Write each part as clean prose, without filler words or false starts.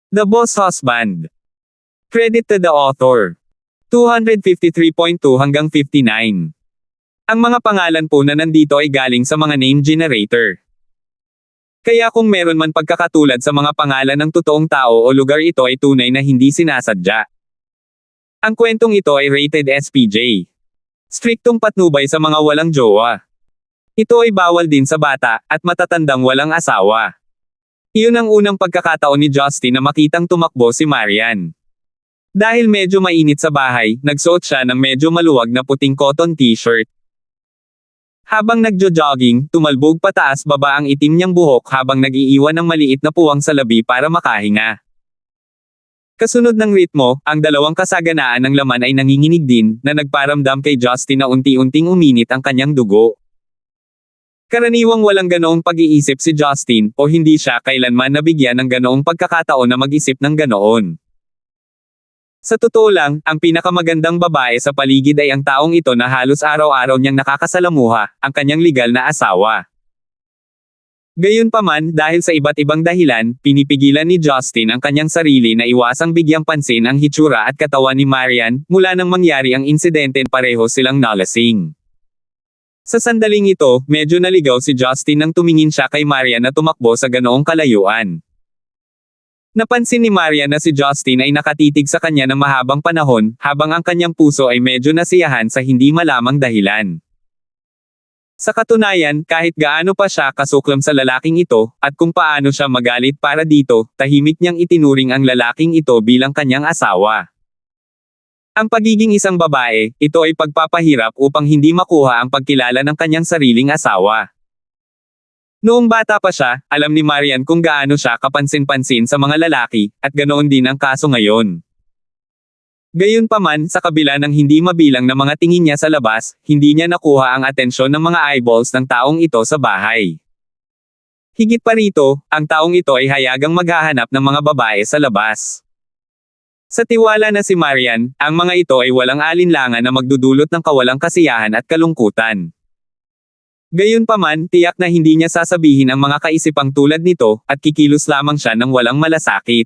The Boss Husband. Credit to the author. 253.2 hanggang 59. Ang mga pangalan po na nandito ay galing sa mga name generator. Kaya kung meron man pagkakatulad sa mga pangalan ng totoong tao o lugar, ito ay tunay na hindi sinasadya. Ang kwentong ito ay rated SPJ. Striktong patnubay sa mga walang jowa. Ito ay bawal din sa bata at matatandang walang asawa. Iyon ang unang pagkakataon ni Justin na makitang tumakbo si Marian. Dahil medyo mainit sa bahay, nagsuot siya ng medyo maluwag na puting cotton t-shirt. Habang nagjo-jogging, tumalbog pataas baba ang itim niyang buhok habang nag-iiwan ng maliit na puwang sa labi para makahinga. Kasunod ng ritmo, ang dalawang kasaganaan ng laman ay nanginginig din, na nagparamdam kay Justin na unti-unting uminit ang kanyang dugo. Karaniwang walang ganoong pag-iisip si Justin, o hindi siya kailanman nabigyan ng ganoong pagkakataon na mag-isip ng ganoon. Sa totoo lang, ang pinakamagandang babae sa paligid ay ang taong ito na halos araw-araw niyang nakakasalamuha, ang kanyang legal na asawa. Gayunpaman, dahil sa iba't ibang dahilan, pinipigilan ni Justin ang kanyang sarili na iwasang bigyang pansin ang hitsura at katawan ni Marian, mula nang mangyari ang insidente pareho silang nalasing. Sa sandaling ito, medyo naligaw si Justin nang tumingin siya kay Marian na tumakbo sa ganoong kalayuan. Napansin ni Marian na si Justin ay nakatitig sa kanya ng mahabang panahon, habang ang kanyang puso ay medyo nasiyahan sa hindi malamang dahilan. Sa katunayan, kahit gaano pa siya kasuklam sa lalaking ito, at kung paano siya magalit para dito, tahimik niyang itinuring ang lalaking ito bilang kanyang asawa. Ang pagiging isang babae, ito ay pagpapahirap upang hindi makuha ang pagkilala ng kanyang sariling asawa. Noong bata pa siya, alam ni Marian kung gaano siya kapansin-pansin sa mga lalaki, at ganoon din ang kaso ngayon. Gayunpaman, sa kabila ng hindi mabilang na mga tingin niya sa labas, hindi niya nakuha ang atensyon ng mga eyeballs ng taong ito sa bahay. Higit pa rito, ang taong ito ay hayagang maghahanap ng mga babae sa labas. Sa tiwala na si Marian, ang mga ito ay walang alinlangan na magdudulot ng kawalang kasiyahan at kalungkutan. Gayunpaman, tiyak na hindi niya sasabihin ang mga kaisipang tulad nito, at kikilos lamang siya ng walang malasakit.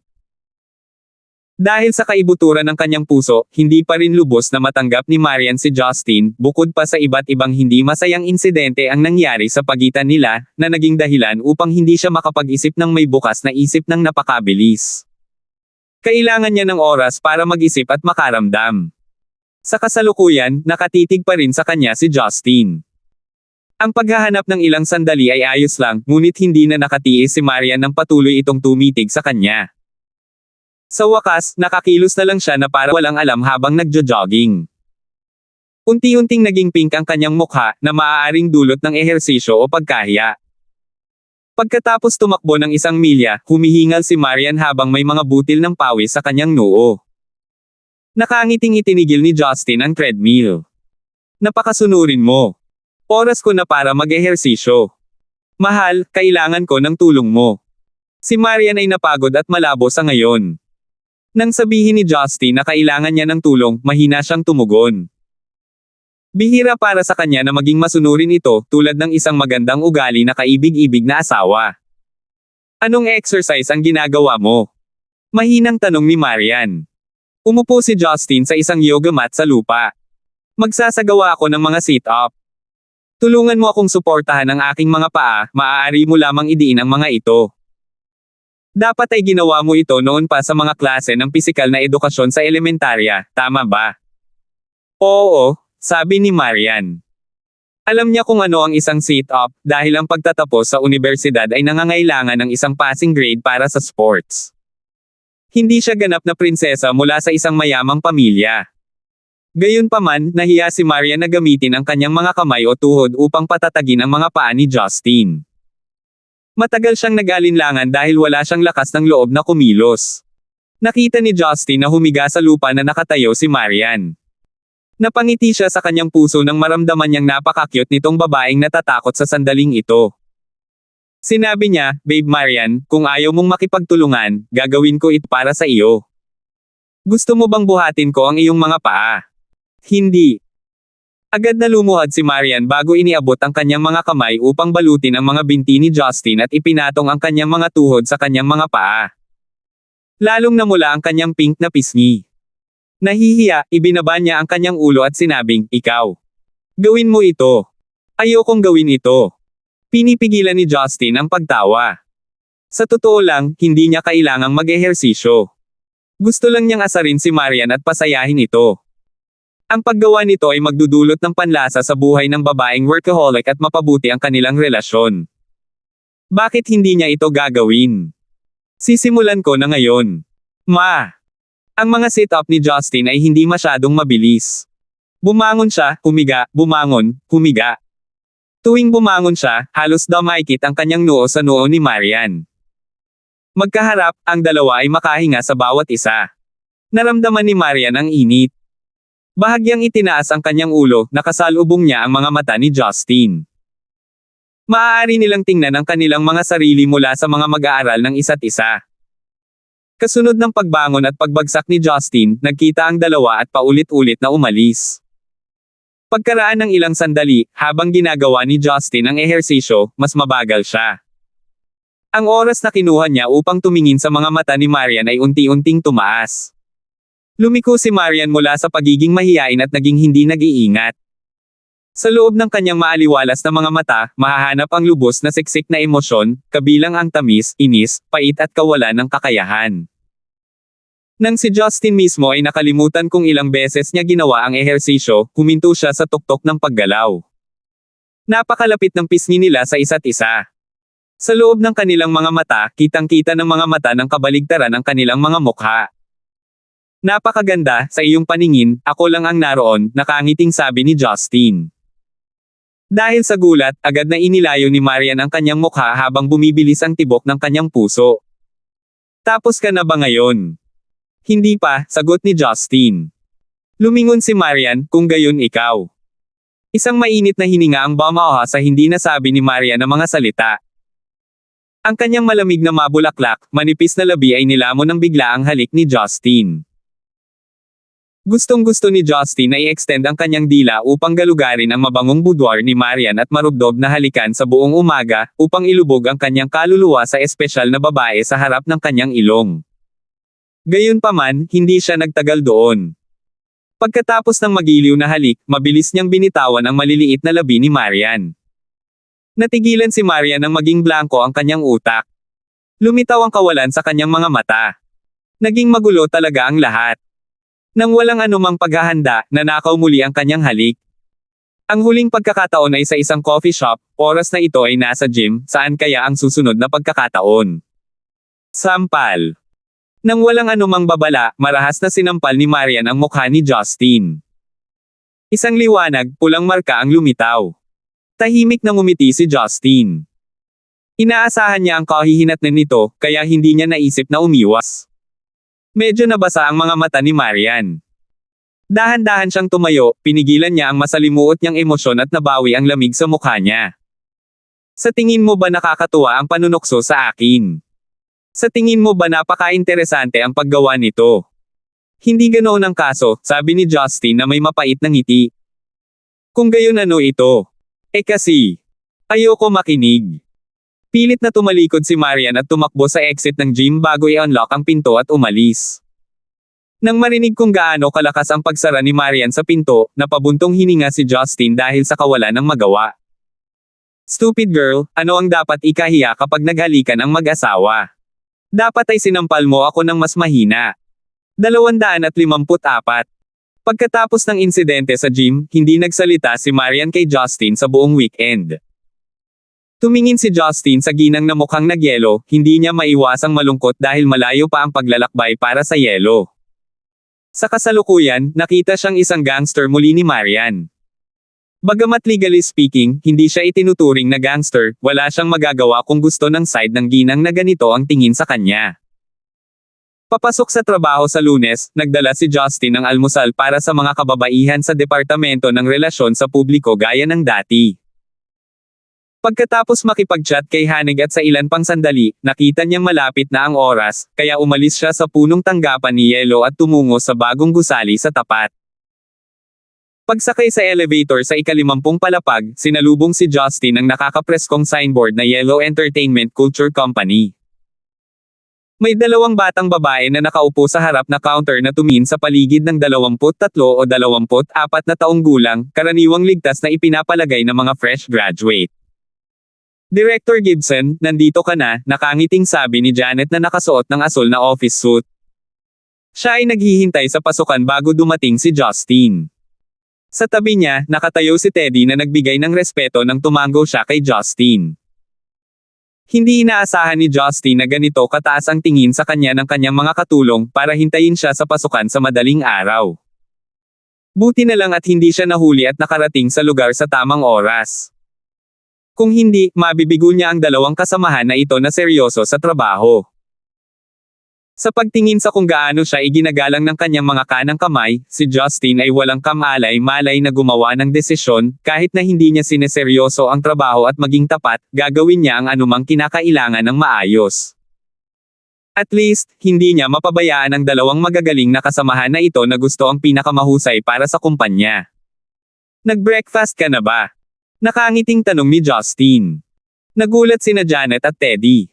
Dahil sa kaibuturan ng kanyang puso, hindi pa rin lubos na matanggap ni Marian si Justin, bukod pa sa iba't ibang hindi masayang insidente ang nangyari sa pagitan nila, na naging dahilan upang hindi siya makapag-isip ng may bukas na isip ng napakabilis. Kailangan niya ng oras para mag-isip at makaramdam. Sa kasalukuyan, nakatitig pa rin sa kanya si Justin. Ang paghahanap ng ilang sandali ay ayos lang, ngunit hindi na nakatiis si Marian nang patuloy itong tumitig sa kanya. Sa wakas, nakakilos na lang siya na para walang alam habang nagjo-jogging. Unti-unting naging pink ang kanyang mukha, na maaaring dulot ng ehersisyo o pagkahiya. Pagkatapos tumakbo ng 1 milya, humihingal si Marian habang may mga butil ng pawis sa kanyang noo. Nakangiting itinigil ni Justin ang treadmill. Napakasunurin mo. Oras ko na para mag-ehersisyo. Mahal, kailangan ko ng tulong mo. Si Marian ay napagod at malabo sa ngayon. Nang sabihin ni Justin na kailangan niya ng tulong, mahina siyang tumugon. Bihira para sa kanya na maging masunurin ito, tulad ng isang magandang ugali na kaibig-ibig na asawa. Anong exercise ang ginagawa mo? Mahinang tanong ni Marian. Umupo si Justin sa isang yoga mat sa lupa. Magsasagawa ako ng mga sit-up. Tulungan mo akong suportahan ang aking mga paa, maaari mo lamang idiin ang mga ito. Dapat ay ginawa mo ito noon pa sa mga klase ng pisikal na edukasyon sa elementarya, tama ba? Oo, sabi ni Marian. Alam niya kung ano ang isang sit-up, dahil ang pagtatapos sa universidad ay nangangailangan ng isang passing grade para sa sports. Hindi siya ganap na prinsesa mula sa isang mayamang pamilya. Gayunpaman, nahiya si Marian na gamitin ang kanyang mga kamay o tuhod upang patatagin ang mga paa ni Justin. Matagal siyang nag-alinlangan dahil wala siyang lakas ng loob na kumilos. Nakita ni Justin na humiga sa lupa na nakatayo si Marian. Napangiti siya sa kanyang puso nang maramdaman niyang napaka-cute nitong babaeng natatakot sa sandaling ito. Sinabi niya, "Babe Marian, kung ayaw mong makipagtulungan, gagawin ko ito para sa iyo. Gusto mo bang buhatin ko ang iyong mga paa?" Hindi. Agad na lumuhad si Marian bago iniabot ang kanyang mga kamay upang balutin ang mga binti ni Justin at ipinatong ang kanyang mga tuhod sa kanyang mga paa. Lalong namula ang kanyang pink na pisngi. Nahihiya, ibinaba niya ang kanyang ulo at sinabing, ikaw. Gawin mo ito. Ayokong gawin ito. Pinipigilan ni Justin ang pagtawa. Sa totoo lang, hindi niya kailangang mag-ehersisyo. Gusto lang niyang asarin si Marian at pasayahin ito. Ang paggawa nito ay magdudulot ng panlasa sa buhay ng babaeng workaholic at mapabuti ang kanilang relasyon. Bakit hindi niya ito gagawin? Sisimulan ko na ngayon. Ang mga sit-up ni Justin ay hindi masyadong mabilis. Bumangon siya, humiga, bumangon, humiga. Tuwing bumangon siya, halos daw maikit ang kanyang noo sa noo ni Marian. Magkaharap, ang dalawa ay makahinga sa bawat isa. Naramdaman ni Marian ang init. Bahagyang itinaas ang kanyang ulo, nakasalubong niya ang mga mata ni Justin. Maaari nilang tingnan ang kanilang mga sarili mula sa mga mag-aaral ng isa't isa. Kasunod ng pagbangon at pagbagsak ni Justin, nagkita ang dalawa at paulit-ulit na umalis. Pagkaraan ng ilang sandali, habang ginagawa ni Justin ang ehersisyo, mas mabagal siya. Ang oras na kinuha niya upang tumingin sa mga mata ni Marian ay unti-unting tumaas. Lumiko si Marian mula sa pagiging mahiyain at naging hindi nag-iingat. Sa loob ng kanyang maaliwalas na mga mata, mahahanap ang lubos na siksik na emosyon, kabilang ang tamis, inis, pait at kawalan ng kakayahan. Nang si Justin mismo ay nakalimutan kung ilang beses niya ginawa ang ehersisyo, huminto siya sa tuktok ng paggalaw. Napakalapit ng pisngi nila sa isa't isa. Sa loob ng kanilang mga mata, kitang-kita ng mga mata ng kabaligtaran ang kanilang mga mukha. Napakaganda, sa iyong paningin, ako lang ang naroon, nakangiting sabi ni Justin. Dahil sa gulat, agad na inilayo ni Marian ang kanyang mukha habang bumibilis ang tibok ng kanyang puso. Tapos ka na ba ngayon? Hindi pa, sagot ni Justin. Lumingon si Marian, kung gayon ikaw. Isang mainit na hininga ang bumauha sa hindi nasabi ni Marian na mga salita. Ang kanyang malamig na mabulaklak, manipis na labi ay nilamon ng biglaang halik ni Justin. Gustong-gusto ni Justin na i-extend ang kanyang dila upang galugarin ang mabangong boudoir ni Marian at marubdob na halikan sa buong umaga, upang ilubog ang kanyang kaluluwa sa espesyal na babae sa harap ng kanyang ilong. Gayunpaman, hindi siya nagtagal doon. Pagkatapos ng magiliw na halik, mabilis niyang binitawan ang maliliit na labi ni Marian. Natigilan si Marian nang maging blanko ang kanyang utak. Lumitaw ang kawalan sa kanyang mga mata. Naging magulo talaga ang lahat. Nang walang anumang paghahanda, nanakaw muli ang kanyang halik. Ang huling pagkakataon ay sa isang coffee shop, oras na ito ay nasa gym, saan kaya ang susunod na pagkakataon? Sampal. Nang walang anumang babala, marahas na sinampal ni Marian ang mukha ni Justin. Isang liwanag, pulang marka ang lumitaw. Tahimik na ngumiti si Justin. Inaasahan niya ang kahihinatnan nito, kaya hindi niya naisip na umiwas. Medyo nabasa ang mga mata ni Marian. Dahan-dahan siyang tumayo, pinigilan niya ang masalimuot niyang emosyon at nabawi ang lamig sa mukha niya. Sa tingin mo ba nakakatuwa ang panunokso sa akin? Sa tingin mo ba napaka-interesante ang paggawa nito? Hindi ganoon ang kaso, sabi ni Justin na may mapait na ngiti. Kung gayon ano ito? Kasi, ayoko makinig. Pilit na tumalikod si Marian at tumakbo sa exit ng gym bago i-unlock ang pinto at umalis. Nang marinig kung gaano kalakas ang pagsara ni Marian sa pinto, napabuntong hininga si Justin dahil sa kawalan ng magawa. Stupid girl, ano ang dapat ikahiya kapag naghalikan ang mag-asawa? Dapat ay sinampal mo ako ng mas mahina. 254. Pagkatapos ng insidente sa gym, hindi nagsalita si Marian kay Justin sa buong weekend. Tumingin si Justin sa ginang na mukhang nagyelo, hindi niya maiwasang malungkot dahil malayo pa ang paglalakbay para sa yelo. Sa kasalukuyan, nakita siyang isang gangster muli ni Marian. Bagamat legally speaking, hindi siya itinuturing na gangster, wala siyang magagawa kung gusto ng side ng ginang na ganito ang tingin sa kanya. Papasok sa trabaho sa Lunes, nagdala si Justin ng almusal para sa mga kababaihan sa Departamento ng Relasyon sa Publiko gaya ng dati. Pagkatapos makipag-chat kay Hanig at sa ilan pang sandali, nakita niyang malapit na ang oras, kaya umalis siya sa punong tanggapan ni Yelo at tumungo sa bagong gusali sa tapat. Pagsakay sa elevator sa ika-50 palapag, sinalubong si Justin ng nakakapreskong signboard na Yellow Entertainment Culture Company. May dalawang batang babae na nakaupo sa harap na counter na tumingin sa paligid ng 23 o 24 na taong gulang, karaniwang ligtas na ipinapalagay ng mga fresh graduate. Director Gibson, nandito ka na, nakangiting sabi ni Janet na nakasuot ng asul na office suit. Siya ay naghihintay sa pasukan bago dumating si Justin. Sa tabi niya, nakatayo si Teddy na nagbigay ng respeto nang tumango siya kay Justin. Hindi inaasahan ni Justin na ganito kataas ang tingin sa kanya ng kanyang mga katulong para hintayin siya sa pasukan sa madaling araw. Buti na lang at hindi siya nahuli at nakarating sa lugar sa tamang oras. Kung hindi, mabibigo niya ang dalawang kasamahan na ito na seryoso sa trabaho. Sa pagtingin sa kung gaano siya iginagalang ng kanyang mga kanang kamay, si Justin ay walang kamalay-malay na gumawa ng desisyon, kahit na hindi niya sineseryoso ang trabaho at maging tapat, gagawin niya ang anumang kinakailangan ng maayos. At least, hindi niya mapabayaan ang dalawang magagaling na kasamahan na ito na gusto ang pinakamahusay para sa kumpanya. Nag-breakfast ka na ba? Nakangiting tanong ni Justin. Nagulat sina Janet at Teddy.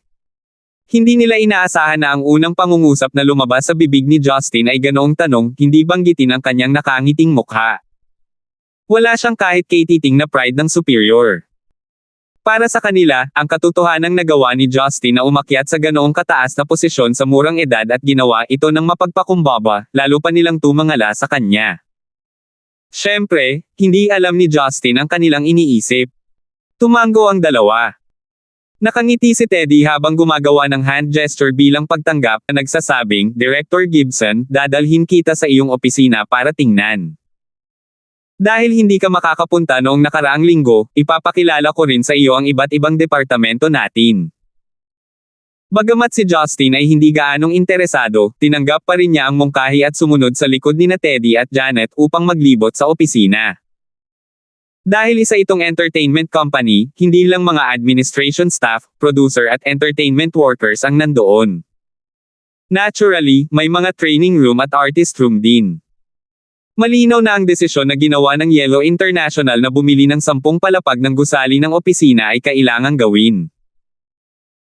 Hindi nila inaasahan na ang unang pangungusap na lumabas sa bibig ni Justin ay ganoong tanong, hindi banggitin ang kanyang nakangiting mukha. Wala siyang kahit katiting na pride ng superior. Para sa kanila, ang katotohanang nagawa ni Justin na umakyat sa ganoong kataas na posisyon sa murang edad at ginawa ito ng mapagpakumbaba, lalo pa nilang tumangala sa kanya. Siyempre, hindi alam ni Justin ang kanilang iniisip. Tumango ang dalawa. Nakangiti si Teddy habang gumagawa ng hand gesture bilang pagtanggap na nagsasabing, Director Gibson, dadalhin kita sa iyong opisina para tingnan. Dahil hindi ka makakapunta noong nakaraang linggo, ipapakilala ko rin sa iyo ang iba't ibang departamento natin. Bagamat si Justin ay hindi gaanong interesado, tinanggap pa rin niya ang mungkahi at sumunod sa likod nina Teddy at Janet upang maglibot sa opisina. Dahil isa itong entertainment company, hindi lang mga administration staff, producer at entertainment workers ang nandoon. Naturally, may mga training room at artist room din. Malinaw na ang desisyon na ginawa ng Yellow International na bumili ng 10 palapag ng gusali ng opisina ay kailangang gawin.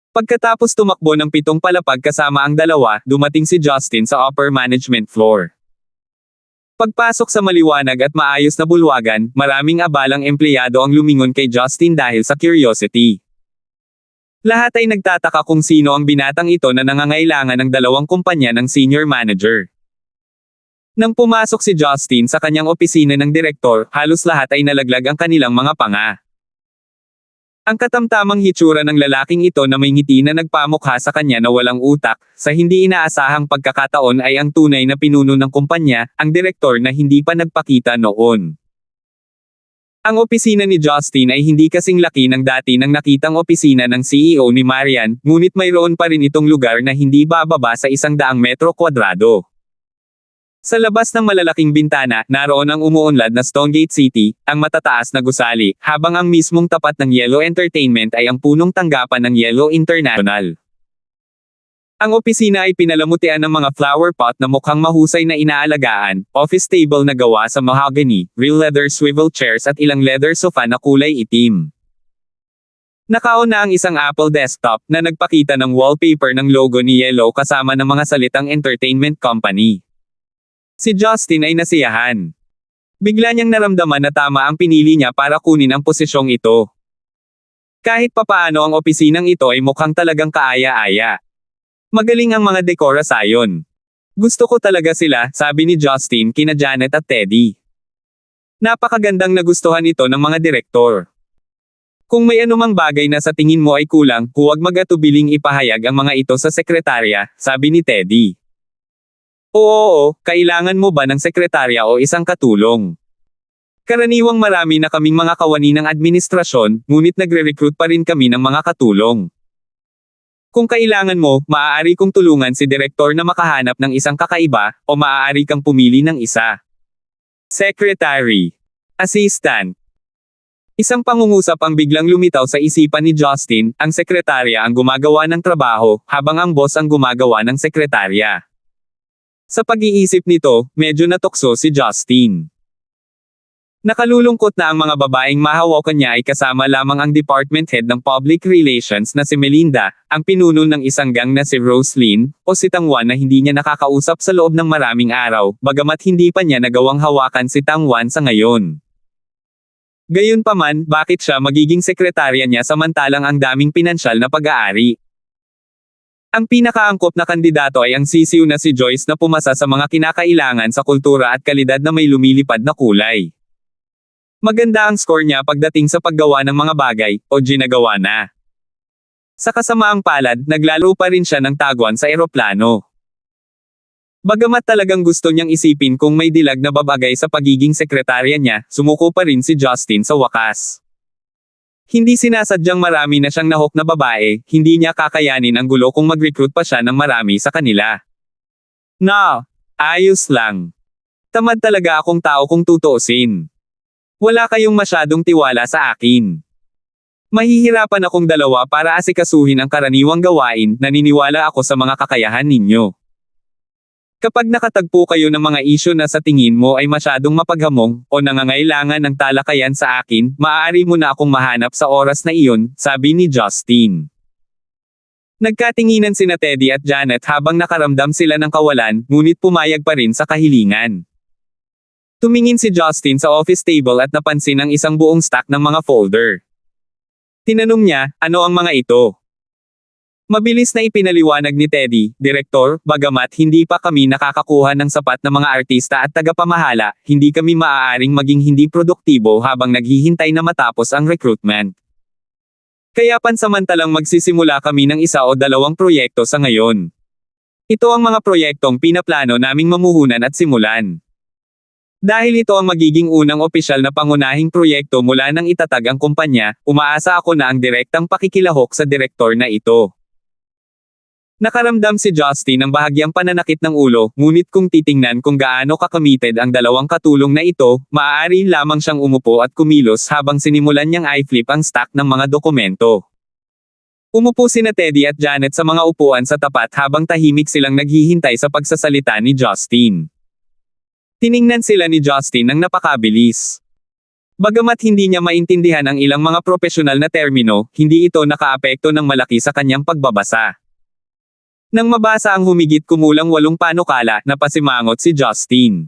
Pagkatapos tumakbo ng 7 palapag kasama ang dalawa, dumating si Justin sa upper management floor. Pagpasok sa maliwanag at maayos na bulwagan, maraming abalang empleyado ang lumingon kay Justin dahil sa curiosity. Lahat ay nagtataka kung sino ang binatang ito na nangangailangan ng dalawang kumpanya ng senior manager. Nang pumasok si Justin sa kanyang opisina ng direktor, halos lahat ay nalaglag ang kanilang mga panga. Ang katamtamang hitsura ng lalaking ito na may ngiti na nagpamukha sa kanya na walang utak, sa hindi inaasahang pagkakataon ay ang tunay na pinuno ng kumpanya, ang direktor na hindi pa nagpakita noon. Ang opisina ni Justin ay hindi kasing laki ng dati nang nakitang opisina ng CEO ni Marian, ngunit mayroon pa rin itong lugar na hindi bababa sa 100 metro kwadrado. Sa labas ng malalaking bintana, naroon ang umuunlad na Stonegate City, ang matataas na gusali, habang ang mismong tapat ng Yellow Entertainment ay ang punong tanggapan ng Yellow International. Ang opisina ay pinalamutian ng mga flower pot na mukhang mahusay na inaalagaan, office table na gawa sa mahogany, real leather swivel chairs at ilang leather sofa na kulay itim. Nakaon na ang isang Apple desktop na nagpakita ng wallpaper ng logo ni Yellow kasama ng mga salitang entertainment company. Si Justin ay nasiyahan. Bigla niyang naramdaman na tama ang pinili niya para kunin ang posisyong ito. Kahit papaano ang opisinang ito ay mukhang talagang kaaya-aya. Magaling ang mga dekora sayon. Gusto ko talaga sila, sabi ni Justin kina Janet at Teddy. Napakagandang nagustuhan ito ng mga direktor. Kung may anumang bagay na sa tingin mo ay kulang, huwag mag-atubiling ipahayag ang mga ito sa sekretarya, sabi ni Teddy. Oo, kailangan mo ba ng sekretarya o isang katulong? Karaniwang marami na kaming mga kawani ng administrasyon, ngunit nagre-recruit pa rin kami ng mga katulong. Kung kailangan mo, maaari kong tulungan si direktor na makahanap ng isang kakaiba, o maaari kang pumili ng isa. Secretary. Assistant. Isang pangungusap ang biglang lumitaw sa isipan ni Justin, ang sekretarya ang gumagawa ng trabaho, habang ang boss ang gumagawa ng sekretarya. Sa pag-iisip nito, medyo natukso si Justin. Nakalulungkot na ang mga babaeng mahawakan niya ay kasama lamang ang department head ng public relations na si Melinda, ang pinuno ng isang gang na si Roslyn, o si Tangwan na hindi niya nakakausap sa loob ng maraming araw, bagamat hindi pa niya nagawang hawakan si Tangwan sa ngayon. Gayunpaman, bakit siya magiging sekretarya niya samantalang ang daming pinansyal na pag-aari? Ang pinakaangkop na kandidato ay ang sisiw na si Joyce na pumasa sa mga kinakailangan sa kultura at kalidad na may lumilipad na kulay. Maganda ang score niya pagdating sa paggawa ng mga bagay, o ginagawa na. Sa kasamaang palad, naglalaro pa rin siya ng tagwan sa eroplano. Bagamat talagang gusto niyang isipin kung may dilag na babagay sa pagiging sekretarya niya, sumuko pa rin si Justin sa wakas. Hindi sinasadyang marami na siyang nahok na babae, hindi niya kakayanin ang gulo kung mag-recruit pa siya ng marami sa kanila. Ayos lang. Tamad talaga akong tao kung tutuusin. Wala kayong masyadong tiwala sa akin. Mahihirapan akong dalawa para asikasuhin ang karaniwang gawain, naniniwala ako sa mga kakayahan ninyo. Kapag nakatagpo kayo ng mga isyu na sa tingin mo ay masyadong mapaghamong, o nangangailangan ng talakayan sa akin, maaari mo na akong mahanap sa oras na iyon, sabi ni Justin. Nagkatinginan sina Teddy at Janet habang nakaramdam sila ng kawalan, ngunit pumayag pa rin sa kahilingan. Tumingin si Justin sa office table at napansin ang isang buong stack ng mga folder. Tinanong niya, ano ang mga ito? Mabilis na ipinaliwanag ni Teddy, Direktor, bagamat hindi pa kami nakakakuha ng sapat na mga artista at tagapamahala, hindi kami maaaring maging hindi produktibo habang naghihintay na matapos ang recruitment. Kaya pansamantalang magsisimula kami ng 1 o 2 proyekto sa ngayon. Ito ang mga proyektong pinaplano naming mamuhunan at simulan. Dahil ito ang magiging unang opisyal na pangunahing proyekto mula nang itatag ang kumpanya, umaasa ako na ang direktang pakikilahok sa direktor na ito. Nakaramdam si Justin ng bahagyang pananakit ng ulo, ngunit kung titingnan kung gaano ka-committed ang dalawang katulong na ito, maaari lamang siyang umupo at kumilos habang sinimulan niyang i-flip ang stack ng mga dokumento. Umupo sina Teddy at Janet sa mga upuan sa tapat habang tahimik silang naghihintay sa pagsasalita ni Justin. Tiningnan sila ni Justin ng napakabilis. Bagamat hindi niya maintindihan ang ilang mga propesyonal na termino, hindi ito nakaapekto ng malaki sa kanyang pagbabasa. Nang mabasa ang humigit kumulang 8 panukala, napasimangot si Justin.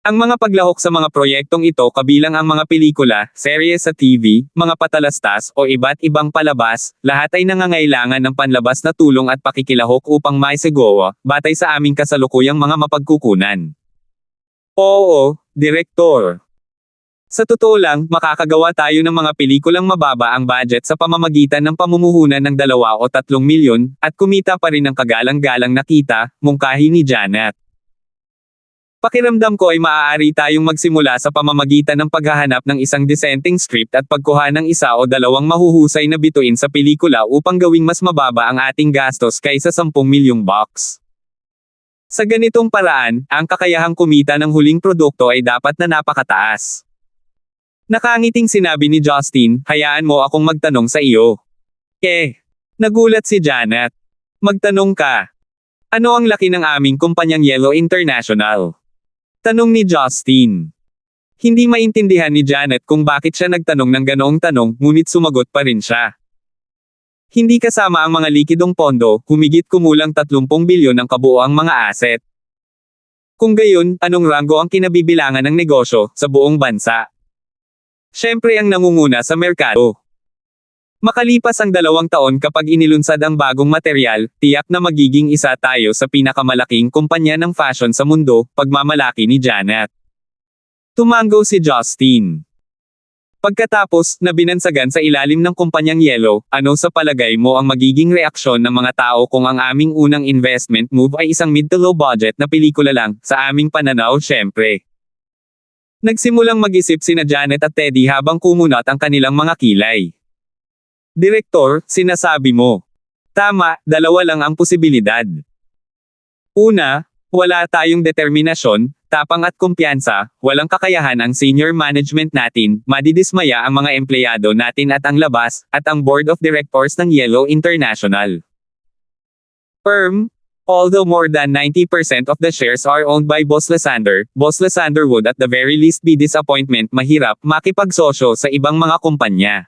Ang mga paglahok sa mga proyektong ito kabilang ang mga pelikula, serye sa TV, mga patalastas o iba't ibang palabas, lahat ay nangangailangan ng panlabas na tulong at pakikilahok upang maisegawa, batay sa aming kasalukuyang mga mapagkukunan. Oo, Direktor. Sa totoo lang, makakagawa tayo ng mga pelikulang mababa ang budget sa pamamagitan ng pamumuhunan ng 2 o 3 milyon, at kumita pa rin ng kagalang-galang na kita, mungkahi ni Janet. Pakiramdam ko ay maaari tayong magsimula sa pamamagitan ng paghahanap ng isang disenteng script at pagkuha ng 1 o 2 mahuhusay na bituin sa pelikula upang gawing mas mababa ang ating gastos kaysa 10 milyong bucks. Sa ganitong paraan, ang kakayahang kumita ng huling produkto ay dapat na napakataas. Nakangiting sinabi ni Justin, hayaan mo akong magtanong sa iyo. Nagulat si Janet. Magtanong ka. Ano ang laki ng aming kumpanyang Yellow International? Tanong ni Justin. Hindi maintindihan ni Janet kung bakit siya nagtanong ng ganoong tanong, ngunit sumagot pa rin siya. Hindi kasama ang mga likidong pondo, humigit kumulang 30 bilyon ang kabuoang mga asset. Kung gayon, anong ranggo ang kinabibilangan ng negosyo sa buong bansa? Siyempre ang nangunguna sa merkado. Makalipas ang 2 taon kapag inilunsad ang bagong material, tiyak na magiging isa tayo sa pinakamalaking kumpanya ng fashion sa mundo, pagmamalaki ni Janet. Tumango si Justin. Pagkatapos, nabinansagan sa ilalim ng kumpanyang Yellow, ano sa palagay mo ang magiging reaksyon ng mga tao kung ang aming unang investment move ay isang mid to low budget na pelikula lang, sa aming pananaw syempre. Nagsimulang mag-isip sina Janet at Teddy habang kumunat ang kanilang mga kilay. Direktor, sinasabi mo. Tama, 2 lang ang posibilidad. Una, wala tayong determinasyon, tapang at kumpiyansa, walang kakayahan ang senior management natin, madidismaya ang mga empleyado natin at ang labas, at ang board of directors ng Yellow International. Although more than 90% of the shares are owned by Boss Lysander would at the very least be disappointment mahirap makipagsosyo sa ibang mga kumpanya.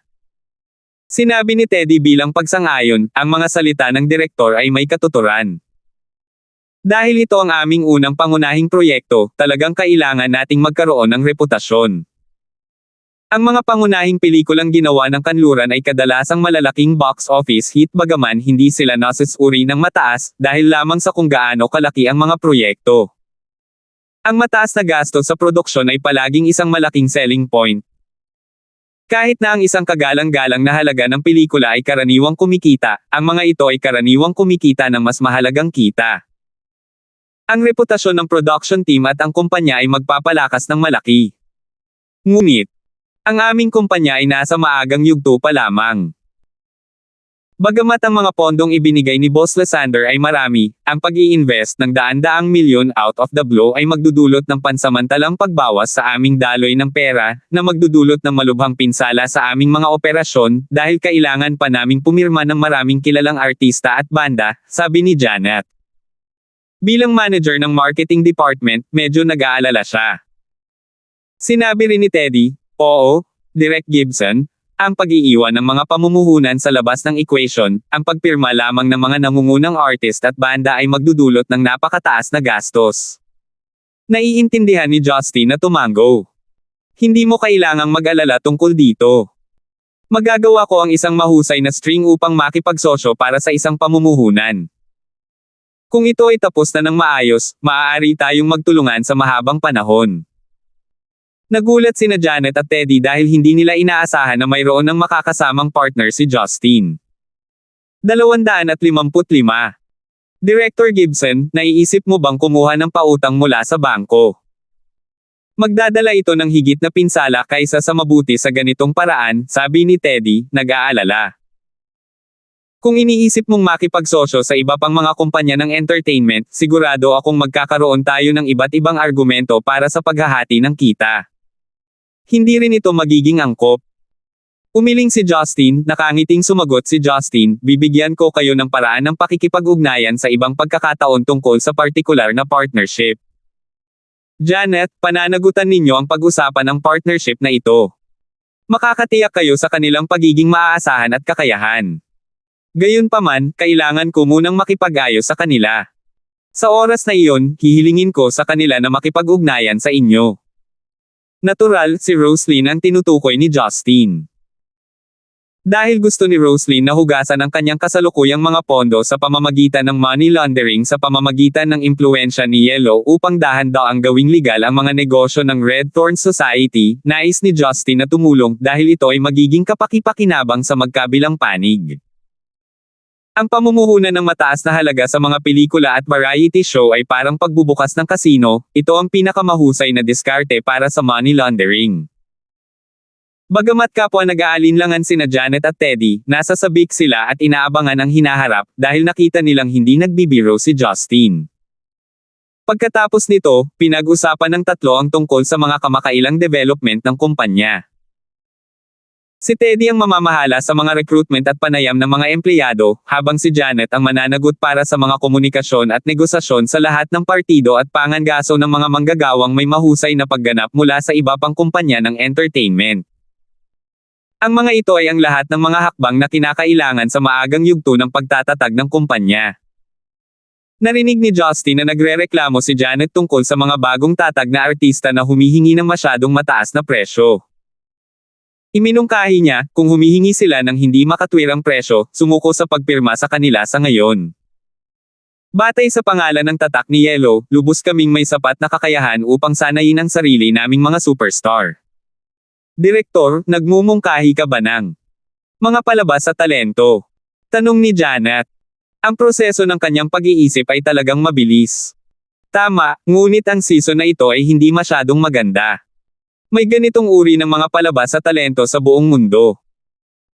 Sinabi ni Teddy bilang pagsang-ayon, ang mga salita ng direktor ay may katuturan. Dahil ito ang aming unang pangunahing proyekto, talagang kailangan nating magkaroon ng reputasyon. Ang mga pangunahing pelikulang ginawa ng kanluran ay kadalasang malalaking box office hit bagaman hindi sila nasusuri ng mataas dahil lamang sa kung gaano kalaki ang mga proyekto. Ang mataas na gasto sa produksyon ay palaging isang malaking selling point. Kahit na ang isang kagalang-galang na halaga ng pelikula ay karaniwang kumikita, ang mga ito ay karaniwang kumikita ng mas mahalagang kita. Ang reputasyon ng production team at ang kumpanya ay magpapalakas ng malaki. Ngunit, ang aming kumpanya ay nasa maagang yugto pa lamang. Bagamat ang mga pondong ibinigay ni Boss Lysander ay marami, ang pag-i-invest ng daan-daang milyon out of the blue ay magdudulot ng pansamantalang pagbawas sa aming daloy ng pera, na magdudulot ng malubhang pinsala sa aming mga operasyon, dahil kailangan pa naming pumirma ng maraming kilalang artista at banda, sabi ni Janet. Bilang manager ng marketing department, medyo nag-aalala siya. Sinabi rin ni Teddy, "Oo, Direk Gibson, ang pag-iiwan ng mga pamumuhunan sa labas ng equation, ang pagpirma lamang ng mga nangungunang artist at banda ay magdudulot ng napakataas na gastos." Naiintindihan ni Justin na tumango. "Hindi mo kailangang mag-alala tungkol dito. Magagawa ko ang isang mahusay na string upang makipagsosyo para sa isang pamumuhunan. Kung ito ay tapos na ng maayos, maaari tayong magtulungan sa mahabang panahon." Nagulat sina Janet at Teddy dahil hindi nila inaasahan na mayroon ng makakasamang partner si Justin. 255. Director Gibson, naiisip mo bang kumuha ng pautang mula sa bangko? Magdadala ito ng higit na pinsala kaysa sa mabuti sa ganitong paraan, sabi ni Teddy, nag-aalala. Kung iniisip mong makipagsosyo sa iba pang mga kumpanya ng entertainment, sigurado akong magkakaroon tayo ng iba't ibang argumento para sa paghahati ng kita. Hindi rin ito magiging angkop. Umiling si Justin, nakangiting sumagot si Justin, bibigyan ko kayo ng paraan ng pakikipag-ugnayan sa ibang pagkakataon tungkol sa partikular na partnership. Janet, pananagutan ninyo ang pag-usapan ng partnership na ito. Makakatiyak kayo sa kanilang pagiging maaasahan at kakayahan. Gayunpaman, kailangan ko munang makipag-ayos sa kanila. Sa oras na iyon, hihilingin ko sa kanila na makipag-ugnayan sa inyo. Natural, si Roslyn ang tinutukoy ni Justin. Dahil gusto ni Roslyn na hugasan ang kanyang kasalukuyang mga pondo sa pamamagitan ng money laundering sa pamamagitan ng impluwensya ni Yellow upang dahan-daang gawing legal ang mga negosyo ng Red Thorn Society, nais ni Justin na tumulong dahil ito ay magiging kapaki-pakinabang sa magkabilang panig. Ang pamumuhunan ng mataas na halaga sa mga pelikula at variety show ay parang pagbubukas ng kasino, ito ang pinakamahusay na diskarte para sa money laundering. Bagamat kapwa nag-aalinlangan sina Janet at Teddy, nasa sabik sila at inaabangan ang hinaharap dahil nakita nilang hindi nagbibiro si Justin. Pagkatapos nito, pinag-usapan ng tatlo ang tungkol sa mga kamakailang development ng kumpanya. Si Teddy ang mamamahala sa mga recruitment at panayam ng mga empleyado, habang si Janet ang mananagot para sa mga komunikasyon at negosasyon sa lahat ng partido at pangangaso ng mga manggagawang may mahusay na pagganap mula sa iba pang kumpanya ng entertainment. Ang mga ito ay ang lahat ng mga hakbang na kinakailangan sa maagang yugto ng pagtatatag ng kumpanya. Narinig ni Justin na nagrereklamo si Janet tungkol sa mga bagong tatag na artista na humihingi ng masyadong mataas na presyo. Iminungkahi niya, kung humihingi sila ng hindi makatwirang presyo, sumuko sa pagpirma sa kanila sa ngayon. Batay sa pangalan ng tatak ni Yellow, lubos kaming may sapat na kakayahan upang sanayin ang sarili naming mga superstar. Direktor, nagmumungkahi ka ba ng mga palabas sa talento? Tanong ni Janet. Ang proseso ng kanyang pag-iisip ay talagang mabilis. Tama, ngunit ang season na ito ay hindi masyadong maganda. May ganitong uri ng mga palabas sa talento sa buong mundo.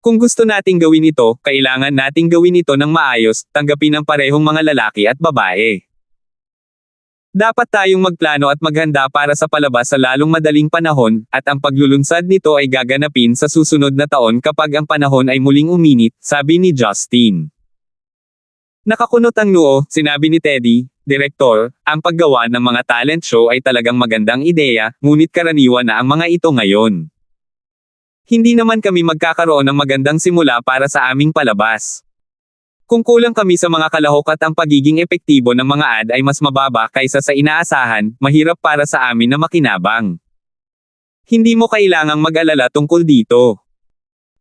Kung gusto nating gawin ito, kailangan nating gawin ito ng maayos, tanggapin ang parehong mga lalaki at babae. Dapat tayong magplano at maghanda para sa palabas sa lalong madaling panahon, at ang paglulunsad nito ay gaganapin sa susunod na taon kapag ang panahon ay muling uminit, sabi ni Justin. Nakakunot ang noo, sinabi ni Teddy, Direktor, ang paggawa ng mga talent show ay talagang magandang ideya, ngunit karaniwan na ang mga ito ngayon. Hindi naman kami magkakaroon ng magandang simula para sa aming palabas. Kung kulang kami sa mga kalahok at ang pagiging epektibo ng mga ad ay mas mababa kaysa sa inaasahan, mahirap para sa amin na makinabang. Hindi mo kailangang mag-alala tungkol dito.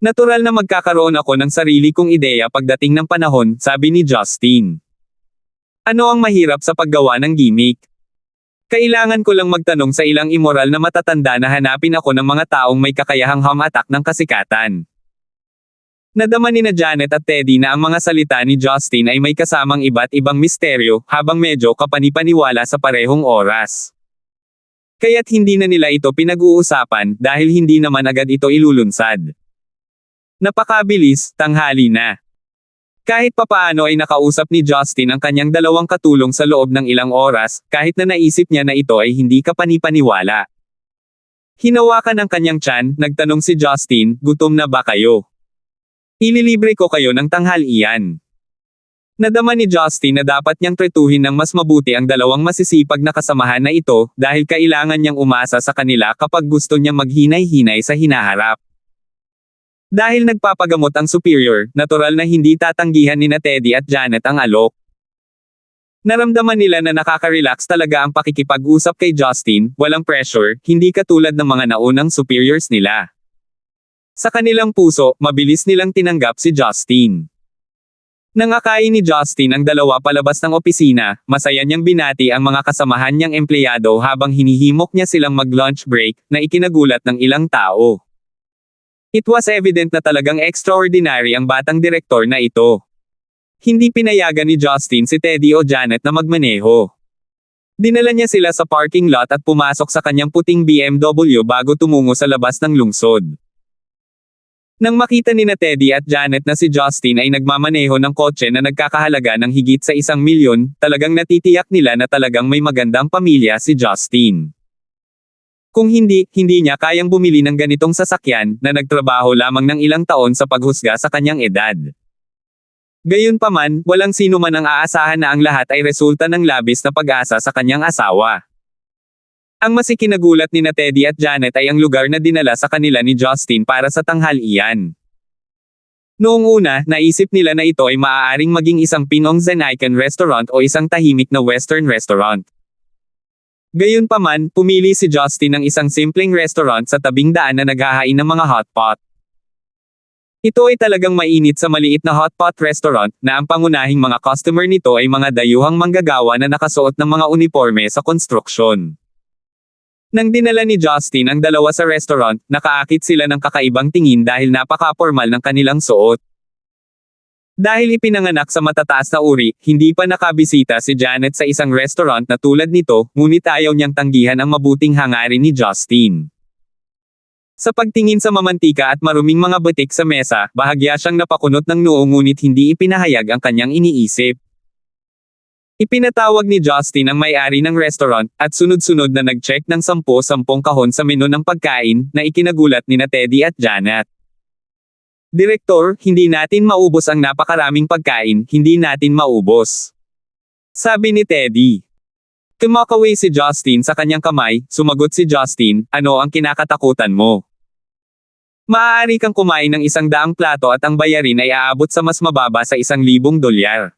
Natural na magkakaroon ako ng sarili kong ideya pagdating ng panahon, sabi ni Justin. Ano ang mahirap sa paggawa ng gimmick? Kailangan ko lang magtanong sa ilang immoral na matatanda na hanapin ako ng mga taong may kakayahang hamatak ng kasikatan. Nadama ni na Janet at Teddy na ang mga salita ni Justin ay may kasamang iba't ibang misteryo, habang medyo kapanipaniwala sa parehong oras. Kaya't hindi na nila ito pinag-uusapan, dahil hindi naman agad ito ilulunsad. Napakabilis, tanghali na. Kahit papaano ay nakausap ni Justin ang kanyang dalawang katulong sa loob ng ilang oras, kahit na naisip niya na ito ay hindi kapanipaniwala. Hinawakan ang kanyang tiyan, nagtanong si Justin, gutom na ba kayo? Ililibre ko kayo ng tanghalian. Nadama ni Justin na dapat niyang tretuhin ng mas mabuti ang dalawang masisipag na kasamahan na ito, dahil kailangan niyang umasa sa kanila kapag gusto niyang maghinay-hinay sa hinaharap. Dahil nagpapagamot ang superior, natural na hindi tatanggihan ni na Teddy at Janet ang alok. Naramdaman nila na nakaka-relax talaga ang pakikipag-usap kay Justin, walang pressure, hindi katulad ng mga naunang superiors nila. Sa kanilang puso, mabilis nilang tinanggap si Justin. Nang akayin ni Justin ang dalawa palabas ng opisina, masaya niyang binati ang mga kasamahan niyang empleyado habang hinihimok niya silang mag-lunch break, na ikinagulat ng ilang tao. It was evident na talagang extraordinary ang batang direktor na ito. Hindi pinayagan ni Justin si Teddy o Janet na magmaneho. Dinala niya sila sa parking lot at pumasok sa kanyang puting BMW bago tumungo sa labas ng lungsod. Nang makita ni na Teddy at Janet na si Justin ay nagmamaneho ng kotse na nagkakahalaga ng higit sa 1 milyon, talagang natitiyak nila na talagang may magandang pamilya si Justin. Kung hindi niya kayang bumili ng ganitong sasakyan, na nagtrabaho lamang ng ilang taon sa paghusga sa kanyang edad. Gayunpaman, walang sino man ang aasahan na ang lahat ay resulta ng labis na pag-asa sa kanyang asawa. Ang masikinagulat ni na Teddy at Janet ay ang lugar na dinala sa kanila ni Justin para sa tanghalian. Noong una, naisip nila na ito ay maaaring maging isang Pinong Zen-Icon restaurant o isang tahimik na Western restaurant. Gayunpaman, pumili si Justin ng isang simpleng restaurant sa tabing daan na naghahain ng mga hotpot. Ito ay talagang mainit sa maliit na hotpot restaurant, na ang pangunahing mga customer nito ay mga dayuhang manggagawa na nakasuot ng mga uniforme sa konstruksyon. Nang dinala ni Justin ang dalawa sa restaurant, nakaakit sila ng kakaibang tingin dahil napaka-formal ng kanilang suot. Dahil ipinanganak sa matataas na uri, hindi pa nakabisita si Janet sa isang restaurant na tulad nito, ngunit ayaw niyang tanggihan ang mabuting hangarin ni Justin. Sa pagtingin sa mamantika at maruming mga batik sa mesa, bahagya siyang napakunot ng noo ngunit hindi ipinahayag ang kanyang iniisip. Ipinatawag ni Justin ang may-ari ng restaurant, at sunod-sunod na nag-check ng 10 kahon sa menu ng pagkain, na ikinagulat ni na Teddy at Janet. Direktor, hindi natin maubos ang napakaraming pagkain, hindi natin maubos. Sabi ni Teddy. Tumakaway si Justin sa kanyang kamay, sumagot si Justin, ano ang kinakatakutan mo? Maaari kang kumain ng 100 plato at ang bayarin ay aabot sa mas mababa sa 1,000 dolyar.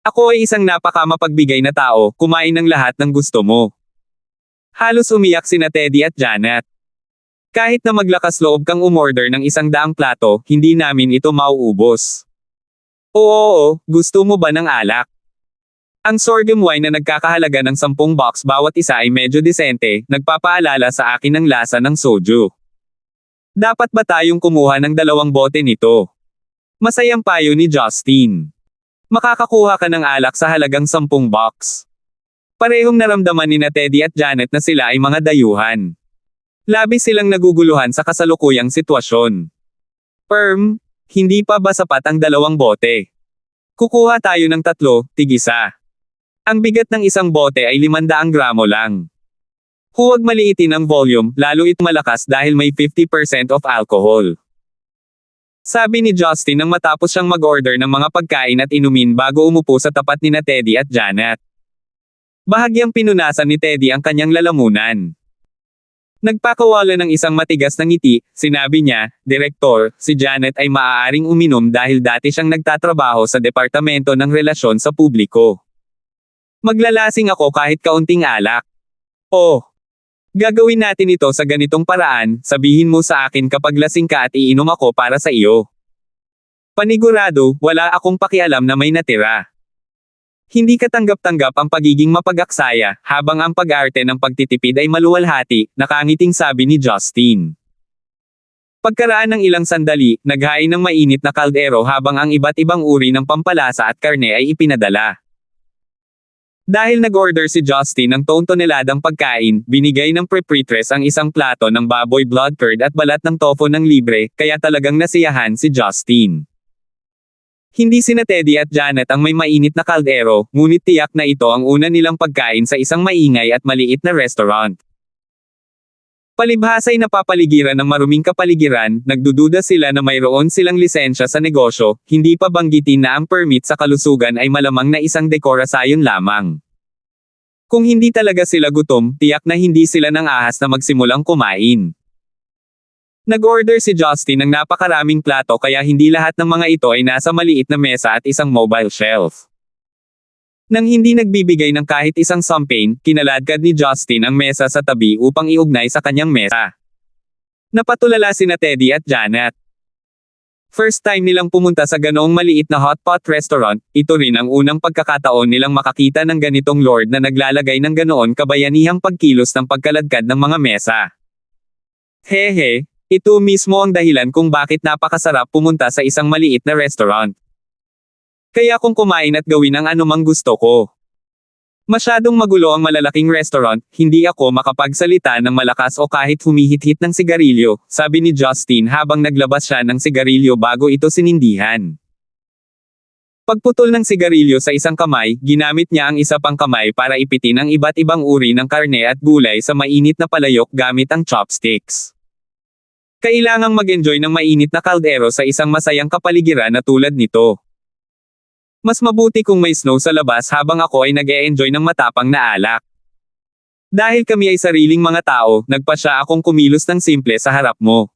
Ako ay isang napakamapagbigay na tao, kumain ng lahat ng gusto mo. Halos umiyak sina Teddy at Janet. Kahit na maglakas loob kang umorder ng 100 plato, hindi namin ito mauubos. Oo, gusto mo ba ng alak? Ang sorghum wine na nagkakahalaga ng 10 box bawat isa ay medyo disente, nagpapaalala sa akin ng lasa ng soju. Dapat ba tayong kumuha ng 2 bote nito? Masayang payo ni Justin. Makakakuha ka ng alak sa halagang 10 box. Parehong naramdaman ni na Teddy at Janet na sila ay mga dayuhan. Labis silang naguguluhan sa kasalukuyang sitwasyon. Hindi pa ba sapat ang 2 bote? Kukuha tayo ng 3, tig-1. Ang bigat ng isang bote ay 500 gramo lang. Huwag maliitin ang volume, lalo ito malakas dahil may 50% of alcohol. Sabi ni Justin nang matapos siyang mag-order ng mga pagkain at inumin bago umupo sa tapat nina Teddy at Janet. Bahagyang pinunasan ni Teddy ang kanyang lalamunan. Nagpakawala ng isang matigas na ngiti, sinabi niya, Direktor, si Janet ay maaaring uminom dahil dati siyang nagtatrabaho sa Departamento ng Relasyon sa Publiko. Maglalasing ako kahit kaunting alak. Oh! Gagawin natin ito sa ganitong paraan, sabihin mo sa akin kapag lasing ka at iinom ako para sa iyo. Panigurado, wala akong pakialam na may natira. Hindi katanggap-tanggap ang pagiging mapag-aksaya, habang ang pag-arte ng pagtitipid ay maluwalhati, nakangiting sabi ni Justin. Pagkaraan ng ilang sandali, naghain ng mainit na kaldero habang ang iba't ibang uri ng pampalasa at karne ay ipinadala. Dahil nag-order si Justin ng 2 toneladang pagkain, binigay ng prepritress ang isang plato ng baboy blood curd at balat ng tofu ng libre, kaya talagang nasiyahan si Justin. Hindi sina Teddy at Janet ang may mainit na kaldero, ngunit tiyak na ito ang una nilang pagkain sa isang maingay at maliit na restaurant. Palibhasay na papaligiran ng maruming kapaligiran, nagdududa sila na mayroon silang lisensya sa negosyo, hindi pa banggitin na ang permit sa kalusugan ay malamang na isang dekorasyon lamang. Kung hindi talaga sila gutom, tiyak na hindi sila nang ahas na magsimulang kumain. Nag-order si Justin ng napakaraming plato kaya hindi lahat ng mga ito ay nasa maliit na mesa at isang mobile shelf. Nang hindi nagbibigay ng kahit isang champagne, kinaladkad ni Justin ang mesa sa tabi upang iugnay sa kanyang mesa. Napatulala sina Teddy at Janet. First time nilang pumunta sa ganoong maliit na hotpot restaurant, ito rin ang unang pagkakataon nilang makakita ng ganitong lord na naglalagay ng ganoon kabayanihang pagkilos ng pagkaladkad ng mga mesa. Hehe, ito mismo ang dahilan kung bakit napakasarap pumunta sa isang maliit na restaurant. Kaya kung kumain at gawin ang anumang gusto ko. Masyadong magulo ang malalaking restaurant, hindi ako makapagsalita ng malakas o kahit humihit-hit ng sigarilyo, sabi ni Justin habang naglabas siya ng sigarilyo bago ito sinindihan. Pagputol ng sigarilyo sa isang kamay, ginamit niya ang isa pang kamay para ipitin ang iba't ibang uri ng karne at gulay sa mainit na palayok gamit ang chopsticks. Kailangang mag-enjoy ng mainit na kaldero sa isang masayang kapaligiran na tulad nito. Mas mabuti kung may snow sa labas habang ako ay nag-e-enjoy ng matapang na alak. Dahil kami ay sariling mga tao, nagpasya akong kumilos ng simple sa harap mo.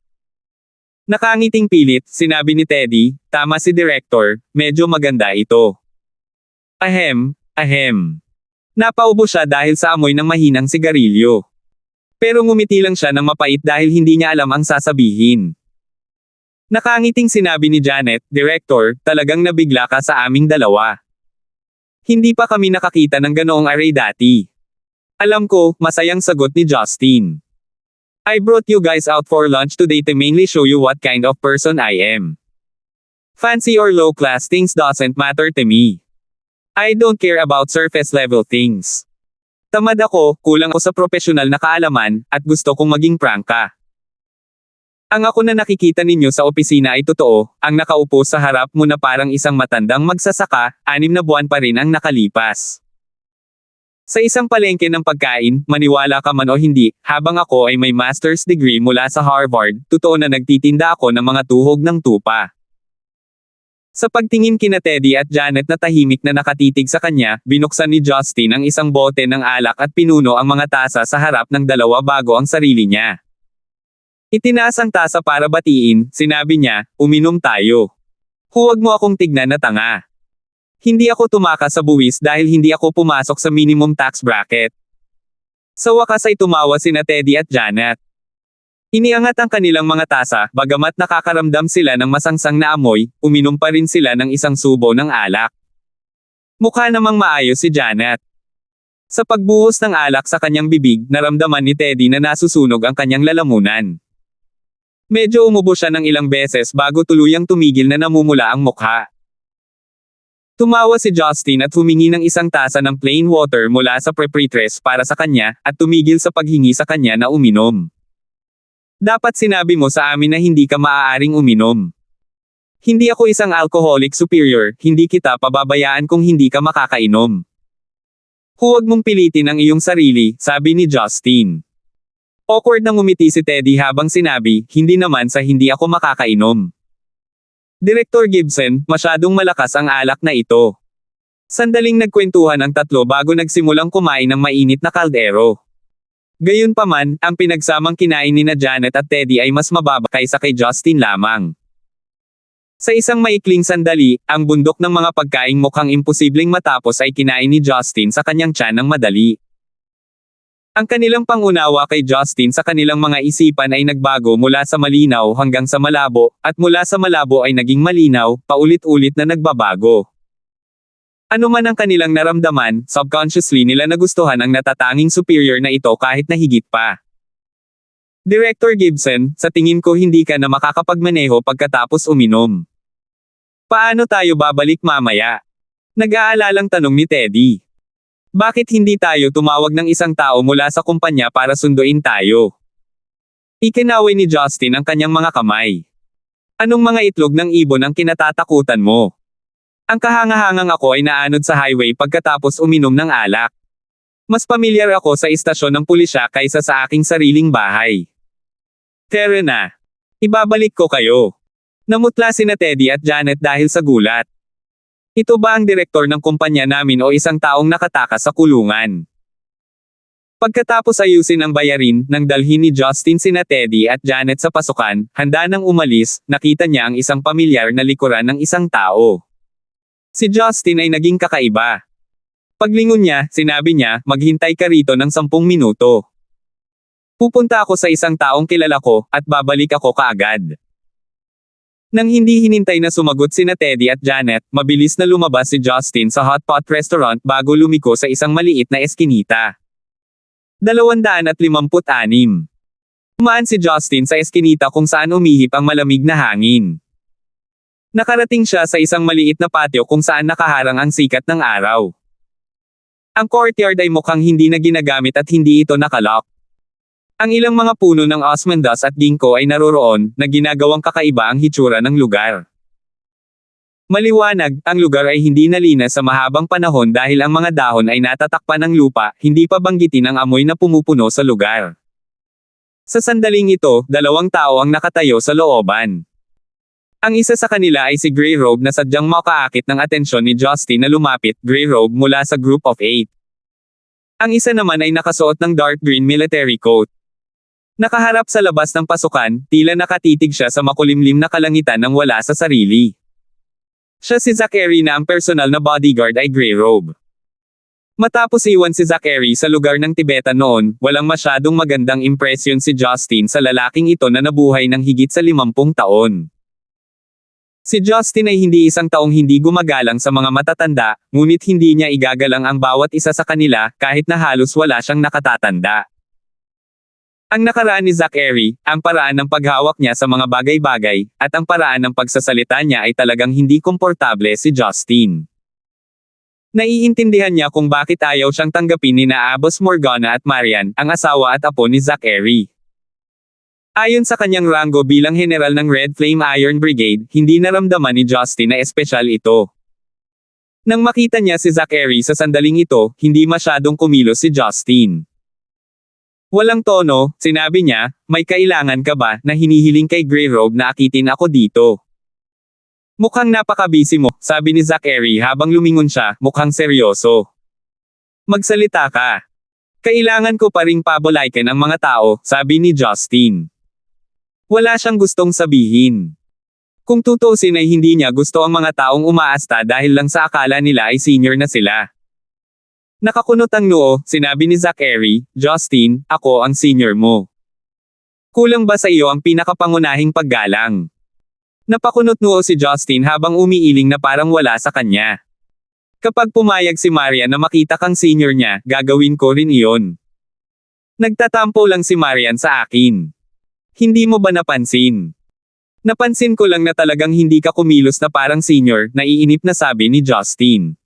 Nakangiting pilit, sinabi ni Teddy, tama si Director, medyo maganda ito. Ahem, ahem. Napaubo siya dahil sa amoy ng mahinang sigarilyo. Pero ngumiti lang siya ng mapait dahil hindi niya alam ang sasabihin. Nakangiting sinabi ni Janet, Director, talagang nabigla ka sa aming dalawa. Hindi pa kami nakakita ng ganoong array dati. Alam ko, masayang sagot ni Justin. I brought you guys out for lunch today to mainly show you what kind of person I am. Fancy or low class things doesn't matter to me. I don't care about surface level things. Tamad ako, kulang ako sa profesional na kaalaman, at gusto kong maging prangka. Ang ako na nakikita ninyo sa opisina ay totoo, ang nakaupo sa harap mo na parang isang matandang magsasaka, 6 na buwan pa rin ang nakalipas. Sa isang palengke ng pagkain, maniwala ka man o hindi, habang ako ay may master's degree mula sa Harvard, totoo na nagtitinda ako ng mga tuhog ng tupa. Sa pagtingin kina Teddy at Janet na tahimik na nakatitig sa kanya, binuksan ni Justin ang isang bote ng alak at pinuno ang mga tasa sa harap ng dalawa bago ang sarili niya. Itinaas ang tasa para batiin, sinabi niya, uminom tayo. Huwag mo akong tignan na tanga. Hindi ako tumakas sa buwis dahil hindi ako pumasok sa minimum tax bracket. Sa wakas ay tumawa sina Teddy at Janet. Iniangat ang kanilang mga tasa, bagamat nakakaramdam sila ng masangsang na amoy, uminom pa rin sila ng isang subo ng alak. Mukha namang maayos si Janet. Sa pagbuhos ng alak sa kanyang bibig, naramdaman ni Teddy na nasusunog ang kanyang lalamunan. Medyo umubo siya ng ilang beses bago tuluyang tumigil na namumula ang mukha. Tumawa si Justin at humingi ng isang tasa ng plain water mula sa prepritress para sa kanya, at tumigil sa paghingi sa kanya na uminom. Dapat sinabi mo sa amin na hindi ka maaaring uminom. Hindi ako isang alcoholic superior, hindi kita pababayaan kung hindi ka makakainom. Huwag mong pilitin ang iyong sarili, sabi ni Justin. Awkward na ngumiti si Teddy habang sinabi, hindi naman sa hindi ako makakainom. Director Gibson, masyadong malakas ang alak na ito. Sandaling nagkwentuhan ang tatlo bago nagsimulang kumain ng mainit na kaldero. Gayunpaman, ang pinagsamang kinain ni Janet at Teddy ay mas mababa kaysa kay Justin lamang. Sa isang maikling sandali, ang bundok ng mga pagkaing mukhang imposibleng matapos ay kinain ni Justin sa kanyang tiyan ng madali. Ang kanilang pangunawa kay Justin sa kanilang mga isipan ay nagbago mula sa malinaw hanggang sa malabo, at mula sa malabo ay naging malinaw, paulit-ulit na nagbabago. Ano man ang kanilang naramdaman, subconsciously nila nagustuhan ang natatanging superior na ito kahit na higit pa. Director Gibson, sa tingin ko hindi ka na makakapagmaneho pagkatapos uminom. Paano tayo babalik mamaya? Nag-aalalang tanong ni Teddy. Bakit hindi tayo tumawag ng isang tao mula sa kumpanya para sunduin tayo? Ikinaway ni Justin ang kanyang mga kamay. Anong mga itlog ng ibon ang kinatatakutan mo? Ang kahangahangang ako ay naanod sa highway pagkatapos uminom ng alak. Mas pamilyar ako sa istasyon ng pulisya kaysa sa aking sariling bahay. Tara na. Ibabalik ko kayo. Namutla sina Teddy at Janet dahil sa gulat. Ito ba ang direktor ng kumpanya namin o isang taong nakatakas sa kulungan? Pagkatapos ayusin ang bayarin, nang dalhin ni Justin sina Teddy at Janet sa pasukan, handa nang umalis, nakita niya ang isang pamilyar na likuran ng isang tao. Si Justin ay naging kakaiba. Paglingon niya, sinabi niya, maghintay ka rito ng 10 minuto. Pupunta ako sa isang taong kilala ko, at babalik ako kaagad. Nang hindi hinintay na sumagot sina Teddy at Janet, mabilis na lumabas si Justin sa Hot Pot Restaurant bago lumiko sa isang maliit na eskinita. 256. Umaan si Justin sa eskinita kung saan umihip ang malamig na hangin. Nakarating siya sa isang maliit na patio kung saan nakaharang ang sikat ng araw. Ang courtyard ay mukhang hindi na ginagamit at hindi ito nakalock. Ang ilang mga puno ng osmanthus at ginkgo ay naroroon, na ginagawang kakaiba ang hitsura ng lugar. Maliwanag, ang lugar ay hindi nalinas sa mahabang panahon dahil ang mga dahon ay natatakpan ng lupa, hindi pa banggitin ang amoy na pumupuno sa lugar. Sa sandaling ito, 2 tao ang nakatayo sa looban. Ang isa sa kanila ay si Grey Robe na sadyang makaakit ng atensyon ni Justin na lumapit, Grey Robe mula sa Group of 8. Ang isa naman ay nakasuot ng dark green military coat. Nakaharap sa labas ng pasukan, tila nakatitig siya sa makulimlim na kalangitan nang wala sa sarili. Siya si Zachary na ang personal na bodyguard ay Grey Robe. Matapos iwan si Zachary sa lugar ng Tibetan noon, walang masyadong magandang impresyon si Justin sa lalaking ito na nabuhay ng higit sa 50 taon. Si Justin ay hindi isang taong hindi gumagalang sa mga matatanda, ngunit hindi niya igagalang ang bawat isa sa kanila, kahit na halos wala siyang nakatatanda. Ang nakaraan ni Zachary, ang paraan ng paghawak niya sa mga bagay-bagay, at ang paraan ng pagsasalita niya ay talagang hindi komportable si Justin. Naiintindihan niya kung bakit ayaw siyang tanggapin ni Abos Morgana at Marian, ang asawa at apo ni Zachary. Ayon sa kanyang ranggo bilang general ng Red Flame Iron Brigade, hindi naramdaman ni Justin na espesyal ito. Nang makita niya si Zachary sa sandaling ito, hindi masyadong kumilos si Justin. Walang tono, sinabi niya, may kailangan ka ba na hinihiling kay Grey Robe na akitin ako dito? Mukhang napaka-busy mo, sabi ni Zachary habang lumingon siya, mukhang seryoso. Magsalita ka. Kailangan ko pa ring pabolaikan ang mga tao, sabi ni Justin. Wala siyang gustong sabihin. Kung tutuusin ay hindi niya gusto ang mga taong umaasta dahil lang sa akala nila ay senior na sila. Nakakunot ang noo, sinabi ni Zachary, Justin, ako ang senior mo. Kulang ba sa iyo ang pinakapangunahing paggalang? Napakunot noo si Justin habang umiiling na parang wala sa kanya. Kapag pumayag si Marian na makita kang senior niya, gagawin ko rin iyon. Nagtatampo lang si Marian sa akin. Hindi mo ba napansin? Napansin ko lang na talagang hindi ka kumilos na parang senior, naiinip na sabi ni Justin.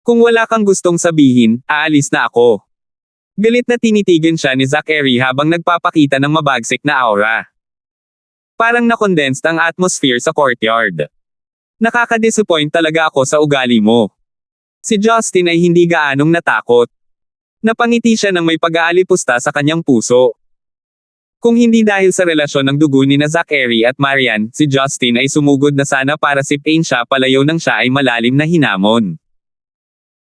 Kung wala kang gustong sabihin, aalis na ako. Galit na tinitigan siya ni Zachary habang nagpapakita ng mabagsik na aura. Parang na-condensed ang atmosphere sa courtyard. Nakaka-disappoint talaga ako sa ugali mo. Si Justin ay hindi gaanong natakot. Napangiti siya ng may pag-aalipusta sa kanyang puso. Kung hindi dahil sa relasyon ng dugo ni na Zachary at Marian, si Justin ay sumugod na sana para sipain siya palayo nang siya ay malalim na hinamon.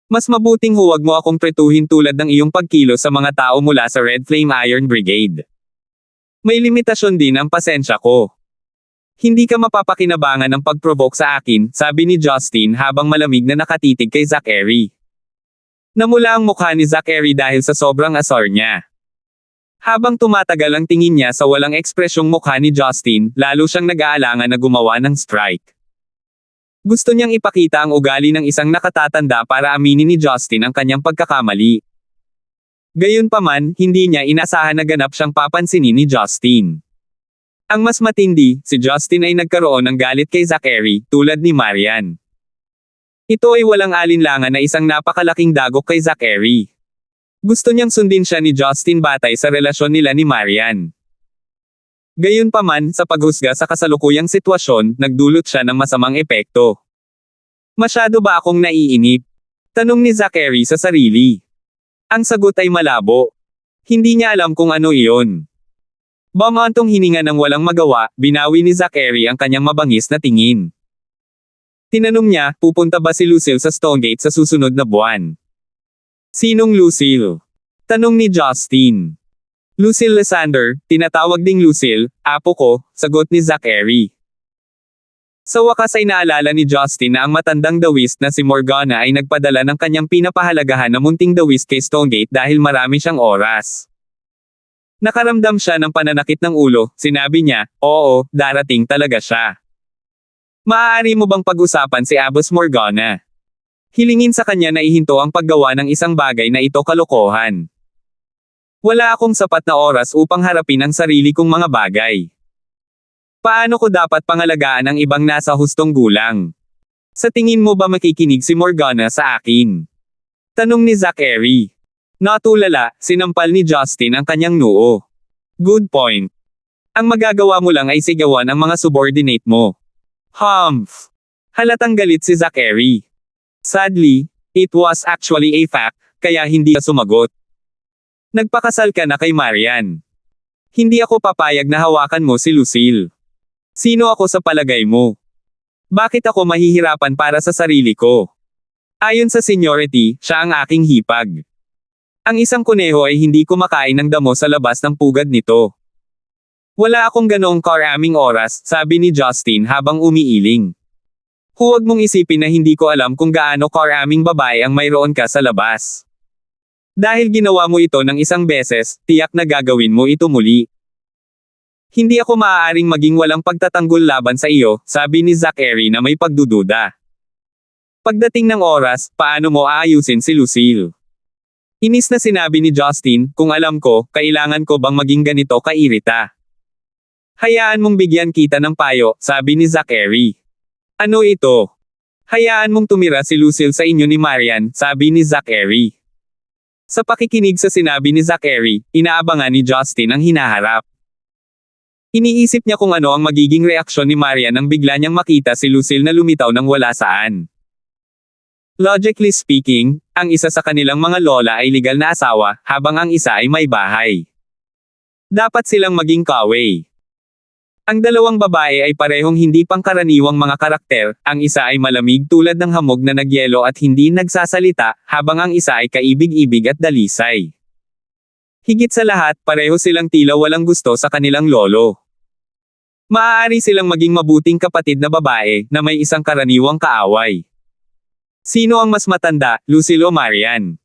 Mas mabuting huwag mo akong pretuhin tulad ng iyong pagkilos sa mga tao mula sa Red Flame Iron Brigade. May limitasyon din ang pasensya ko. Hindi ka mapapakinabangan ng pag-provoke sa akin, sabi ni Justin habang malamig na nakatitig kay Zachary. Namula ang mukha ni Zachary dahil sa sobrang asar niya. Habang tumatagal ang tingin niya sa walang ekspresyong mukha ni Justin, lalo siyang nag-aalangan na gumawa ng strike. Gusto niyang ipakita ang ugali ng isang nakatatanda para aminin ni Justin ang kanyang pagkakamali. Gayunpaman, hindi niya inasahan na ganap siyang papansinin ni Justin. Ang mas matindi, si Justin ay nagkaroon ng galit kay Zachary, tulad ni Marian. Ito ay walang alinlangan na isang napakalaking dagok kay Zachary. Gusto niyang sundin siya ni Justin batay sa relasyon nila ni Marian. Gayunpaman, sa paghusga sa kasalukuyang sitwasyon, nagdulot siya ng masamang epekto. Masyado ba akong naiinip? Tanong ni Zachary sa sarili. Ang sagot ay malabo. Hindi niya alam kung ano iyon. Bumantong hininga ng walang magawa, binawi ni Zachary ang kanyang mabangis na tingin. Tinanong niya, pupunta ba si Lucille sa Stonegate sa susunod na buwan? Sinong Lucille? Tanong ni Justin. Lucille Lysander, tinatawag ding Lucille, apo ko, sagot ni Zachary. Sa wakas ay naalala ni Justin na ang matandang dawist na si Morgana ay nagpadala ng kanyang pinapahalagahan na munting dawist kay Stonegate dahil marami siyang oras. Nakaramdam siya ng pananakit ng ulo, sinabi niya, oo, darating talaga siya. Maaari mo bang pag-usapan si Abbas Morgana? Hilingin sa kanya na ihinto ang paggawa ng isang bagay na ito kalokohan. Wala akong sapat na oras upang harapin ang sarili kong mga bagay. Paano ko dapat pangalagaan ang ibang nasa hustong gulang? Sa tingin mo ba makikinig si Morgana sa akin? Tanong ni Zachary. Natulala, sinampal ni Justin ang kanyang noo. Good point. Ang magagawa mo lang ay sigawan ang mga subordinate mo. Humph. Halatang galit si Zachary. Sadly, it was actually a fact, kaya hindi ka sumagot. Nagpakasal ka na kay Marian. Hindi ako papayag na hawakan mo si Lucille. Sino ako sa palagay mo? Bakit ako mahihirapan para sa sarili ko? Ayon sa seniority, siya ang aking hipag. Ang isang kuneho ay hindi kumakain ng damo sa labas ng pugad nito. Wala akong ganoong karaming oras, sabi ni Justin habang umiiling. Huwag mong isipin na hindi ko alam kung gaano karaming babae ang mayroon ka sa labas. Dahil ginawa mo ito ng isang beses, tiyak na gagawin mo ito muli. Hindi ako maaaring maging walang pagtatanggol laban sa iyo, sabi ni Zachary na may pagdududa. Pagdating ng oras, paano mo aayusin si Lucille? Inis na sinabi ni Justin, kung alam ko, kailangan ko bang maging ganito kairita? Hayaan mong bigyan kita ng payo, sabi ni Zachary. Ano ito? Hayaan mong tumira si Lucille sa inyo ni Marian, sabi ni Zachary. Sa pakikinig sa sinabi ni Zachary, inaabangan ni Justin ang hinaharap. Iniisip niya kung ano ang magiging reaksyon ni Marian nang bigla niyang makita si Lucille na lumitaw ng wala saan. Logically speaking, ang isa sa kanilang mga lola ay legal na asawa, habang ang isa ay may bahay. Dapat silang maging kaway. Ang dalawang babae ay parehong hindi pangkaraniwang mga karakter, ang isa ay malamig tulad ng hamog na nagyelo at hindi nagsasalita, habang ang isa ay kaibig-ibig at dalisay. Higit sa lahat, pareho silang tila walang gusto sa kanilang lolo. Maaari silang maging mabuting kapatid na babae, na may isang karaniwang kaaway. Sino ang mas matanda, Lucille o Marian?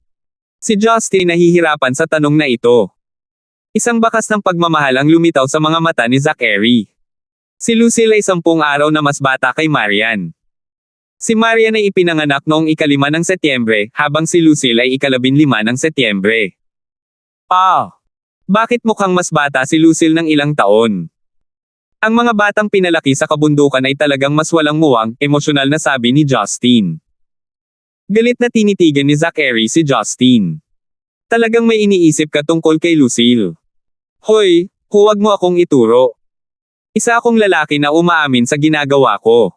Si Justin nahihirapan sa tanong na ito. Isang bakas ng pagmamahal ang lumitaw sa mga mata ni Zachary. Si Lucille ay 10 araw na mas bata kay Marian. Si Marian ay ipinanganak noong 5 ng Setyembre, habang si Lucille ay 15 ng Setyembre. Bakit mukhang mas bata si Lucille ng ilang taon? Ang mga batang pinalaki sa kabundukan ay talagang mas walang muwang, emosyonal na sabi ni Justin. Galit na tinitigan ni Zachary si Justin. Talagang may iniisip ka tungkol kay Lucille. Hoy, huwag mo akong ituro. Isa akong lalaki na umaamin sa ginagawa ko.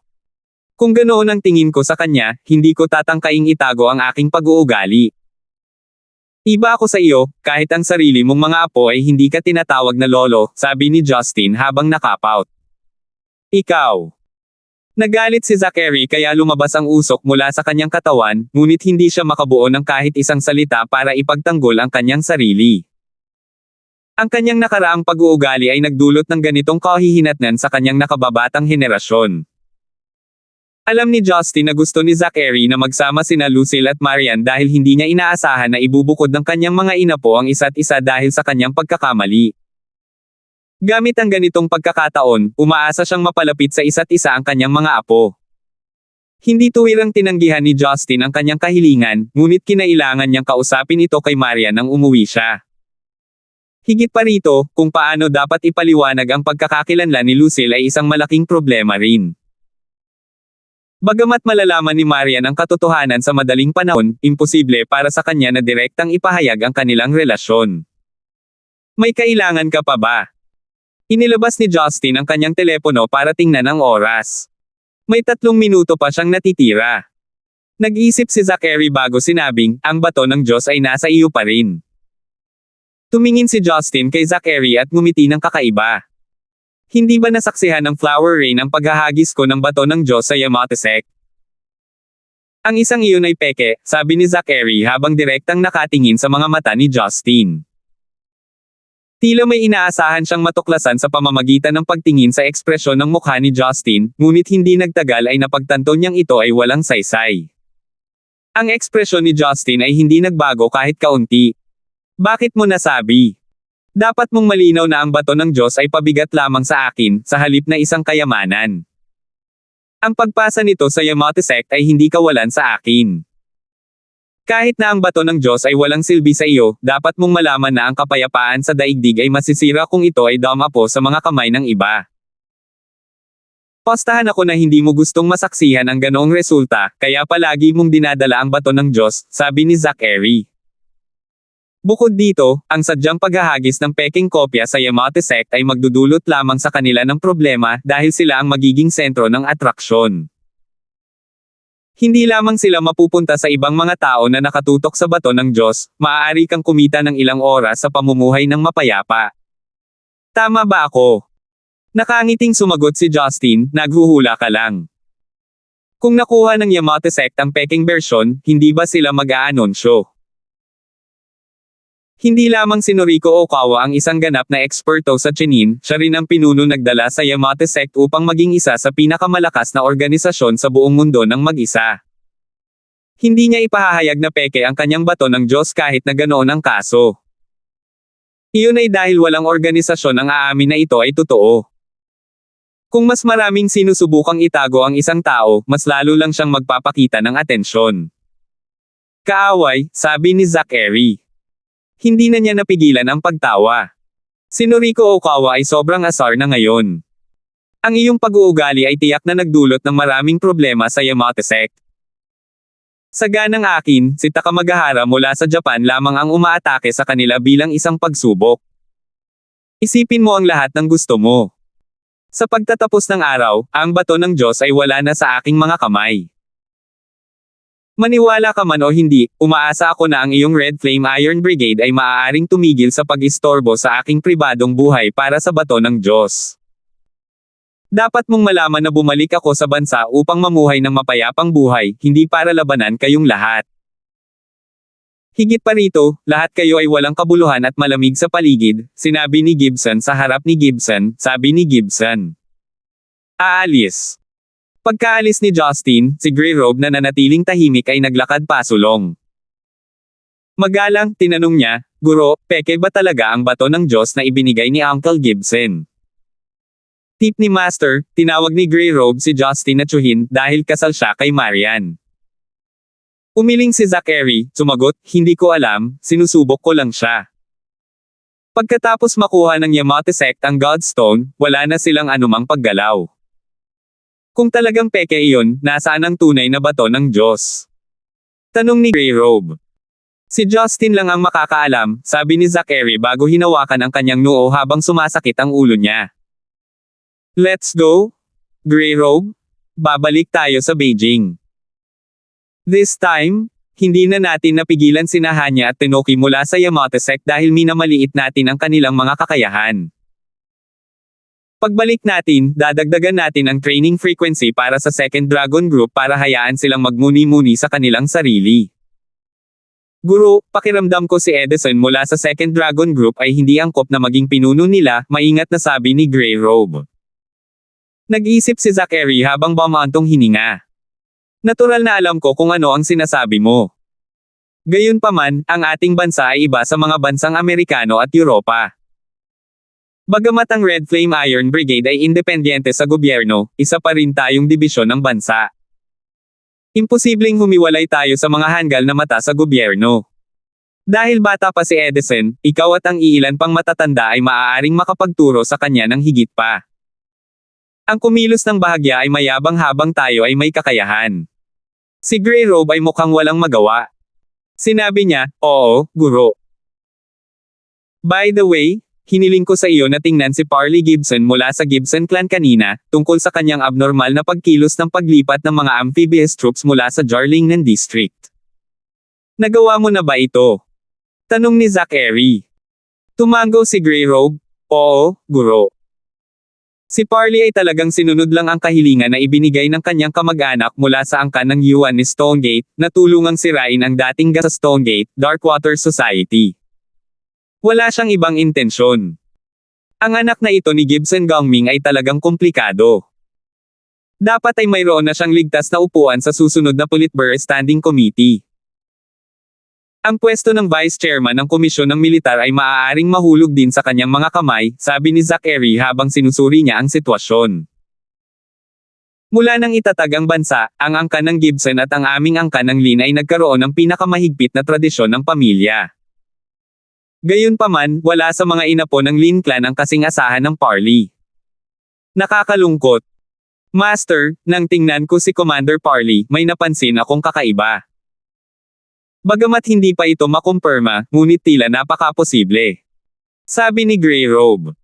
Kung ganoon ang tingin ko sa kanya, hindi ko tatangkaing itago ang aking pag-uugali. Iba ako sa iyo, kahit ang sarili mong mga apo ay hindi ka tinatawag na lolo, sabi ni Justin habang nakapout. Ikaw. Nagalit si Zachary kaya lumabas ang usok mula sa kanyang katawan, ngunit hindi siya makabuo ng kahit isang salita para ipagtanggol ang kanyang sarili. Ang kanyang nakaraang pag-uugali ay nagdulot ng ganitong kahihinatnan sa kanyang nakababatang henerasyon. Alam ni Justin na gusto ni Zachary na magsama sina Lucille at Marian dahil hindi niya inaasahan na ibubukod ng kanyang mga inapo ang isa't isa dahil sa kanyang pagkakamali. Gamit ang ganitong pagkakataon, umaasa siyang mapalapit sa isa't isa ang kanyang mga apo. Hindi tuwirang tinanggihan ni Justin ang kanyang kahilingan, ngunit kinailangan niyang kausapin ito kay Marian nang umuwi siya. Higit pa rito, kung paano dapat ipaliwanag ang pagkakakilanlan ni Lucille ay isang malaking problema rin. Bagamat malalaman ni Marian ang katotohanan sa madaling panahon, imposible para sa kanya na direktang ipahayag ang kanilang relasyon. May kailangan ka pa ba? Inilabas ni Justin ang kanyang telepono para tingnan ang oras. May 3 minuto pa siyang natitira. Nag-isip si Zachary bago sinabing, ang bato ng Diyos ay nasa iyo pa rin. Tumingin si Justin kay Zachary at ngumiti ng kakaiba. Hindi ba nasaksihan ng flower rain ang paghahagis ko ng bato ng Diyos sa Yamate Sect? Ang isang iyon ay peke, sabi ni Zachary habang direktang nakatingin sa mga mata ni Justin. Tila may inaasahan siyang matuklasan sa pamamagitan ng pagtingin sa ekspresyon ng mukha ni Justin, ngunit hindi nagtagal ay napagtanto niyang ito ay walang saysay. Ang ekspresyon ni Justin ay hindi nagbago kahit kaunti. Bakit mo nasabi? Dapat mong malinaw na ang bato ng Diyos ay pabigat lamang sa akin, sa halip na isang kayamanan. Ang pagpasa nito sa Yamate Sect ay hindi kawalan sa akin. Kahit na ang bato ng Diyos ay walang silbi sa iyo, dapat mong malaman na ang kapayapaan sa daigdig ay masisira kung ito ay damapo sa mga kamay ng iba. Postahan ako na hindi mo gustong masaksihan ang ganoong resulta, kaya palagi mong dinadala ang bato ng Diyos, sabi ni Zachary. Bukod dito, ang sadyang paghahagis ng peking kopya sa Yamate Sect ay magdudulot lamang sa kanila ng problema dahil sila ang magiging sentro ng atraksyon. Hindi lamang sila mapupunta sa ibang mga tao na nakatutok sa bato ng Diyos, maaari kang kumita ng ilang oras sa pamumuhay ng mapayapa. Tama ba ako? Nakangiting sumagot si Justin, naghuhula ka lang. Kung nakuha ng Yamate Sect ang peking bersyon, hindi ba sila mag-aanonsyo? Hindi lamang si Noriko Okawa ang isang ganap na eksperto sa Chenin, siya rin ang pinuno nagdala sa Yamate Sect upang maging isa sa pinakamalakas na organisasyon sa buong mundo ng mag-isa. Hindi niya ipahahayag na peke ang kanyang bato ng Diyos kahit na ganoon ang kaso. Iyon ay dahil walang organisasyon ang aamin na ito ay totoo. Kung mas maraming sinusubukang itago ang isang tao, mas lalo lang siyang magpapakita ng atensyon. Kaaway, sabi ni Zachary. Hindi na niya napigilan ang pagtawa. Si Noriko Okawa ay sobrang asar na ngayon. Ang iyong pag-uugali ay tiyak na nagdulot ng maraming problema sa Yamate Sect. Sa ganang akin, si Takamagahara mula sa Japan lamang ang umaatake sa kanila bilang isang pagsubok. Isipin mo ang lahat ng gusto mo. Sa pagtatapos ng araw, ang bato ng Diyos ay wala na sa aking mga kamay. Maniwala ka man o hindi, umaasa ako na ang iyong Red Flame Iron Brigade ay maaaring tumigil sa pag-istorbo sa aking pribadong buhay para sa bato ng Diyos. Dapat mong malaman na bumalik ako sa bansa upang mamuhay ng mapayapang buhay, hindi para labanan kayong lahat. Higit pa rito, lahat kayo ay walang kabuluhan at malamig sa paligid, sinabi ni Gibson sa harap ni Gibson, sabi ni Gibson. Aalis. Pagkaalis ni Justin, si Grey Robe na nanatiling tahimik ay naglakad pasulong. Magalang, tinanong niya, Guro, peke ba talaga ang bato ng Diyos na ibinigay ni Uncle Gibson? Tip ni Master, tinawag ni Grey Robe si Justin na tsuhin dahil kasal siya kay Marian. Umiling si Zachary, sumagot, hindi ko alam, sinusubok ko lang siya. Pagkatapos makuha ng Yamate Sect ang Godstone, wala na silang anumang paggalaw. Kung talagang peke iyon, nasaan ang tunay na bato ng Diyos? Tanong ni Grey Robe. Si Justin lang ang makakaalam, sabi ni Zachary bago hinawakan ang kanyang noo habang sumasakit ang ulo niya. Let's go? Grey Robe? Babalik tayo sa Beijing. This time, hindi na natin napigilan sina Hanya at Tenoki mula sa Yamato sect dahil minamaliit natin ang kanilang mga kakayahan. Pagbalik natin, dadagdagan natin ang training frequency para sa Second Dragon Group para hayaan silang magmuni-muni sa kanilang sarili. Guro, pakiramdam ko si Edison mula sa Second Dragon Group ay hindi angkop na maging pinuno nila, maingat na sabi ni Grey Robe. Nag-isip si Zachary habang bumantong hininga. Natural na alam ko kung ano ang sinasabi mo. Gayunpaman, ang ating bansa ay iba sa mga bansang Amerikano at Europa. Bagamat ang Red Flame Iron Brigade ay independyente sa gobyerno, isa pa rin tayong dibisyon ng bansa. Imposibleng humiwalay tayo sa mga hanggal na mata sa gobyerno. Dahil bata pa si Edison, ikaw at ang iilan pang matatanda ay maaaring makapagturo sa kanya ng higit pa. Ang kumilos ng bahagya ay mayabang habang tayo ay may kakayahan. Si Grey Robe ay mukhang walang magawa. Sinabi niya, oo, guro. By the way, hiniling ko sa iyo na tingnan si Parley Gibson mula sa Gibson clan kanina, tungkol sa kanyang abnormal na pagkilos ng paglipat ng mga amphibious troops mula sa Jarlingnan District. Nagawa mo na ba ito? Tanong ni Zachary. Tumango si Grey Robe, oo, guro. Si Parley ay talagang sinunod lang ang kahilingan na ibinigay ng kanyang kamag-anak mula sa angkan ng Yuan ni Stonegate, na tulungang sirain ang dating sa Stonegate, Darkwater Society. Wala siyang ibang intensyon. Ang anak na ito ni Gibson Gongming ay talagang komplikado. Dapat ay mayroon na siyang ligtas na upuan sa susunod na Politburo Standing Committee. Ang pwesto ng Vice Chairman ng Komisyon ng Militar ay maaaring mahulog din sa kanyang mga kamay, sabi ni Zachary habang sinusuri niya ang sitwasyon. Mula nang itatag ang bansa, ang angkan ng Gibson at ang aming angkan ng Lin ay nagkaroon ng pinakamahigpit na tradisyon ng pamilya. Gayunpaman, wala sa mga inapo ng Lin clan ang kasing asahan ng Parley. Nakakalungkot. Master, nang tingnan ko si Commander Parley, may napansin akong kakaiba. Bagamat hindi pa ito makumpirma, ngunit tila napaka-posible. Sabi ni Grey Robe.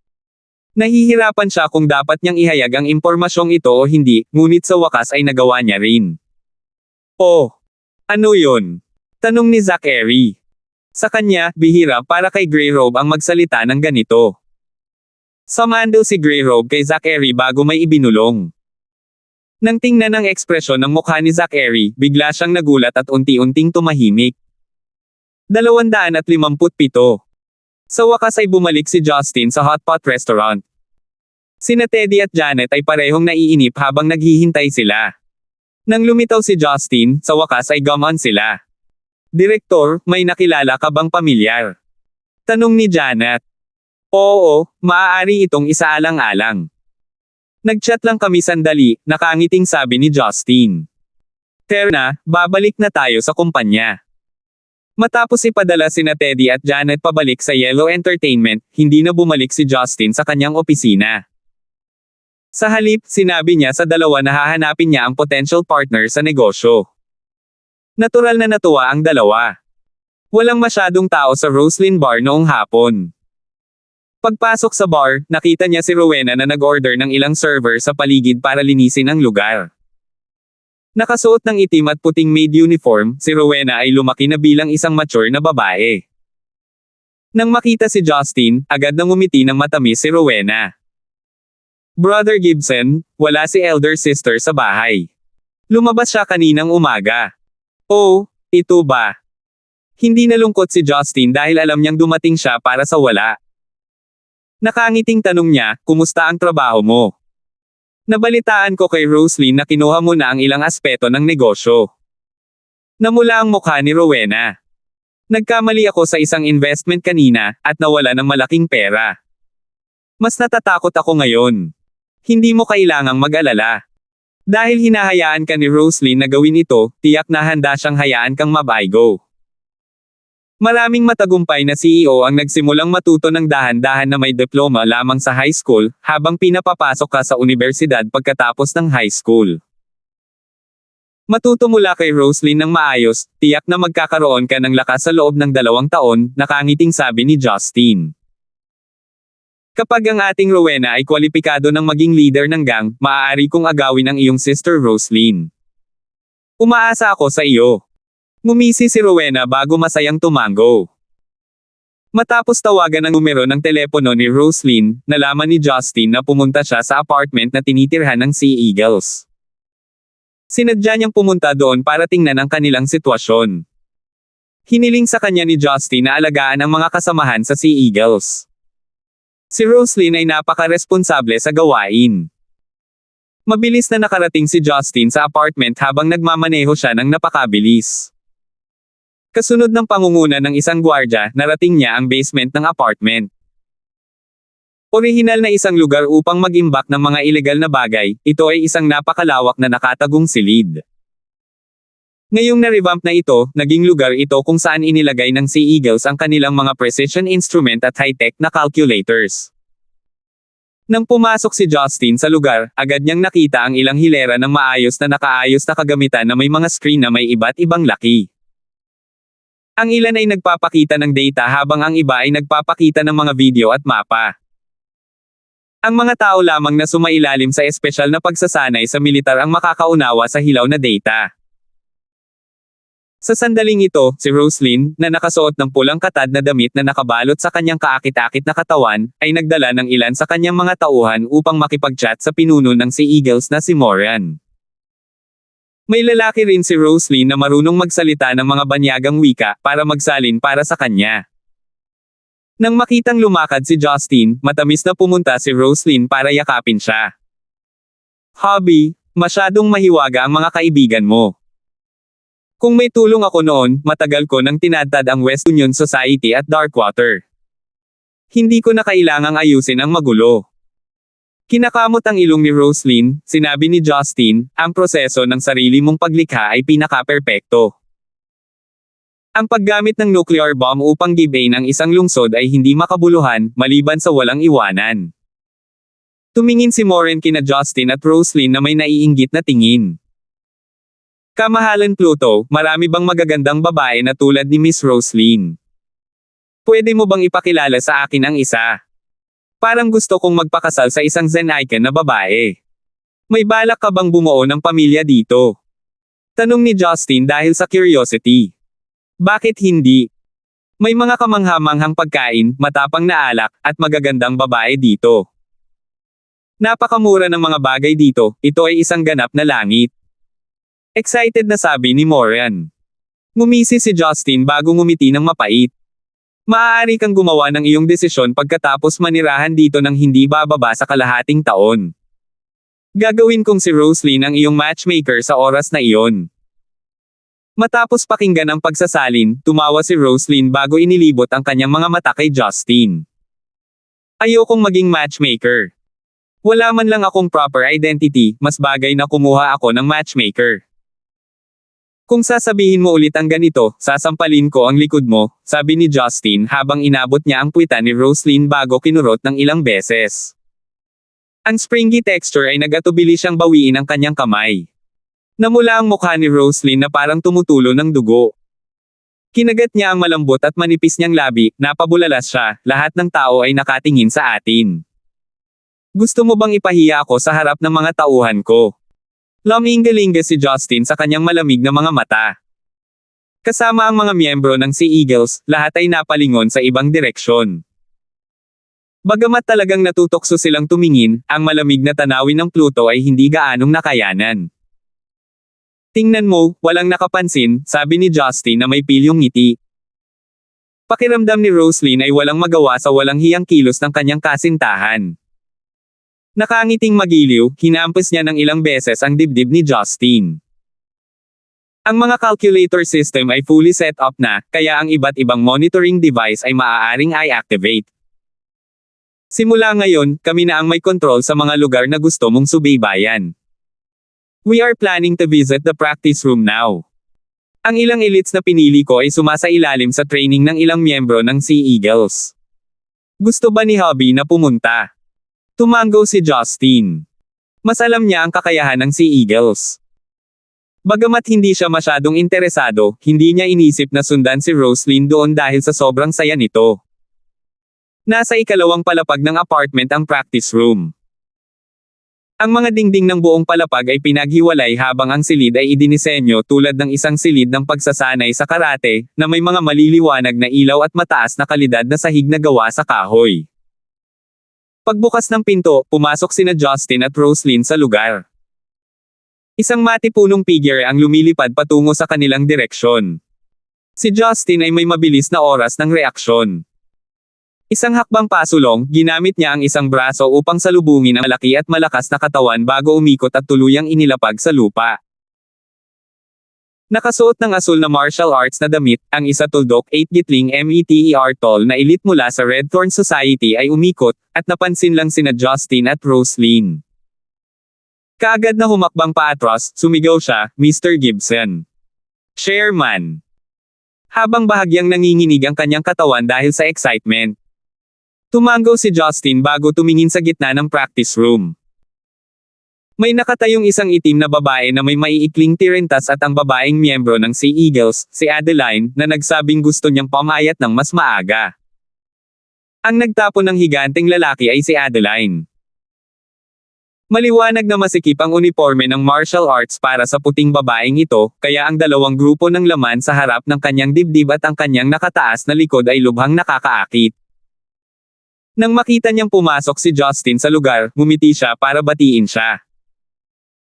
Nahihirapan siya kung dapat niyang ihayag ang impormasyong ito o hindi, ngunit sa wakas ay nagawa niya rin. Oh, ano yun? Tanong ni Zachary. Sa kanya, bihira para kay Grey Robe ang magsalita ng ganito. Sumando si Grey Robe kay Zachary bago may ibinulong. Nang tingnan ang ekspresyon ng mukha ni Zachary, bigla siyang nagulat at unti-unting tumahimik. 257. Sa wakas ay bumalik si Justin sa Hot Pot Restaurant. Sina Teddy at Janet ay parehong naiinip habang naghihintay sila. Nang lumitaw si Justin, sa wakas ay gumon sila. Direktor, may nakilala ka bang pamilyar? Tanong ni Janet. Oo, maaari itong isaalang-alang. Nag-chat lang kami sandali, nakangiting sabi ni Justin. Terna, babalik na tayo sa kumpanya. Matapos ipadala sina Teddy at Janet pabalik sa Yellow Entertainment, hindi na bumalik si Justin sa kanyang opisina. Sa halip, sinabi niya sa dalawa na hahanapin niya ang potential partner sa negosyo. Natural na natuwa ang dalawa. Walang masyadong tao sa Roslyn Bar noong hapon. Pagpasok sa bar, nakita niya si Rowena na nag-order ng ilang server sa paligid para linisin ang lugar. Nakasuot ng itim at puting maid uniform, si Rowena ay lumaki na bilang isang mature na babae. Nang makita si Justin, agad nang umiti ng matamis si Rowena. Brother Gibson, wala si elder sister sa bahay. Lumabas siya kaninang umaga. Oh, ito ba? Hindi nalungkot si Justin dahil alam niyang dumating siya para sa wala. Nakangiting tanong niya, kumusta ang trabaho mo? Nabalitaan ko kay Roslyn na kinuha mo na ang ilang aspeto ng negosyo. Namula ang mukha ni Rowena. Nagkamali ako sa isang investment kanina, at nawala ng malaking pera. Mas natatakot ako ngayon. Hindi mo kailangang mag-alala. Dahil hinahayaan ka ni Roslyn na gawin ito, tiyak na handa siyang hayaan kang mabaygo. Maraming matagumpay na CEO ang nagsimulang matuto ng dahan-dahan na may diploma lamang sa high school, habang pinapapasok ka sa universidad pagkatapos ng high school. Matuto mula kay Roslyn ng maayos, tiyak na magkakaroon ka ng lakas sa loob ng 2 taon, nakangiting sabi ni Justin. Kapag ang ating Rowena ay kwalipikado ng maging leader ng gang, maaari kong agawin ang iyong sister Roslyn. Umaasa ako sa iyo. Ngumisi si Rowena bago masayang tumango. Matapos tawagan ang numero ng telepono ni Roslyn, nalaman ni Justin na pumunta siya sa apartment na tinitirhan ng Sea Eagles. Sinadya niyang pumunta doon para tingnan ang kanilang sitwasyon. Hiniling sa kanya ni Justin na alagaan ang mga kasamahan sa Sea Eagles. Si Roslyn ay napaka-responsable sa gawain. Mabilis na nakarating si Justin sa apartment habang nagmamaneho siya ng napakabilis. Kasunod ng pangunguna ng isang gwardya, narating niya ang basement ng apartment. Orihinal na isang lugar upang mag-imbak ng mga ilegal na bagay, ito ay isang napakalawak na nakatagong silid. Ngayong na-revamp na ito, naging lugar ito kung saan inilagay ng Sea Eagles ang kanilang mga precision instrument at high-tech na calculators. Nang pumasok si Justin sa lugar, agad niyang nakita ang ilang hilera ng maayos na nakaayos na kagamitan na may mga screen na may iba't ibang laki. Ang ilan ay nagpapakita ng data habang ang iba ay nagpapakita ng mga video at mapa. Ang mga tao lamang na sumailalim sa espesyal na pagsasanay sa militar ang makakaunawa sa hilaw na data. Sa sandaling ito, si Roslyn, na nakasuot ng pulang katad na damit na nakabalot sa kanyang kaakit-akit na katawan, ay nagdala ng ilan sa kanyang mga tauhan upang makipag-chat sa pinuno ng Sea Eagles na si Moran. May lalaki rin si Roslyn na marunong magsalita ng mga banyagang wika para magsalin para sa kanya. Nang makitang lumakad si Justin, matamis na pumunta si Roslyn para yakapin siya. "Hobby, masyadong mahiwaga ang mga kaibigan mo. Kung may tulong ako noon, matagal ko nang tinadtad ang West Union Society at Darkwater. Hindi ko na kailangang ayusin ang magulo." Kinakamot ang ilong ni Roslyn, sinabi ni Justin, "Ang proseso ng sarili mong paglikha ay pinaka-perpekto. Ang paggamit ng nuclear bomb upang gibain ang isang lungsod ay hindi makabuluhan, maliban sa walang iwanan." Tumingin si Moran kina Justin at Roslyn na may naiinggit na tingin. "Kamahalan Pluto, marami bang magagandang babae na tulad ni Miss Roslyn? Pwede mo bang ipakilala sa akin ang isa? Parang gusto kong magpakasal sa isang Zen icon na babae. May balak ka bang bumuo ng pamilya dito?" Tanong ni Justin dahil sa curiosity. Bakit hindi? May mga kamanghamanghang pagkain, matapang na alak, at magagandang babae dito. Napakamura ng mga bagay dito, ito ay isang ganap na langit. Excited na sabi ni Moran. Ngumisi si Justin bago ngumiti ng mapait. Maaari kang gumawa ng iyong desisyon pagkatapos manirahan dito ng hindi bababa sa kalahating taon. Gagawin kong si Roslyn ang iyong matchmaker sa oras na iyon. Matapos pakinggan ang pagsasalin, tumawa si Roslyn bago inilibot ang kanyang mga mata kay Justin. "Ayokong maging matchmaker. Wala man lang akong proper identity, mas bagay na kumuha ako ng matchmaker. Kung sasabihin mo ulit ang ganito, sasampalin ko ang likod mo," sabi ni Justin habang inabot niya ang puwitan ni Roslyn bago kinurot ng ilang beses. Ang springy texture ay nagatubili siyang bawiin ang kanyang kamay. Namula ang mukha ni Roslyn na parang tumutulo ng dugo. Kinagat niya ang malambot at manipis niyang labi, napabulalas siya, "Lahat ng tao ay nakatingin sa atin. Gusto mo bang ipahiya ako sa harap ng mga tauhan ko?" Lumingalinga si Justin sa kanyang malamig na mga mata. Kasama ang mga miyembro ng Sea Eagles, lahat ay napalingon sa ibang direksyon. Bagamat talagang natutokso silang tumingin, ang malamig na tanawin ng Pluto ay hindi gaanong nakayanan. "Tingnan mo, walang nakapansin," sabi ni Justin na may pilyong ngiti. Pakiramdam ni Roslyn ay walang magawa sa walang hiyang kilos ng kanyang kasintahan. Nakangiting magiliw, hinampas niya ng ilang beses ang dibdib ni Justin. Ang mga calculator system ay fully set up na, kaya ang iba't ibang monitoring device ay maaaring i-activate. "Simula ngayon, kami na ang may control sa mga lugar na gusto mong subaybayan. We are planning to visit the practice room now. Ang ilang elites na pinili ko ay sumasailalim sa training ng ilang miyembro ng Sea Eagles. Gusto ba ni Hobby na pumunta?" Tumango si Justin. Mas alam niya ang kakayahan ng Sea Eagles. Bagamat hindi siya masyadong interesado, hindi niya inisip na sundan si Roslyn doon dahil sa sobrang saya nito. Nasa ikalawang palapag ng apartment ang practice room. Ang mga dingding ng buong palapag ay pinaghiwalay habang ang silid ay idinisenyo tulad ng isang silid ng pagsasanay sa karate, na may mga maliliwanag na ilaw at mataas na kalidad na sahig na gawa sa kahoy. Pagbukas ng pinto, pumasok sina Justin at Roslyn sa lugar. Isang matipunong figure ang lumilipad patungo sa kanilang direksyon. Si Justin ay may mabilis na oras ng reaksyon. Isang hakbang pasulong, ginamit niya ang isang braso upang salubungin ang malaki at malakas na katawan bago umikot at tuluyang inilapag sa lupa. Nakasuot ng asul na martial arts na damit, ang isa tuldok 8 gitling meter tall na elite mula sa Red Thorn Society ay umikot, at napansin lang sina Justin at Roslyn. Kaagad na humakbang paatras, sumigaw siya, "Mr. Gibson. Chairman." Habang bahagyang nanginginig ang kanyang katawan dahil sa excitement. Tumango si Justin bago tumingin sa gitna ng practice room. May nakatayong isang itim na babae na may maiikling tirentas at ang babaeng miyembro ng Sea Eagles, si Adeline, na nagsabing gusto niyang pamayat ng mas maaga. Ang nagtapon ng higanteng lalaki ay si Adeline. Maliwanag na masikip ang uniforme ng martial arts para sa puting babaeng ito, kaya ang dalawang grupo ng laman sa harap ng kanyang dibdib at ang kanyang nakataas na likod ay lubhang nakakaakit. Nang makita niyang pumasok si Justin sa lugar, ngumiti siya para batiin siya.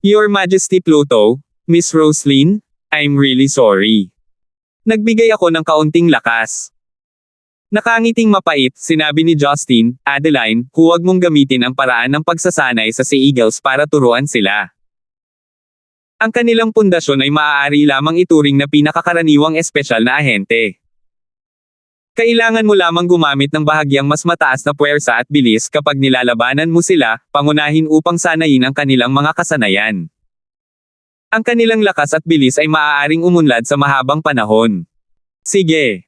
"Your Majesty Pluto, Miss Roslyn, I'm really sorry. Nagbigay ako ng kaunting lakas." Nakangiting mapait, sinabi ni Justin, "Adeline, huwag mong gamitin ang paraan ng pagsasanay sa Sea Eagles para turuan sila. Ang kanilang pundasyon ay maaari lamang ituring na pinakakaraniwang espesyal na ahente. Kailangan mo lamang gumamit ng bahagyang mas mataas na puwersa at bilis kapag nilalabanan mo sila, pangunahin upang sanayin ang kanilang mga kasanayan. Ang kanilang lakas at bilis ay maaaring umunlad sa mahabang panahon. Sige.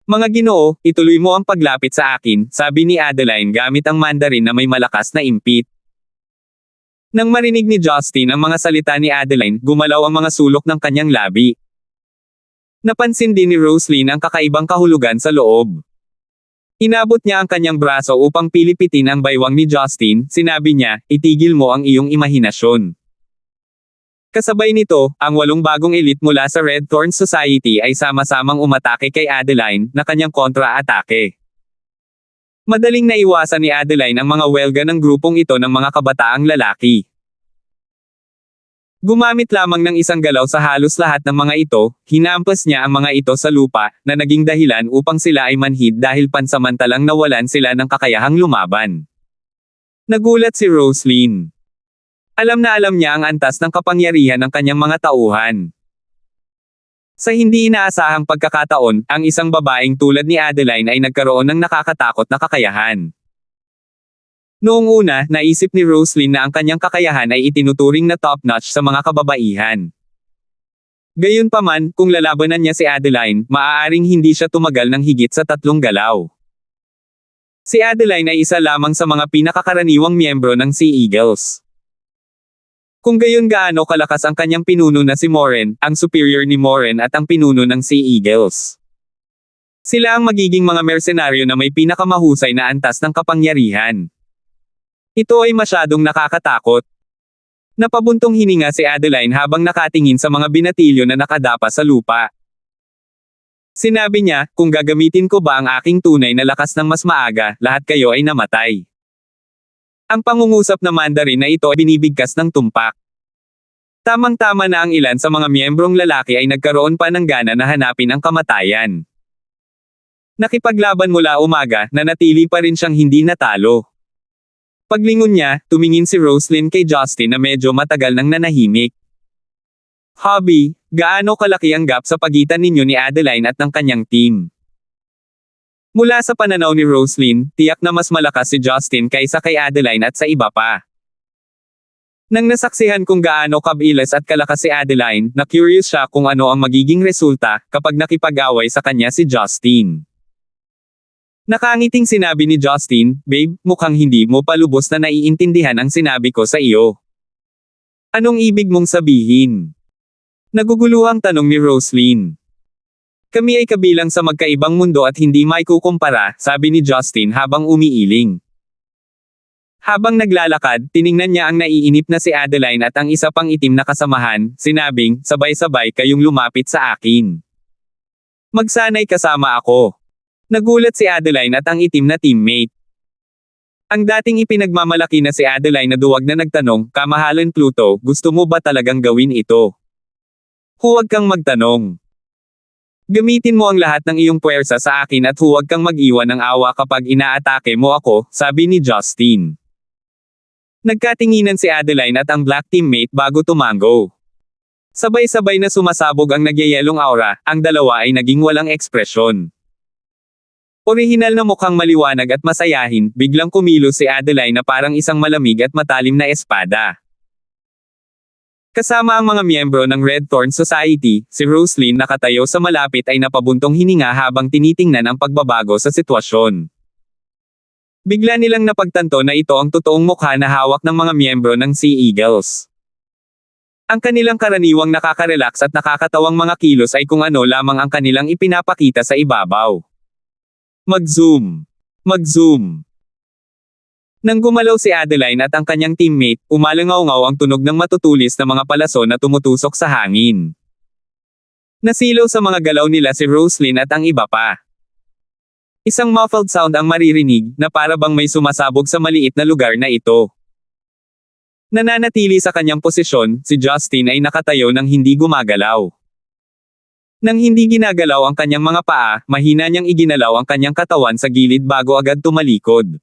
Mga Ginoo, ituloy mo ang paglapit sa akin," sabi ni Adeline gamit ang Mandarin na may malakas na impit. Nang marinig ni Justin ang mga salita ni Adeline, gumalaw ang mga sulok ng kanyang labi. Napansin din ni Roslyn ang kakaibang kahulugan sa loob. Inabot niya ang kanyang braso upang pilipitin ang baywang ni Justin, sinabi niya, "Itigil mo ang iyong imahinasyon." Kasabay nito, ang 8 bagong elite mula sa Red Thorn Society ay sama-samang umatake kay Adeline, na kanyang kontra-atake. Madaling naiwasan ni Adeline ang mga welga ng grupong ito ng mga kabataang lalaki. Gumamit lamang ng isang galaw sa halos lahat ng mga ito, hinampas niya ang mga ito sa lupa, na naging dahilan upang sila ay manhid dahil pansamantalang nawalan sila ng kakayahang lumaban. Nagulat si Roslyn. Alam na alam niya ang antas ng kapangyarihan ng kanyang mga tauhan. Sa hindi inaasahang pagkakataon, ang isang babaeng tulad ni Adeline ay nagkaroon ng nakakatakot na kakayahan. Noong una, naisip ni Roslyn na ang kanyang kakayahan ay itinuturing na top-notch sa mga kababaihan. Gayunpaman, kung lalabanan niya si Adeline, maaaring hindi siya tumagal ng higit sa 3 galaw. Si Adeline ay isa lamang sa mga pinakakaraniwang miyembro ng Sea Eagles. Kung gayon gaano kalakas ang kanyang pinuno na si Moren, ang superior ni Moren at ang pinuno ng Sea Eagles. Sila ang magiging mga mersenaryo na may pinakamahusay na antas ng kapangyarihan. Ito ay masyadong nakakatakot. Napabuntong hininga si Adeline habang nakatingin sa mga binatilyo na nakadapa sa lupa. Sinabi niya, "Kung gagamitin ko ba ang aking tunay na lakas ng mas maaga, lahat kayo ay namatay." Ang pangungusap na Mandarin na ito ay binibigkas ng tumpak. Tamang-tama na ang ilan sa mga miyembrong lalaki ay nagkaroon pa ng gana na hanapin ang kamatayan. Nakipaglaban mula umaga, nanatili pa rin siyang hindi natalo. Paglingon niya, tumingin si Roslyn kay Justin na medyo matagal nang nanahimik. "Hobby, gaano kalaki ang gap sa pagitan ninyo ni Adeline at ng kanyang team?" Mula sa pananaw ni Roslyn, tiyak na mas malakas si Justin kaysa kay Adeline at sa iba pa. Nang nasaksihan kung gaano kabilas at kalakas si Adeline, na-curious siya kung ano ang magiging resulta kapag nakipag-away sa kanya si Justin. Nakangiting sinabi ni Justin, "Babe, mukhang hindi mo pa lubos na naiintindihan ang sinabi ko sa iyo. Anong ibig mong sabihin?" Naguguluhang tanong ni Roslyn. "Kami ay kabilang sa magkaibang mundo at hindi maikukumpara," sabi ni Justin habang umiiling. Habang naglalakad, tiningnan niya ang naiinip na si Adeline at ang isa pang itim na kasamahan, sinabing, sabay-sabay kayong lumapit sa akin. Magsanay kasama ako. Nagulat si Adeline at ang itim na teammate. Ang dating ipinagmamalaki na si Adeline na duwag na nagtanong, kamahalan Pluto, gusto mo ba talagang gawin ito? Huwag kang magtanong. Gamitin mo ang lahat ng iyong puwersa sa akin at huwag kang mag-iwan ng awa kapag inaatake mo ako, sabi ni Justin. Nagkatinginan si Adeline at ang black teammate bago tumango. Sabay-sabay na sumasabog ang nagyayelong aura, ang dalawa ay naging walang ekspresyon. Orihinal na mukhang maliwanag at masayahin, biglang kumilos si Adeline na parang isang malamig at matalim na espada. Kasama ang mga miyembro ng Red Thorn Society, si Roslyn nakatayo sa malapit ay napabuntong hininga habang tinitingnan ang pagbabago sa sitwasyon. Bigla nilang napagtanto na ito ang totoong mukha na hawak ng mga miyembro ng Sea Eagles. Ang kanilang karaniwang nakaka-relax at nakakatawang mga kilos ay kung ano lamang ang kanilang ipinapakita sa ibabaw. Mag-zoom. Mag-zoom. Nang gumalaw si Adeline at ang kanyang teammate, umalangaw-ngaw ang tunog ng matutulis na mga palaso na tumutusok sa hangin. Nasilaw sa mga galaw nila si Roslyn at ang iba pa. Isang muffled sound ang maririnig, na para bang may sumasabog sa maliit na lugar na ito. Nananatili sa kanyang posisyon, si Justin ay nakatayo nang hindi gumagalaw. Nang hindi ginagalaw ang kanyang mga paa, mahina niyang iginalaw ang kanyang katawan sa gilid bago agad tumalikod.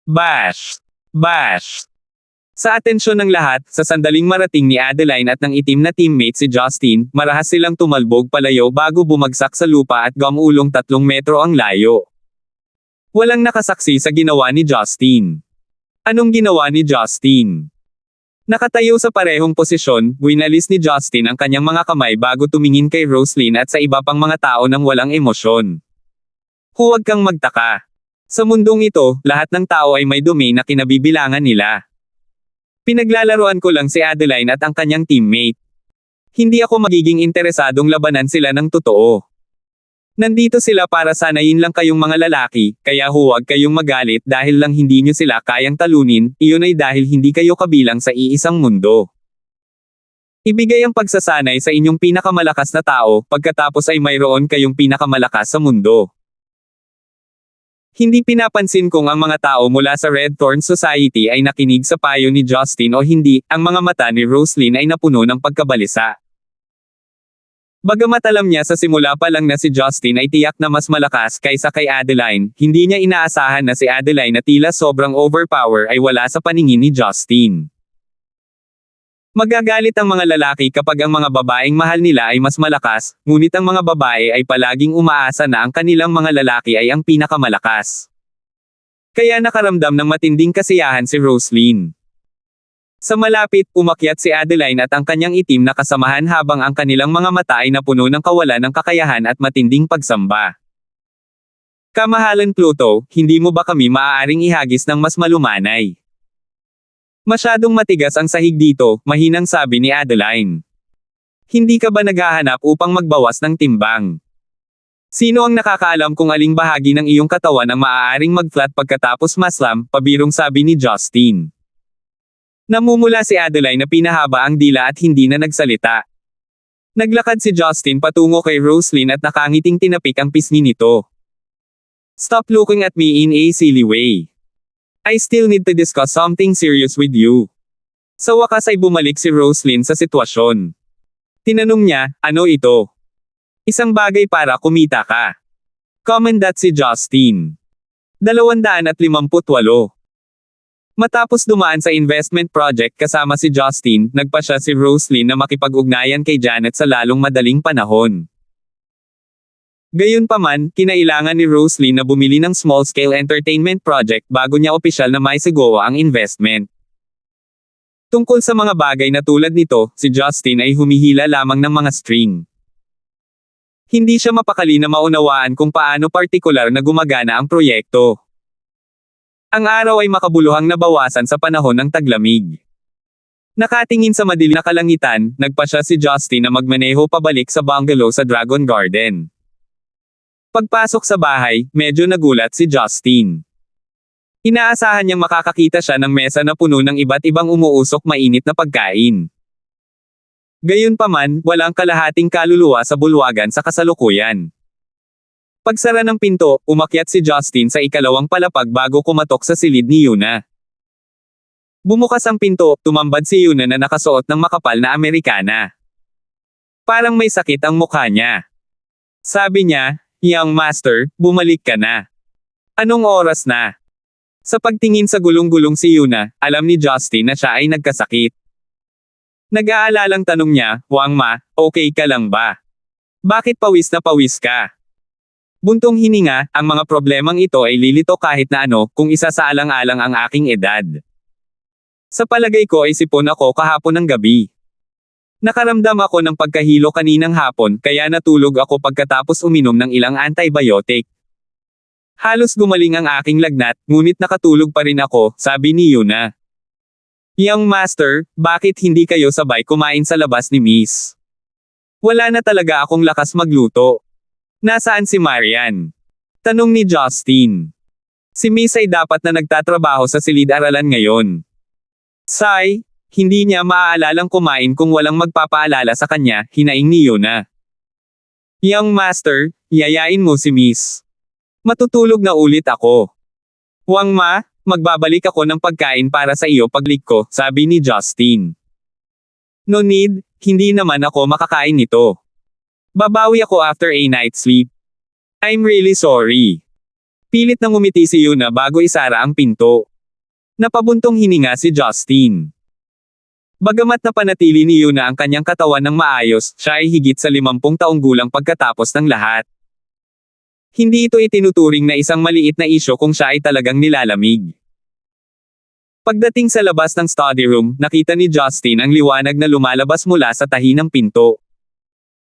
Bash! Bash! Sa atensyon ng lahat, sa sandaling marating ni Adeline at ng itim na teammate si Justin, marahas silang tumalbog palayo bago bumagsak sa lupa at gumulong 3 metro ang layo. Walang nakasaksi sa ginawa ni Justin. Anong ginawa ni Justin? Nakatayo sa parehong posisyon, winalis ni Justin ang kanyang mga kamay bago tumingin kay Roslyn at sa iba pang mga tao nang walang emosyon. Huwag kang magtaka. Sa mundong ito, lahat ng tao ay may dumi na kinabibilangan nila. Pinaglalaruan ko lang si Adeline at ang kanyang teammate. Hindi ako magiging interesadong labanan sila ng totoo. Nandito sila para sanayin lang kayong mga lalaki, kaya huwag kayong magalit dahil lang hindi nyo sila kayang talunin, iyon ay dahil hindi kayo kabilang sa iisang mundo. Ibigay ang pagsasanay sa inyong pinakamalakas na tao, pagkatapos ay mayroon kayong pinakamalakas sa mundo. Hindi pinapansin kung ang mga tao mula sa Red Thorn Society ay nakinig sa payo ni Justin o hindi, ang mga mata ni Roslyn ay napuno ng pagkabalisa. Bagamat alam niya sa simula pa lang na si Justin ay tiyak na mas malakas kaysa kay Adeline, hindi niya inaasahan na si Adeline na tila sobrang overpower ay wala sa paningin ni Justin. Magagalit ang mga lalaki kapag ang mga babaeng mahal nila ay mas malakas, ngunit ang mga babae ay palaging umaasa na ang kanilang mga lalaki ay ang pinakamalakas. Kaya nakaramdam ng matinding kasiyahan si Roslyn. Sa malapit, umakyat si Adeline at ang kanyang itim na kasamahan habang ang kanilang mga mata ay napuno ng kawalan ng kakayahan at matinding pagsamba. Kamahalan Pluto, hindi mo ba kami maaaring ihagis ng mas malumanay? Masyadong matigas ang sahig dito, mahinang sabi ni Adeline. Hindi ka ba naghahanap upang magbawas ng timbang? Sino ang nakakaalam kung aling bahagi ng iyong katawan ang maaaring mag-flat pagkatapos maslam, pabirong sabi ni Justin. Namumula si Adeline na pinahaba ang dila at hindi na nagsalita. Naglakad si Justin patungo kay Roslyn at nakangiting tinapik ang pisngi nito. Stop looking at me in a silly way. I still need to discuss something serious with you. Sa wakas ay bumalik si Roslyn sa sitwasyon. Tinanong niya, ano ito? Isang bagay para kumita ka. Comment that si Justin. 258. Matapos dumaan sa investment project kasama si Justin, nagpa siya si Roslyn na makipag-ugnayan kay Janet sa lalong madaling panahon. Gayunpaman, kinailangan ni Roslyn na bumili ng small-scale entertainment project bago niya opisyal na maisigawa ang investment. Tungkol sa mga bagay na tulad nito, si Justin ay humihila lamang ng mga string. Hindi siya mapakali na maunawaan kung paano partikular na gumagana ang proyekto. Ang araw ay makabuluhang nabawasan sa panahon ng taglamig. Nakatingin sa madilim na kalangitan, nagpa siya si Justin na magmaneho pabalik sa bungalow sa Dragon Garden. Pagpasok sa bahay, medyo nagulat si Justin. Inaasahan niyang makakakita siya ng mesa na puno ng iba't ibang umuusok mainit na pagkain. Gayunpaman, walang kalahating kaluluwa sa bulwagan sa kasalukuyan. Pagsara ng pinto, umakyat si Justin sa ikalawang palapag bago kumatok sa silid ni Yuna. Bumukas ang pinto, tumambad si Yuna na nakasuot ng makapal na Amerikana. Parang may sakit ang mukha niya. Sabi niya, "Young master, bumalik ka na. Anong oras na?" Sa pagtingin sa gulong-gulong si Yuna, alam ni Justin na siya ay nagkasakit. Nag-aalalang tanong niya, "Wang Ma, okay ka lang ba? Bakit pawis na pawis ka?" Buntong hininga, ang mga problemang ito ay lilito kahit na ano, kung isasaalang-alang ang aking edad. Sa palagay ko ay sipon ako kahapon ng gabi. Nakaramdam ako ng pagkahilo kaninang hapon, kaya natulog ako pagkatapos uminom ng ilang antibiotic. Halos gumaling ang aking lagnat, ngunit nakatulog pa rin ako, sabi ni Yuna. "Young master, bakit hindi kayo sabay kumain sa labas ni Miss? Wala na talaga akong lakas magluto. Nasaan si Marian?" Tanong ni Justin. Si Miss ay dapat na nagtatrabaho sa silid-aralan ngayon. Say, hindi niya maaalalang kumain kung walang magpapaalala sa kanya, hinaing ni Yuna. "Young master, yayain mo si Miss. Matutulog na ulit ako. Wang Ma, magbabalik ako ng pagkain para sa iyo paglik ko," sabi ni Justin. "No need, hindi naman ako makakain nito. Babawi ako after a night's sleep. I'm really sorry." Pilit na ngumiti si Yuna bago isara ang pinto. Napabuntong hininga si Justin. Bagamat napanatili ni Yuna ang kanyang katawan ng maayos, siya ay higit sa 50 taong gulang pagkatapos ng lahat. Hindi ito itinuturing na isang maliit na isyo kung siya ay talagang nilalamig. Pagdating sa labas ng study room, nakita ni Justin ang liwanag na lumalabas mula sa tahi ng pinto.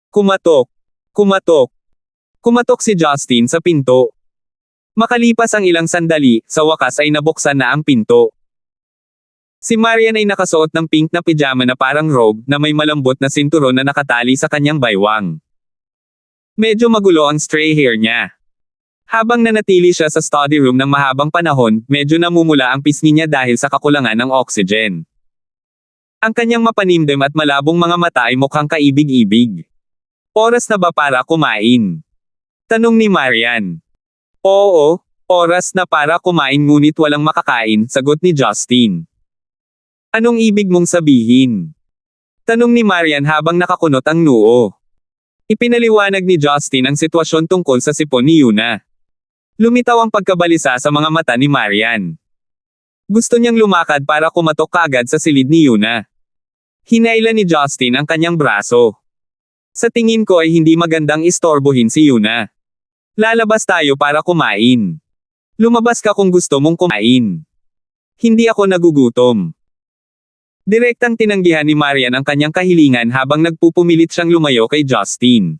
Kumatok. Kumatok. Kumatok si Justin sa pinto. Makalipas ang ilang sandali, sa wakas ay nabuksan na ang pinto. Si Marian ay nakasuot ng pink na pijama na parang robe, na may malambot na sinturon na nakatali sa kanyang baywang. Medyo magulo ang stray hair niya. Habang nanatili siya sa study room ng mahabang panahon, medyo namumula ang pisngi niya dahil sa kakulangan ng oxygen. Ang kanyang mapanimdim at malabong mga mata ay mukhang kaibig-ibig. "Oras na ba para kumain?" tanong ni Marian. "Oo, oras na para kumain ngunit walang makakain," sagot ni Justin. "Anong ibig mong sabihin?" tanong ni Marian habang nakakunot ang noo. Ipinaliwanag ni Justin ang sitwasyon tungkol sa sipon ni Yuna. Lumitaw ang pagkabalisa sa mga mata ni Marian. Gusto niyang lumakad para kumatok kaagad sa silid ni Yuna. Hinailan ni Justin ang kanyang braso. "Sa tingin ko ay hindi magandang istorbohin si Yuna. Lalabas tayo para kumain. Lumabas ka kung gusto mong kumain. Hindi ako nagugutom." Direktang tinanggihan ni Marian ang kanyang kahilingan habang nagpupumilit siyang lumayo kay Justin.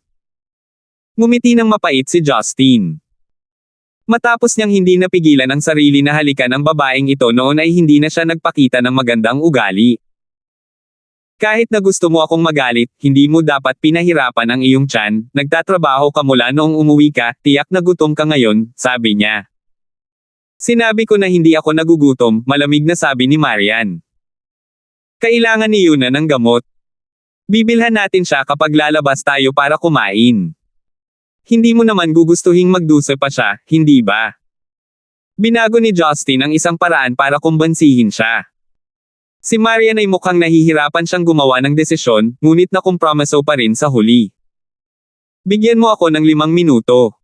Ngumiti ng mapait si Justin. Matapos niyang hindi napigilan ang sarili na halikan ang babaeng ito noon ay hindi na siya nagpakita ng magandang ugali. "Kahit na gusto mo akong magalit, hindi mo dapat pinahirapan ang iyong tiyan, nagtatrabaho ka mula noong umuwi ka, tiyak na gutom ka ngayon," sabi niya. "Sinabi ko na hindi ako nagugutom," malamig na sabi ni Marian. "Kailangan ni Yuna ng gamot. Bibilhan natin siya kapag lalabas tayo para kumain. Hindi mo naman gugustuhing magduse pa siya, hindi ba?" Binago ni Justin ang isang paraan para kumbansihin siya. Si Marian ay mukhang nahihirapan siyang gumawa ng desisyon, ngunit nakompromiso pa rin sa huli. "Bigyan mo ako ng 5 minuto.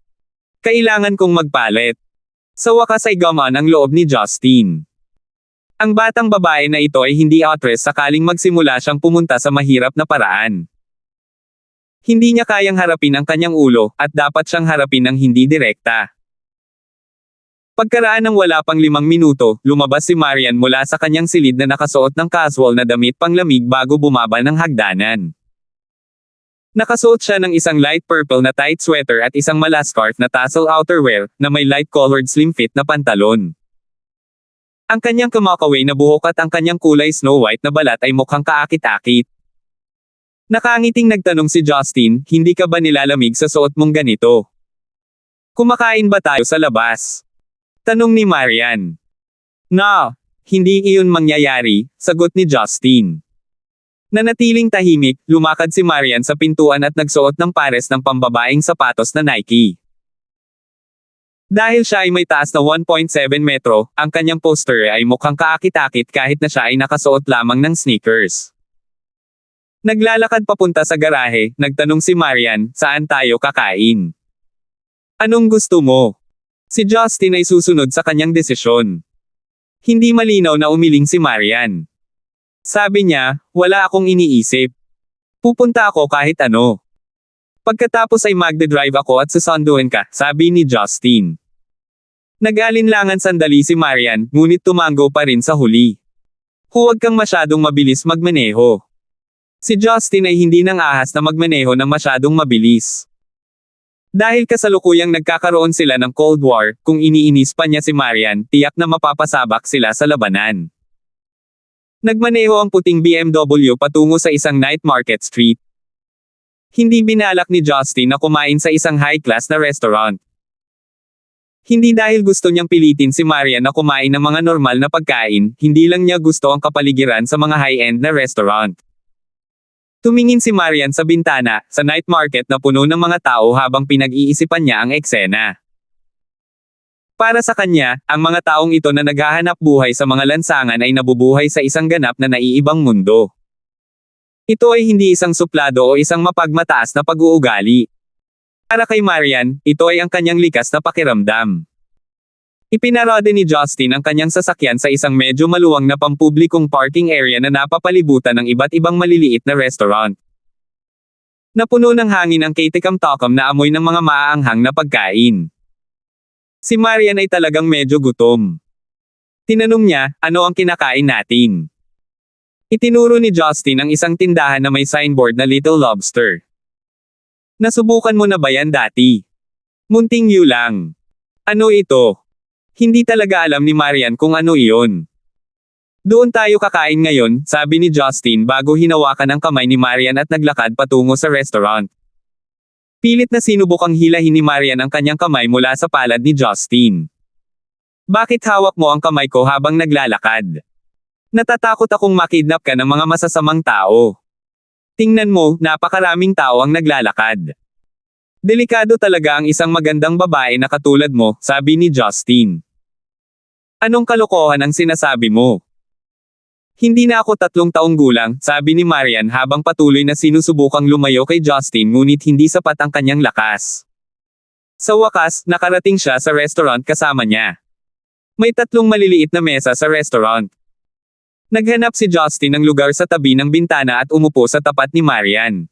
Kailangan kong magpalit." Sa wakas ay gumaan ang loob ni Justin. Ang batang babae na ito ay hindi actress sakaling magsimula siyang pumunta sa mahirap na paraan. Hindi niya kayang harapin ang kanyang ulo, at dapat siyang harapin ng hindi direkta. Pagkaraan ng wala pang 5 minuto, lumabas si Marian mula sa kanyang silid na nakasuot ng casual na damit panglamig bago bumaba ng hagdanan. Nakasuot siya ng isang light purple na tight sweater at isang malascarf na tassel outerwear, na may light-colored slim fit na pantalon. Ang kanyang kumakaway na buhok at ang kanyang kulay snow white na balat ay mukhang kaakit-akit. Nakangiting nagtanong si Justin, "Hindi ka ba nilalamig sa suot mong ganito? Kumakain ba tayo sa labas?" tanong ni Marian. Na, hindi iyon mangyayari, sagot ni Justin. Nanatiling tahimik, lumakad si Marian sa pintuan at nagsuot ng pares ng pambabaeng sapatos na Nike. Dahil siya ay may taas na 1.7 metro, ang kanyang poster ay mukhang kaakit-akit kahit na siya ay nakasuot lamang ng sneakers. Naglalakad papunta sa garahe, nagtanong si Marian, saan tayo kakain? Anong gusto mo? Si Justin ay susunod sa kanyang desisyon. Hindi malinaw na umiling si Marian. Sabi niya, wala akong iniisip. Pupunta ako kahit ano. Pagkatapos ay magde-drive ako at susunduin ka, sabi ni Justin. Nag-alinlangan sandali si Marian, ngunit tumango pa rin sa huli. Huwag kang masyadong mabilis magmaneho. Si Justin ay hindi nang ahas na magmaneho ng masyadong mabilis. Dahil kasalukuyang nagkakaroon sila ng Cold War, kung iniinis pa niya si Marian, tiyak na mapapasabak sila sa labanan. Nagmaneho ang puting BMW patungo sa isang night market street. Hindi binalak ni Justin na kumain sa isang high-class na restaurant. Hindi dahil gusto niyang pilitin si Marian na kumain ng mga normal na pagkain, hindi lang niya gusto ang kapaligiran sa mga high-end na restaurant. Tumingin si Marian sa bintana, sa night market na puno ng mga tao habang pinag-iisipan niya ang eksena. Para sa kanya, ang mga taong ito na naghahanap buhay sa mga lansangan ay nabubuhay sa isang ganap na naiibang mundo. Ito ay hindi isang suplado o isang mapagmataas na pag-uugali. Para kay Marian, ito ay ang kanyang likas na pakiramdam. Ipinarode ni Justin ang kanyang sasakyan sa isang medyo maluwang na pampublikong parking area na napapalibutan ng iba't ibang maliliit na restaurant. Napuno ng hangin ang katikom-takom na amoy ng mga maaanghang na pagkain. Si Marian ay talagang medyo gutom. Tinanong niya, ano ang kinakain natin? Itinuro ni Justin ang isang tindahan na may signboard na Little Lobster. Nasubukan mo na ba yan dati? Munting yu lang. Ano ito? Hindi talaga alam ni Marian kung ano iyon. Doon tayo kakain ngayon, sabi ni Justin bago hinawakan ang kamay ni Marian at naglakad patungo sa restaurant. Pilit na sinubukang hilahin ni Marian ang kanyang kamay mula sa palad ni Justin. Bakit hawak mo ang kamay ko habang naglalakad? Natatakot akong makidnap ka ng mga masasamang tao. Tingnan mo, napakaraming tao ang naglalakad. Delikado talaga ang isang magandang babae na katulad mo, sabi ni Justin. Anong kalokohan ang sinasabi mo? Hindi na ako 3 taong gulang, sabi ni Marian habang patuloy na sinusubukang lumayo kay Justin ngunit hindi sapat ang kanyang lakas. Sa wakas, nakarating siya sa restaurant kasama niya. May 3 maliliit na mesa sa restaurant. Naghanap si Justin ng lugar sa tabi ng bintana at umupo sa tapat ni Marian.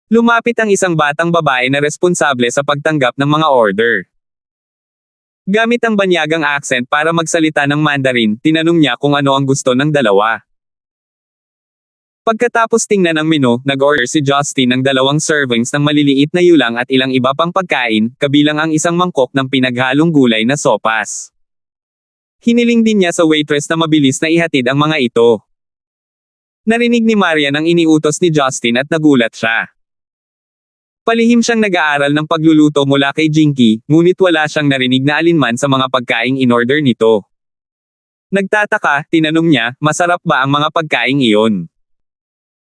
Lumapit ang isang batang babae na responsable sa pagtanggap ng mga order. Gamit ang banyagang accent para magsalita ng Mandarin, tinanong niya kung ano ang gusto ng dalawa. Pagkatapos tingnan ang menu, nag-order si Justin ng 2 servings ng maliliit na yulang at ilang iba pang pagkain, kabilang ang isang mangkok ng pinaghalong gulay na sopas. Hiniling din niya sa waitress na mabilis na ihatid ang mga ito. Narinig ni Marian ang iniutos ni Justin at nagulat siya. Palihim siyang nag-aaral ng pagluluto mula kay Jinky, ngunit wala siyang narinig na alinman sa mga pagkaing in-order nito. Nagtataka, tinanong niya, masarap ba ang mga pagkaing iyon?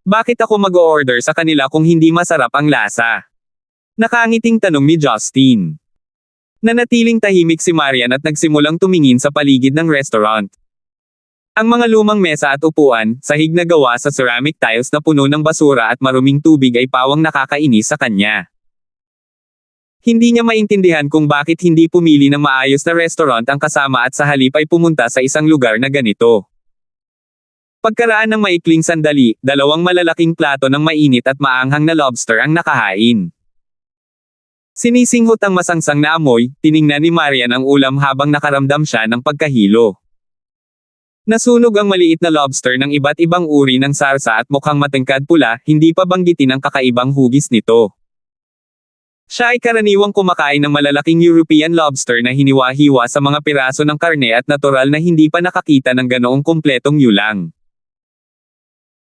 Bakit ako mag-o-order sa kanila kung hindi masarap ang lasa? Nakangiting tanong ni Justin. Nanatiling tahimik si Marian at nagsimulang tumingin sa paligid ng restaurant. Ang mga lumang mesa at upuan, sahig na gawa sa ceramic tiles na puno ng basura at maruming tubig ay pawang nakakainis sa kanya. Hindi niya maintindihan kung bakit hindi pumili ng maayos na restaurant ang kasama at sa halip ay pumunta sa isang lugar na ganito. Pagkaraan ng maikling sandali, 2 malalaking plato ng mainit at maanghang na lobster ang nakahain. Sinisinghot ang masangsang na amoy, tiningnan ni Marian ang ulam habang nakaramdam siya ng pagkahilo. Nasunog ang maliit na lobster ng iba't ibang uri ng sarsa at mukhang matangkad pula, hindi pa banggitin ang kakaibang hugis nito. Siya ay karaniwang kumakain ng malalaking European lobster na hiniwa-hiwa sa mga piraso ng karne at natural na hindi pa nakakita ng ganoong kumpletong yulang.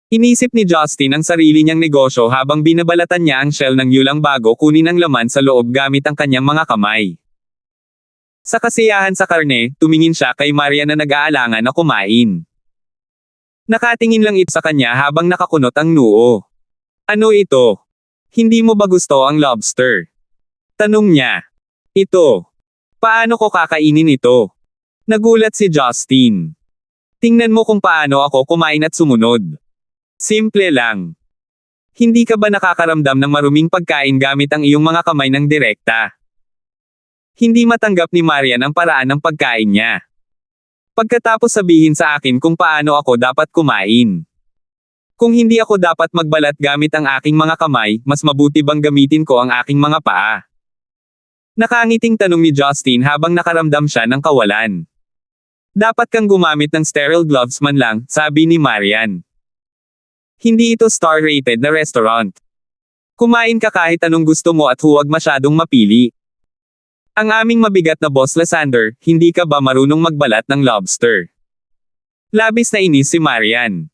Inisip ni Justin ang sarili niyang negosyo habang binabalatan niya ang shell ng yulang bago kunin ang laman sa loob gamit ang kanyang mga kamay. Sa kasiyahan sa karne, tumingin siya kay Marian na nag-aalangan na kumain. Nakatingin lang ito sa kanya habang nakakunot ang noo. Ano ito? Hindi mo ba gusto ang lobster? Tanong niya. Ito. Paano ko kakainin ito? Nagulat si Justin. Tingnan mo kung paano ako kumain at sumunod. Simple lang. Hindi ka ba nakakaramdam ng maruming pagkain gamit ang iyong mga kamay ng direkta? Hindi matanggap ni Marian ang paraan ng pagkain niya. Pagkatapos sabihin sa akin kung paano ako dapat kumain. Kung hindi ako dapat magbalat gamit ang aking mga kamay, mas mabuti bang gamitin ko ang aking mga paa? Nakangiting tanong ni Justin habang nakaramdam siya ng kawalan. Dapat kang gumamit ng sterile gloves man lang, sabi ni Marian. Hindi ito star-rated na restaurant. Kumain ka kahit anong gusto mo at huwag masyadong mapili. Ang aming mabigat na boss Lysander, hindi ka ba marunong magbalat ng lobster? Labis na inis si Marian.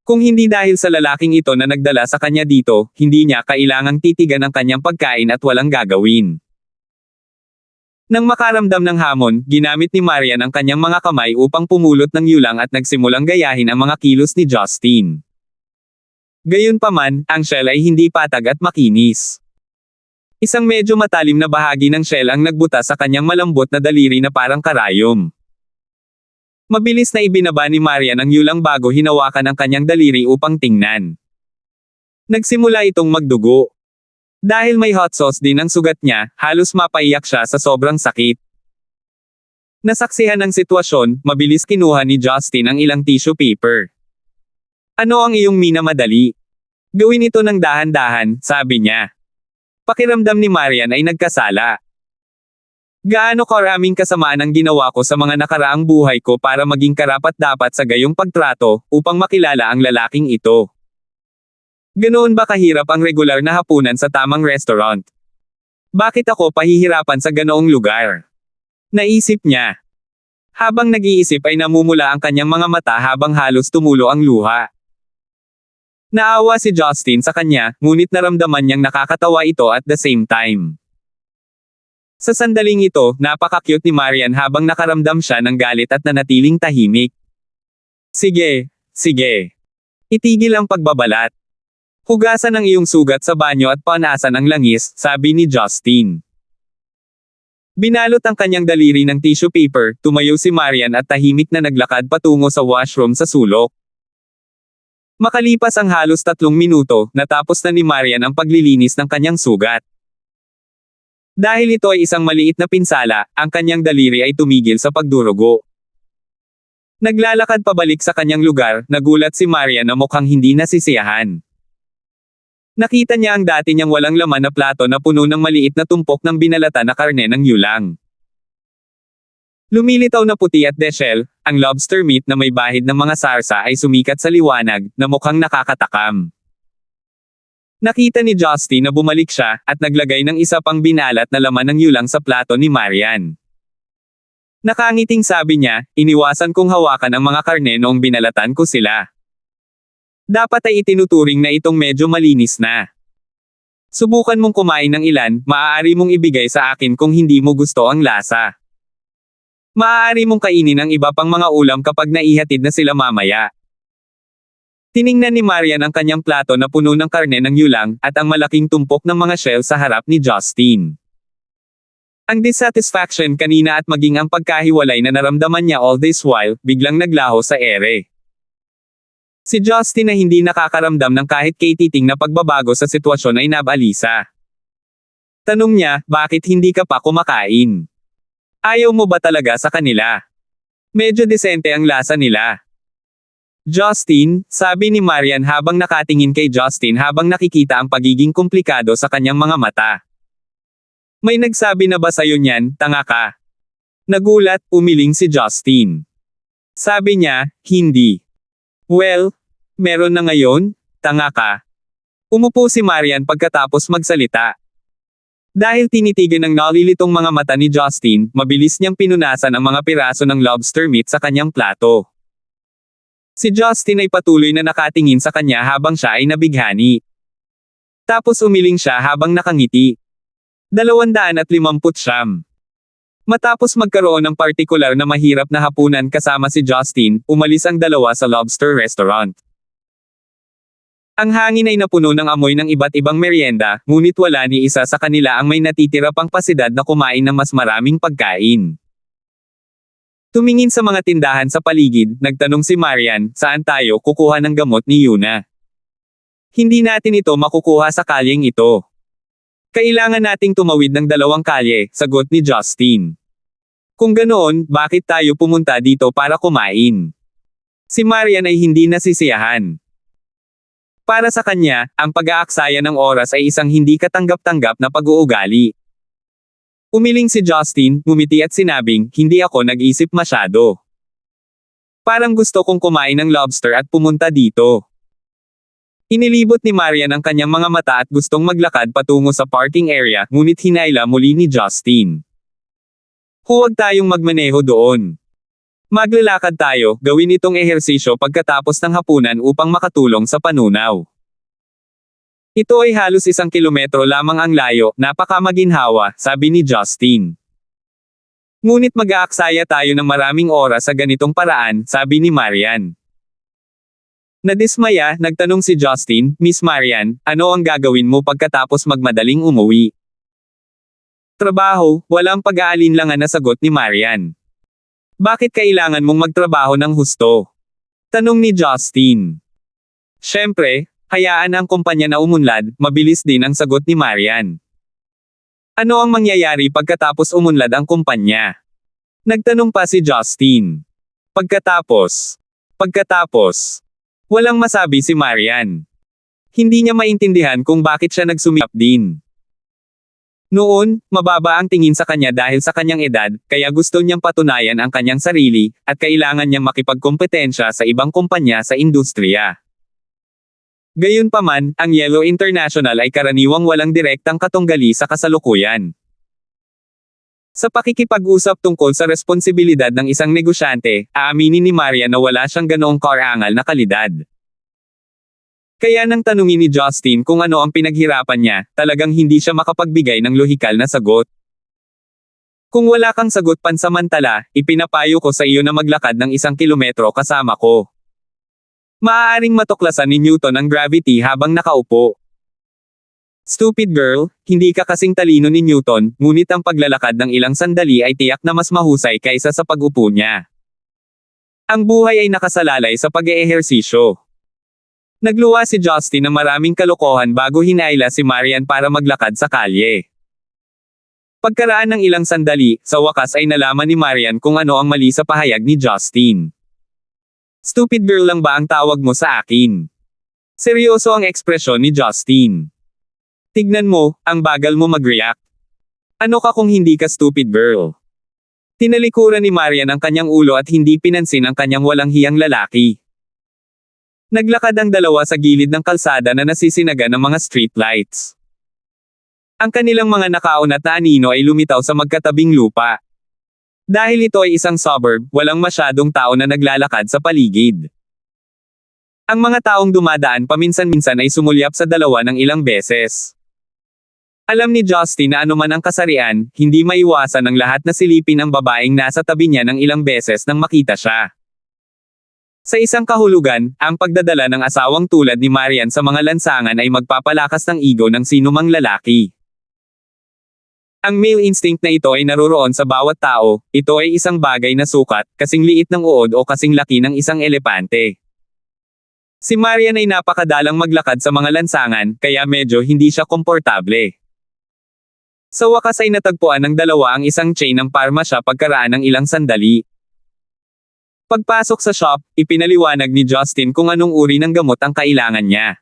Kung hindi dahil sa lalaking ito na nagdala sa kanya dito, hindi niya kailangang titigan ang kanyang pagkain at walang gagawin. Nang makaramdam ng hamon, ginamit ni Marian ang kanyang mga kamay upang pumulot ng yulang at nagsimulang gayahin ang mga kilos ni Justin. Gayunpaman, ang shell ay hindi patag at makinis. Isang medyo matalim na bahagi ng shell ang nagbuta sa kanyang malambot na daliri na parang karayom. Mabilis na ibinaba ni Marian ang yulang bago hinawakan ang kanyang daliri upang tingnan. Nagsimula itong magdugo. Dahil may hot sauce din ang sugat niya, halos mapaiyak siya sa sobrang sakit. Nasaksihan ng sitwasyon, mabilis kinuha ni Justin ang ilang tissue paper. Ano ang iyong minamadali? Gawin ito ng dahan-dahan, sabi niya. Pakiramdam ni Marian ay nagkasala. Gaano karaming kasamaan ang ginawa ko sa mga nakaraang buhay ko para maging karapat-dapat sa gayong pagtrato, upang makilala ang lalaking ito. Ganoon ba kahirap ang regular na hapunan sa tamang restaurant? Bakit ako pahihirapan sa ganoong lugar? Naisip niya. Habang nag-iisip ay namumula ang kanyang mga mata habang halos tumulo ang luha. Naawa si Justin sa kanya, ngunit naramdaman niyang nakakatawa ito at the same time. Sa sandaling ito, napaka-cute ni Marian habang nakaramdam siya ng galit at nanatiling tahimik. Sige, sige. Itigil ang pagbabalat. Hugasan ang iyong sugat sa banyo at panasan ang langis, sabi ni Justin. Binalot ang kanyang daliri ng tissue paper, tumayo si Marian at tahimik na naglakad patungo sa washroom sa sulok. Makalipas ang halos 3 minuto, natapos na ni Marian ang paglilinis ng kanyang sugat. Dahil ito ay isang maliit na pinsala, ang kanyang daliri ay tumigil sa pagdurugo. Naglalakad pabalik sa kanyang lugar, nagulat si Marian na mukhang hindi nasisiyahan. Nakita niya ang dati niyang walang laman na plato na puno ng maliit na tumpok ng binalata na karne ng yulang. Lumilitaw na puti at deshell, ang lobster meat na may bahid ng mga sarsa ay sumikat sa liwanag, na mukhang nakakatakam. Nakita ni Justin na bumalik siya, at naglagay ng isa pang binalat na laman ng yulang sa plato ni Marian. Nakangiting sabi niya, iniwasan kong hawakan ang mga karne noong binalatan ko sila. Dapat ay itinuturing na itong medyo malinis na. Subukan mong kumain ng ilan, maaari mong ibigay sa akin kung hindi mo gusto ang lasa. Maaari mong kainin ang iba pang mga ulam kapag naihatid na sila mamaya. Tiningnan ni Marian ang kanyang plato na puno ng karne ng yulang, at ang malaking tumpok ng mga shell sa harap ni Justin. Ang dissatisfaction kanina at maging ang pagkahiwalay na naramdaman niya all this while, biglang naglaho sa ere. Si Justin na hindi nakakaramdam ng kahit kaititing na pagbabago sa sitwasyon ay nabalisa. Tanong niya, bakit hindi ka pa kumakain? Ayaw mo ba talaga sa kanila? Medyo disente ang lasa nila. Justin, sabi ni Marian habang nakatingin kay Justin habang nakikita ang pagiging komplikado sa kanyang mga mata. May nagsabi na ba sa'yo niyan, tanga ka? Nagulat, umiling si Justin. Sabi niya, hindi. Well, meron na ngayon, tanga ka. Umupo si Marian pagkatapos magsalita. Dahil tinitigan ng nalilitong mga mata ni Justin, mabilis niyang pinunasan ang mga piraso ng lobster meat sa kanyang plato. Si Justin ay patuloy na nakatingin sa kanya habang siya ay nabighani. Tapos umiling siya habang nakangiti. 250. Matapos magkaroon ng partikular na mahirap na hapunan kasama si Justin, umalis ang dalawa sa lobster restaurant. Ang hangin ay napuno ng amoy ng iba't ibang merienda, ngunit wala ni isa sa kanila ang may natitira pang pasidad na kumain ng mas maraming pagkain. Tumingin sa mga tindahan sa paligid, nagtanong si Marian, saan tayo kukuha ng gamot ni Yuna? Hindi natin ito makukuha sa kalyeng ito. Kailangan nating tumawid ng 2 kalye, sagot ni Justin. Kung ganoon, bakit tayo pumunta dito para kumain? Si Marian ay hindi nasisiyahan. Para sa kanya, ang pag-aaksaya ng oras ay isang hindi katanggap-tanggap na pag-uugali. Umiling si Justin, ngumiti at sinabing, hindi ako nag-isip masyado. Parang gusto kong kumain ng lobster at pumunta dito. Inilibot ni Marian ang kanyang mga mata at gustong maglakad patungo sa parking area, ngunit hinayla muli ni Justin. Huwag tayong magmaneho doon. Maglalakad tayo, gawin itong ehersisyo pagkatapos ng hapunan upang makatulong sa panunaw. Ito ay halos 1 kilometro lamang ang layo, napakamaginhawa, sabi ni Justin. Ngunit mag-aaksaya tayo ng maraming oras sa ganitong paraan, sabi ni Marian. Nadismaya, nagtanong si Justin, Miss Marian, ano ang gagawin mo pagkatapos magmadaling umuwi? Trabaho, walang pag-aalinlangan na sagot ni Marian. Bakit kailangan mong magtrabaho ng husto? Tanong ni Justin. Siyempre, hayaan ang kumpanya na umunlad, mabilis din ang sagot ni Marian. Ano ang mangyayari pagkatapos umunlad ang kumpanya? Nagtanong pa si Justin. Pagkatapos, walang masabi si Marian. Hindi niya maintindihan kung bakit siya nagsumikap din. Noon, mababa ang tingin sa kanya dahil sa kanyang edad, kaya gusto niyang patunayan ang kanyang sarili, at kailangan niyang makipagkompetensya sa ibang kumpanya sa industriya. Gayunpaman, ang Yellow International ay karaniwang walang direktang katunggali sa kasalukuyan. Sa pakikipag-usap tungkol sa responsibilidad ng isang negosyante, aaminin ni Marian na wala siyang ganoong karangal na kalidad. Kaya nang tanungin ni Justin kung ano ang pinaghirapan niya, talagang hindi siya makapagbigay ng lohikal na sagot. Kung wala kang sagot pansamantala, ipinapayo ko sa iyo na maglakad ng 1 kilometro kasama ko. Maaaring matuklasan ni Newton ang gravity habang nakaupo. Stupid girl, hindi ka kasing talino ni Newton, ngunit ang paglalakad ng ilang sandali ay tiyak na mas mahusay kaysa sa pag-upo niya. Ang buhay ay nakasalalay sa pag-eehersisyo. Nagluwa si Justin ng maraming kalokohan bago hinayla si Marian para maglakad sa kalye. Pagkaraan ng ilang sandali, sa wakas ay nalaman ni Marian kung ano ang mali sa pahayag ni Justin. Stupid girl lang ba ang tawag mo sa akin? Seryoso ang ekspresyon ni Justin. Tignan mo, ang bagal mo mag-react. Ano ka kung hindi ka stupid girl? Tinalikuran ni Marian ang kanyang ulo at hindi pinansin ang kanyang walang hiyang lalaki. Naglakad ang dalawa sa gilid ng kalsada na nasisinaga ng mga street lights. Ang kanilang mga nakaunat na anino ay lumitaw sa magkatabing lupa. Dahil ito ay isang suburb, walang masyadong tao na naglalakad sa paligid. Ang mga taong dumadaan paminsan-minsan ay sumulyap sa dalawa ng ilang beses. Alam ni Justin na anuman ang kasarian, hindi maiwasan ng lahat na silipin ang babaeng nasa tabi niya ng ilang beses nang makita siya. Sa isang kahulugan, ang pagdadala ng asawang tulad ni Marian sa mga lansangan ay magpapalakas ng ego ng sinumang lalaki. Ang male instinct na ito ay naroroon sa bawat tao, ito ay isang bagay na sukat, kasing liit ng uod o kasing laki ng isang elepante. Si Marian ay napakadalang maglakad sa mga lansangan, kaya medyo hindi siya komportable. Sa wakas ay natagpuan ng dalawa ang isang chain ng parmasya pagkaraan ng ilang sandali. Pagpasok sa shop, ipinaliwanag ni Justin kung anong uri ng gamot ang kailangan niya.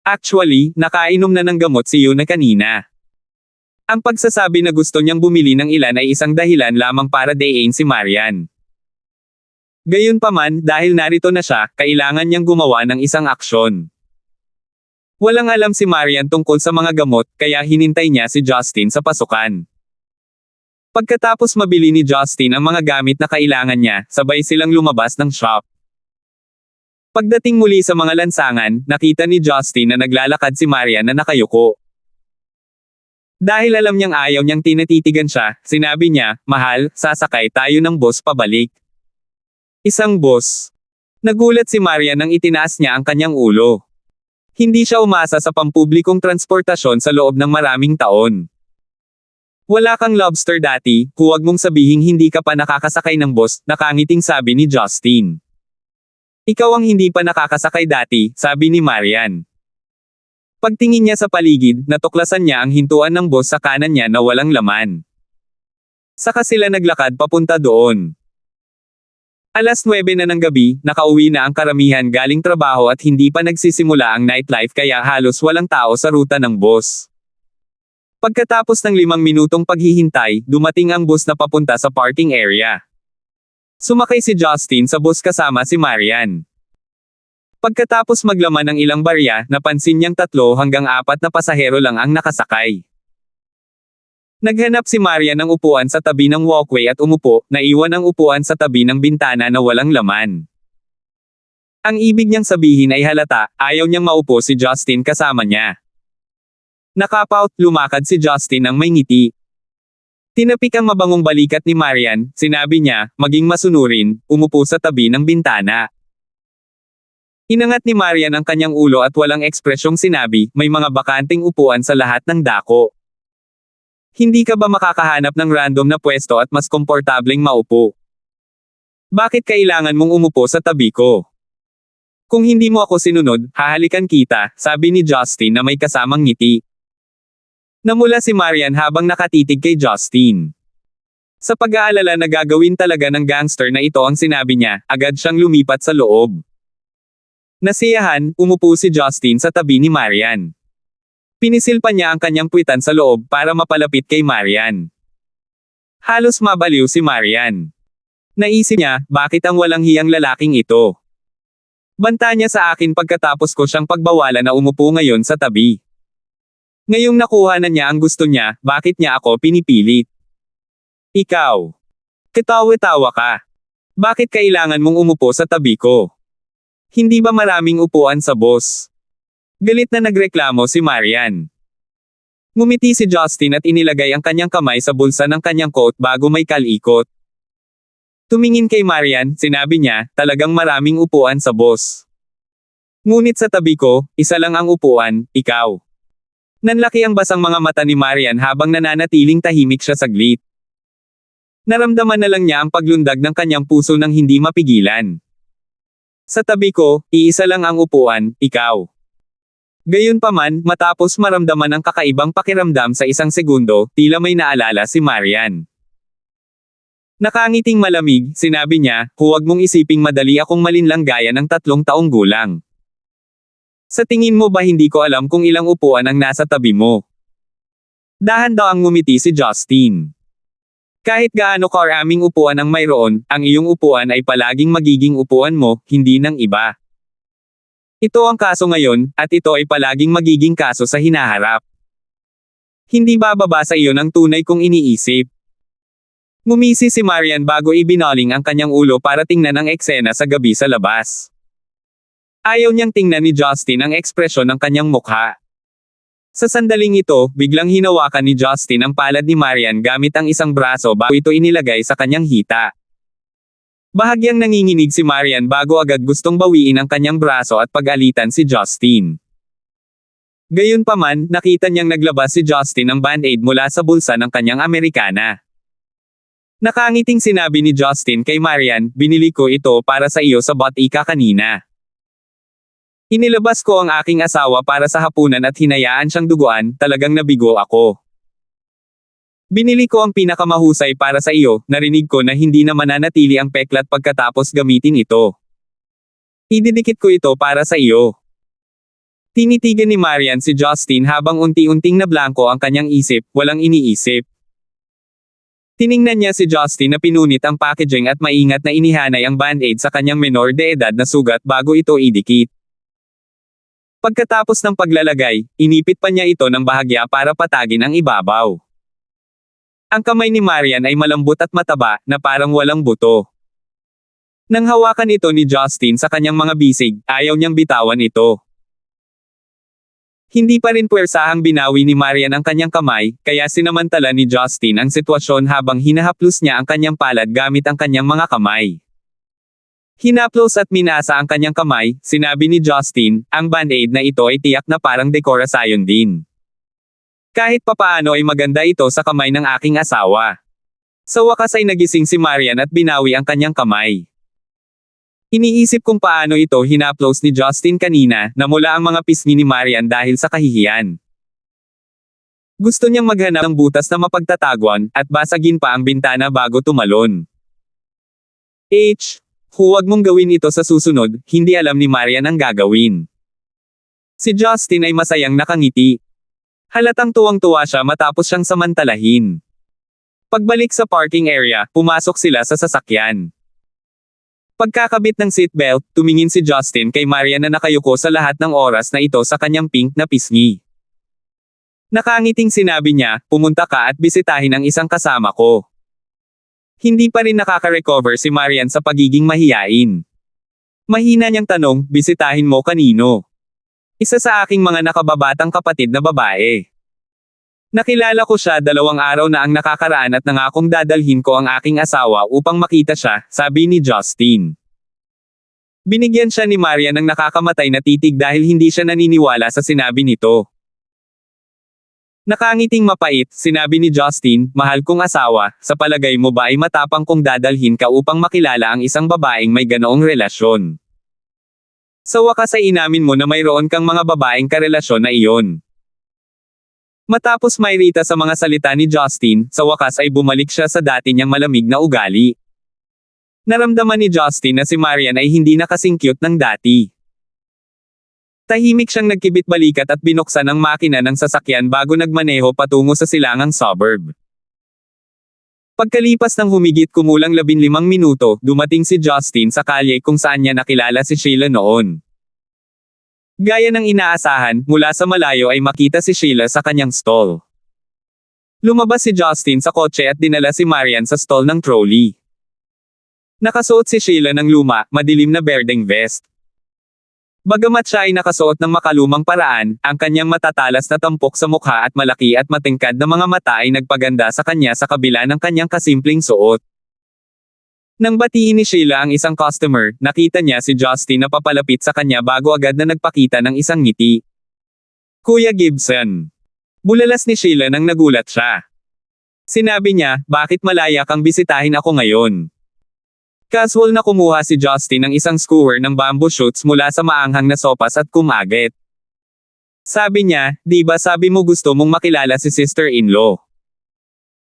Actually, nakainom na ng gamot si Yuna kanina. Ang pagsasabi na gusto niyang bumili ng ilan ay isang dahilan lamang para dayain si Marian. Gayunpaman, dahil narito na siya, kailangan niyang gumawa ng isang aksyon. Walang alam si Marian tungkol sa mga gamot, kaya hinintay niya si Justin sa pasukan. Pagkatapos mabili ni Justin ang mga gamit na kailangan niya, sabay silang lumabas ng shop. Pagdating muli sa mga lansangan, nakita ni Justin na naglalakad si Marian na nakayuko. Dahil alam niyang ayaw niyang tinatitigan siya, sinabi niya, "Mahal, sasakay tayo ng bus pabalik." Isang bus. Nagulat si Marian nang itinaas niya ang kanyang ulo. Hindi siya umasa sa pampublikong transportasyon sa loob ng maraming taon. "Wala kang lobster dati, huwag mong sabihing hindi ka pa nakakasakay ng bus," nakangiting sabi ni Justin. "Ikaw ang hindi pa nakakasakay dati," sabi ni Marian. Pagtingin niya sa paligid, natuklasan niya ang hintuan ng bus sa kanan niya na walang laman. Saka sila naglakad papunta doon. Alas 9 na ng gabi, nakauwi na ang karamihan galing trabaho at hindi pa nagsisimula ang nightlife kaya halos walang tao sa ruta ng bus. Pagkatapos ng 5 minutong paghihintay, dumating ang bus na papunta sa parking area. Sumakay si Justin sa bus kasama si Marian. Pagkatapos maglaman ng ilang barya, napansin niyang 3 hanggang 4 na pasahero lang ang nakasakay. Naghanap si Marian ng upuan sa tabi ng walkway at umupo, naiwan ang upuan sa tabi ng bintana na walang laman. Ang ibig niyang sabihin ay halata, ayaw niyang maupo si Justin kasama niya. Nakapout, lumakad si Justin ng may ngiti. Tinapik ang mabangong balikat ni Marian, sinabi niya, "Maging masunurin, umupo sa tabi ng bintana." Inangat ni Marian ang kanyang ulo at walang ekspresyong sinabi, "May mga bakanting upuan sa lahat ng dako. Hindi ka ba makakahanap ng random na pwesto at mas komportableng maupo? Bakit kailangan mong umupo sa tabi ko? Kung hindi mo ako sinunod, hahalikan kita," sabi ni Justin na may kasamang ngiti. Namula si Marian habang nakatitig kay Justin. Sa pag-aalala na gagawin talaga ng gangster na ito ang sinabi niya, agad siyang lumipat sa loob. Nasiyahan, umupo si Justin sa tabi ni Marian. Pinisil pa niya ang kanyang puwitan sa loob para mapalapit kay Marian. Halos mabaliw si Marian. Naisip niya, bakit ang walang hiyang lalaking ito? Banta niya sa akin pagkatapos ko siyang pagbawalan na umupo ngayon sa tabi. Ngayong nakuha na niya ang gusto niya, bakit niya ako pinipilit? Ikaw. Katawa-tawa ka. Bakit kailangan mong umupo sa tabi ko? Hindi ba maraming upuan sa bus? Galit na nagreklamo si Marian. Ngumiti si Justin at inilagay ang kanyang kamay sa bulsa ng kanyang coat bago may kalikot. Tumingin kay Marian, sinabi niya, "Talagang maraming upuan sa bus. Ngunit sa tabi ko, isa lang ang upuan, ikaw." Nanlaki ang basang mga mata ni Marian habang nananatiling tahimik siya saglit. Naramdaman na lang niya ang paglundag ng kanyang puso nang hindi mapigilan. "Sa tabi ko, iisa lang ang upuan, ikaw." Gayunpaman, matapos maramdaman ang kakaibang pakiramdam sa isang segundo, tila may naalala si Marian. Nakangiting malamig, sinabi niya, "Huwag mong isiping madali akong malinlang gaya ng 3 taong gulang. Sa tingin mo ba hindi ko alam kung ilang upuan ang nasa tabi mo?" Dahan-dahang ngumiti si Justin. "Kahit gaano karaming upuan ang mayroon, ang iyong upuan ay palaging magiging upuan mo, hindi ng iba. Ito ang kaso ngayon, at ito ay palaging magiging kaso sa hinaharap. Hindi bababa sa iyo ng tunay kong iniisip." Ngumisi si Marian bago ibinaling ang kanyang ulo para tingnan ang eksena sa gabi sa labas. Ayaw niyang tingnan ni Justin ang ekspresyon ng kanyang mukha. Sa sandaling ito, biglang hinawakan ni Justin ang palad ni Marian gamit ang isang braso bago ito inilagay sa kanyang hita. Bahagyang nanginginig si Marian bago agad gustong bawiin ang kanyang braso at pag-alitan si Justin. Gayunpaman, nakita niyang naglabas si Justin ng band-aid mula sa bulsa ng kanyang Amerikana. Nakangiting sinabi ni Justin kay Marian, "Binili ko ito para sa iyo sa botika kanina. Inilabas ko ang aking asawa para sa hapunan at hinayaan siyang duguan, talagang nabigo ako. Binili ko ang pinakamahusay para sa iyo, narinig ko na hindi na mananatili ang peklat pagkatapos gamitin ito. Ididikit ko ito para sa iyo." Tinitigan ni Marian si Justin habang unti-unting nablangko ang kanyang isip, walang iniisip. Tiningnan niya si Justin na pinunit ang packaging at maingat na inihanay ang band-aid sa kanyang menor de edad na sugat bago ito idikit. Pagkatapos ng paglalagay, inipit pa niya ito ng bahagya para patagin ang ibabaw. Ang kamay ni Marian ay malambot at mataba, na parang walang buto. Nang hawakan ito ni Justin sa kanyang mga bisig, ayaw niyang bitawan ito. Hindi pa rin puwersahang binawi ni Marian ang kanyang kamay, kaya sinamantala ni Justin ang sitwasyon habang hinahaplos niya ang kanyang palad gamit ang kanyang mga kamay. Hinaplos at minasa ang kanyang kamay, sinabi ni Justin, ang band-aid na ito ay tiyak na parang dekorasyon din. Kahit papaano ay maganda ito sa kamay ng aking asawa. Sa wakas ay nagising si Marian at binawi ang kanyang kamay. Iniisip kung paano ito hinaplos ni Justin kanina, na mula ang mga pisngi ni Marian dahil sa kahihiyan. Gusto niyang maghanap ng butas na mapagtatagwan, at basagin pa ang bintana bago tumalon. Huwag mong gawin ito sa susunod, hindi alam ni Marian ang gagawin. Si Justin ay masayang nakangiti. Halatang tuwang-tuwa siya matapos siyang samantalahin. Pagbalik sa parking area, pumasok sila sa sasakyan. Pagkakabit ng seatbelt, tumingin si Justin kay Marian na nakayuko sa lahat ng oras na ito sa kanyang pink na pisngi. Nakangiting sinabi niya, pumunta ka at bisitahin ang isang kasama ko. Hindi pa rin nakaka-recover si Marian sa pagiging mahiyain. Mahina niyang tanong, bisitahin mo kanino? Isa sa aking mga nakababatang kapatid na babae. Nakilala ko siya 2 araw na ang nakakaraan at nangakong dadalhin ko ang aking asawa upang makita siya, sabi ni Justin. Binigyan siya ni Marian ng nakakamatay na titig dahil hindi siya naniniwala sa sinabi nito. Nakangiting mapait, sinabi ni Justin, mahal kong asawa, sa palagay mo ba ay matapang kong dadalhin ka upang makilala ang isang babaeng may ganoong relasyon? Sa wakas ay inamin mo na mayroon kang mga babaeng karelasyon na iyon. Matapos mairita sa mga salita ni Justin, sa wakas ay bumalik siya sa dati niyang malamig na ugali. Naramdaman ni Justin na si Marian ay hindi na kasing cute ng dati. Tahimik siyang nagkibit-balikat at binuksan ang makina ng sasakyan bago nagmaneho patungo sa silangang suburb. Pagkalipas ng humigit kumulang 15 minuto, dumating si Justin sa kalye kung saan niya nakilala si Sheila noon. Gaya ng inaasahan, mula sa malayo ay makita si Sheila sa kanyang stall. Lumabas si Justin sa kotse at dinala si Marian sa stall ng trolley. Nakasuot si Sheila ng luma, madilim na berdeng vest. Bagamat siya ay nakasuot ng makalumang paraan, ang kanyang matatalas na tampok sa mukha at malaki at matingkad na mga mata ay nagpaganda sa kanya sa kabila ng kanyang kasimpleng suot. Nang batiin ni Sheila ang isang customer, nakita niya si Justin na papalapit sa kanya bago agad na nagpakita ng isang ngiti. Kuya Gibson. Bulalas ni Sheila nang nagulat siya. Sinabi niya, bakit malaya kang bisitahin ako ngayon? Casual na kumuha si Justin ng isang skewer ng bamboo shoots mula sa maanghang na sopas at kumagit. Sabi niya, di ba sabi mo gusto mong makilala si sister-in-law?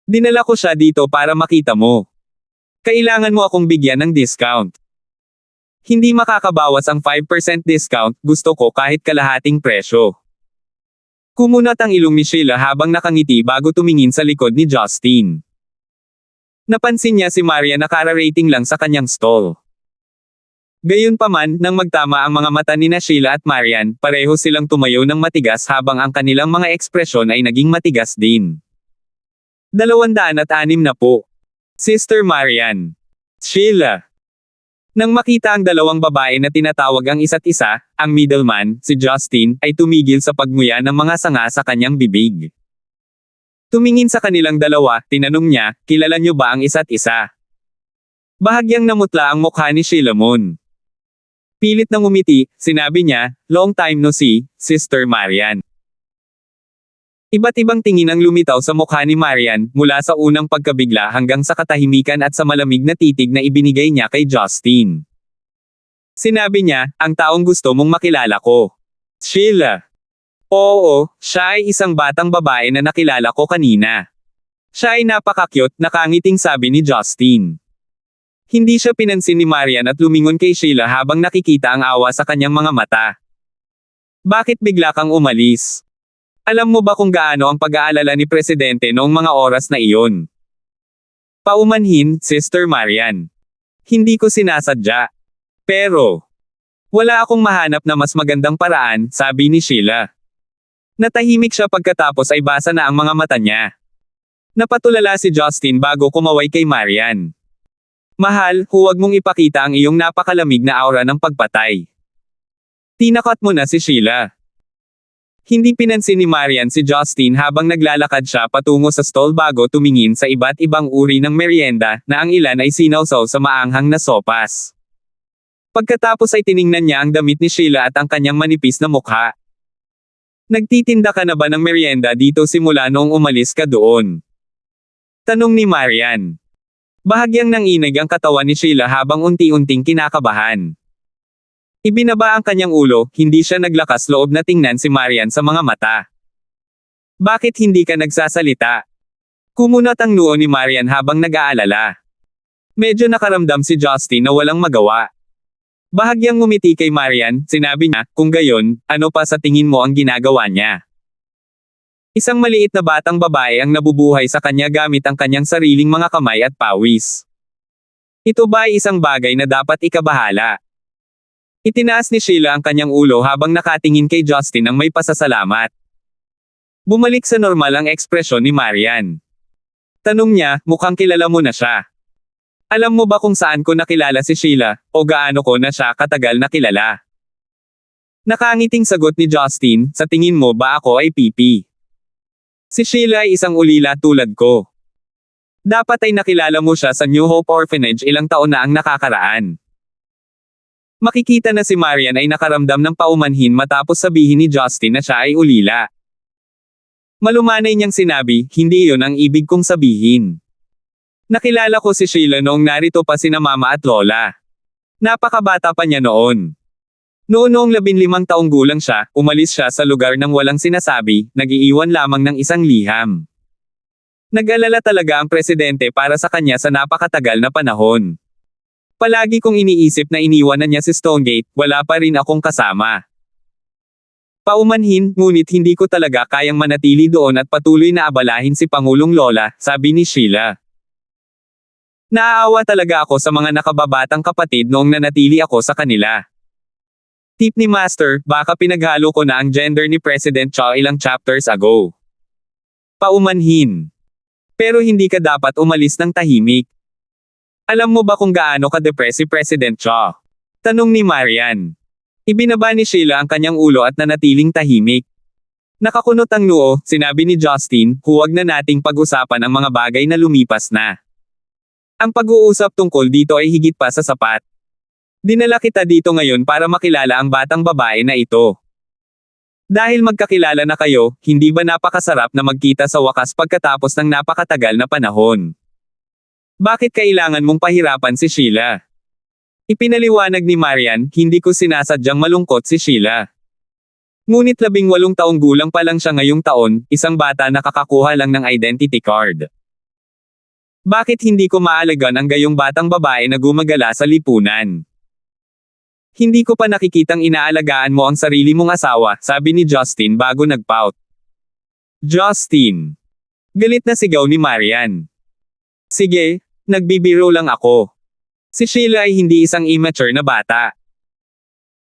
Dinala ko siya dito para makita mo. Kailangan mo akong bigyan ng discount. Hindi makakabawas ang 5% discount, gusto ko kahit kalahating presyo. Kumunat ang ilong ni Sheila habang nakangiti bago tumingin sa likod ni Justin. Napansin niya si Maria na nakara-rating lang sa kanyang stall. Gayunpaman, nang magtama ang mga mata ni Sheila at Marian, pareho silang tumayo ng matigas habang ang kanilang mga ekspresyon ay naging matigas din. 206 na po. Sister Marian. Sheila. Nang makita ang dalawang babae na tinatawag ang isa't isa, ang middleman, si Justin, ay tumigil sa pagmuya ng mga sanga sa kanyang bibig. Tumingin sa kanilang dalawa, tinanong niya, kilala niyo ba ang isa't isa? Bahagyang namutla ang mukha ni Sheila Moon. Pilit na ngumiti, sinabi niya, long time no see, Sister Marian. Iba't ibang tingin ang lumitaw sa mukha ni Marian, mula sa unang pagkabigla hanggang sa katahimikan at sa malamig na titig na ibinigay niya kay Justin. Sinabi niya, ang taong gusto mong makilala ko. Sheila. Oo, siya ay isang batang babae na nakilala ko kanina. Siya ay napaka-cute, nakangiting sabi ni Justin. Hindi siya pinansin ni Marian at lumingon kay Sheila habang nakikita ang awa sa kanyang mga mata. Bakit bigla kang umalis? Alam mo ba kung gaano ang pag-aalala ni Presidente noong mga oras na iyon? Paumanhin, Sister Marian. Hindi ko sinasadya. Pero, wala akong mahanap na mas magandang paraan, sabi ni Sheila. Natahimik siya pagkatapos ay basa na ang mga mata niya. Napatulala si Justin bago kumaway kay Marian. Mahal, huwag mong ipakita ang iyong napakalamig na aura ng pagpatay. Tinakot mo na si Sheila. Hindi pinansin ni Marian si Justin habang naglalakad siya patungo sa stall bago tumingin sa iba't ibang uri ng merienda na ang ilan ay sinawsaw sa maanghang na sopas. Pagkatapos ay tiningnan niya ang damit ni Sheila at ang kanyang manipis na mukha. Nagtitinda ka na ba ng merienda dito simula noong umalis ka doon? Tanong ni Marian. Bahagyang nanginig ang katawan ni Sheila habang unti-unting kinakabahan. Ibinaba ang kanyang ulo, hindi siya naglakas loob na tingnan si Marian sa mga mata. Bakit hindi ka nagsasalita? Kumunat ang noo ni Marian habang nag-aalala. Medyo nakaramdam si Justin na walang magawa. Bahagyang ngumiti kay Marian, sinabi niya, kung gayon, ano pa sa tingin mo ang ginagawa niya? Isang maliit na batang babae ang nabubuhay sa kanya gamit ang kanyang sariling mga kamay at pawis. Ito ba ay isang bagay na dapat ikabahala? Itinaas ni Sheila ang kanyang ulo habang nakatingin kay Justin ng may pasasalamat. Bumalik sa normal ang ekspresyon ni Marian. Tanong niya, mukhang kilala mo na siya. Alam mo ba kung saan ko nakilala si Sheila, o gaano ko na siya katagal nakilala? Nakangiting sagot ni Justin, sa tingin mo ba ako ay pipi? Si Sheila ay isang ulila tulad ko. Dapat ay nakilala mo siya sa New Hope Orphanage ilang taon na ang nakakaraan. Makikita na si Marian ay nakaramdam ng paumanhin matapos sabihin ni Justin na siya ay ulila. Malumanay niyang sinabi, hindi iyon ang ibig kong sabihin. Nakilala ko si Sheila noong narito pa sina mama at lola. Napakabata pa niya noon. Noong 15 taong gulang siya, umalis siya sa lugar ng walang sinasabi, nag-iiwan lamang ng isang liham. Nag-alala talaga ang presidente para sa kanya sa napakatagal na panahon. Palagi kong iniisip na iniwan na niya si Stonegate, wala pa rin akong kasama. Paumanhin, ngunit hindi ko talaga kayang manatili doon at patuloy na abalahin si Pangulong Lola, sabi ni Sheila. Naaawa talaga ako sa mga nakababatang kapatid noong nanatili ako sa kanila. Tip ni Master, baka pinaghalo ko na ang gender ni President Cho ilang chapters ago. Paumanhin. Pero hindi ka dapat umalis ng tahimik. Alam mo ba kung gaano ka-depress si President Cho? Tanong ni Marian. Ibinaba ni Sheila ang kanyang ulo at nanatiling tahimik. Nakakunot ang noo, sinabi ni Justin, huwag na nating pag-usapan ang mga bagay na lumipas na. Ang pag-uusap tungkol dito ay higit pa sa sapat. Dinala kita dito ngayon para makilala ang batang babae na ito. Dahil magkakilala na kayo, hindi ba napakasarap na magkita sa wakas pagkatapos ng napakatagal na panahon? Bakit kailangan mong pahirapan si Sheila? Ipinaliwanag ni Marian, hindi ko sinasadyang malungkot si Sheila. Ngunit 18 taong gulang pa lang siya ngayong taon, isang bata na kakakuha lang ng identity card. Bakit hindi ko maalagan ang gayong batang babae na gumagala sa lipunan? Hindi ko pa nakikitang inaalagaan mo ang sarili mong asawa, sabi ni Justin bago nagpout. Justin! Galit na sigaw ni Marian. Sige, nagbibiro lang ako. Si Sheila ay hindi isang immature na bata.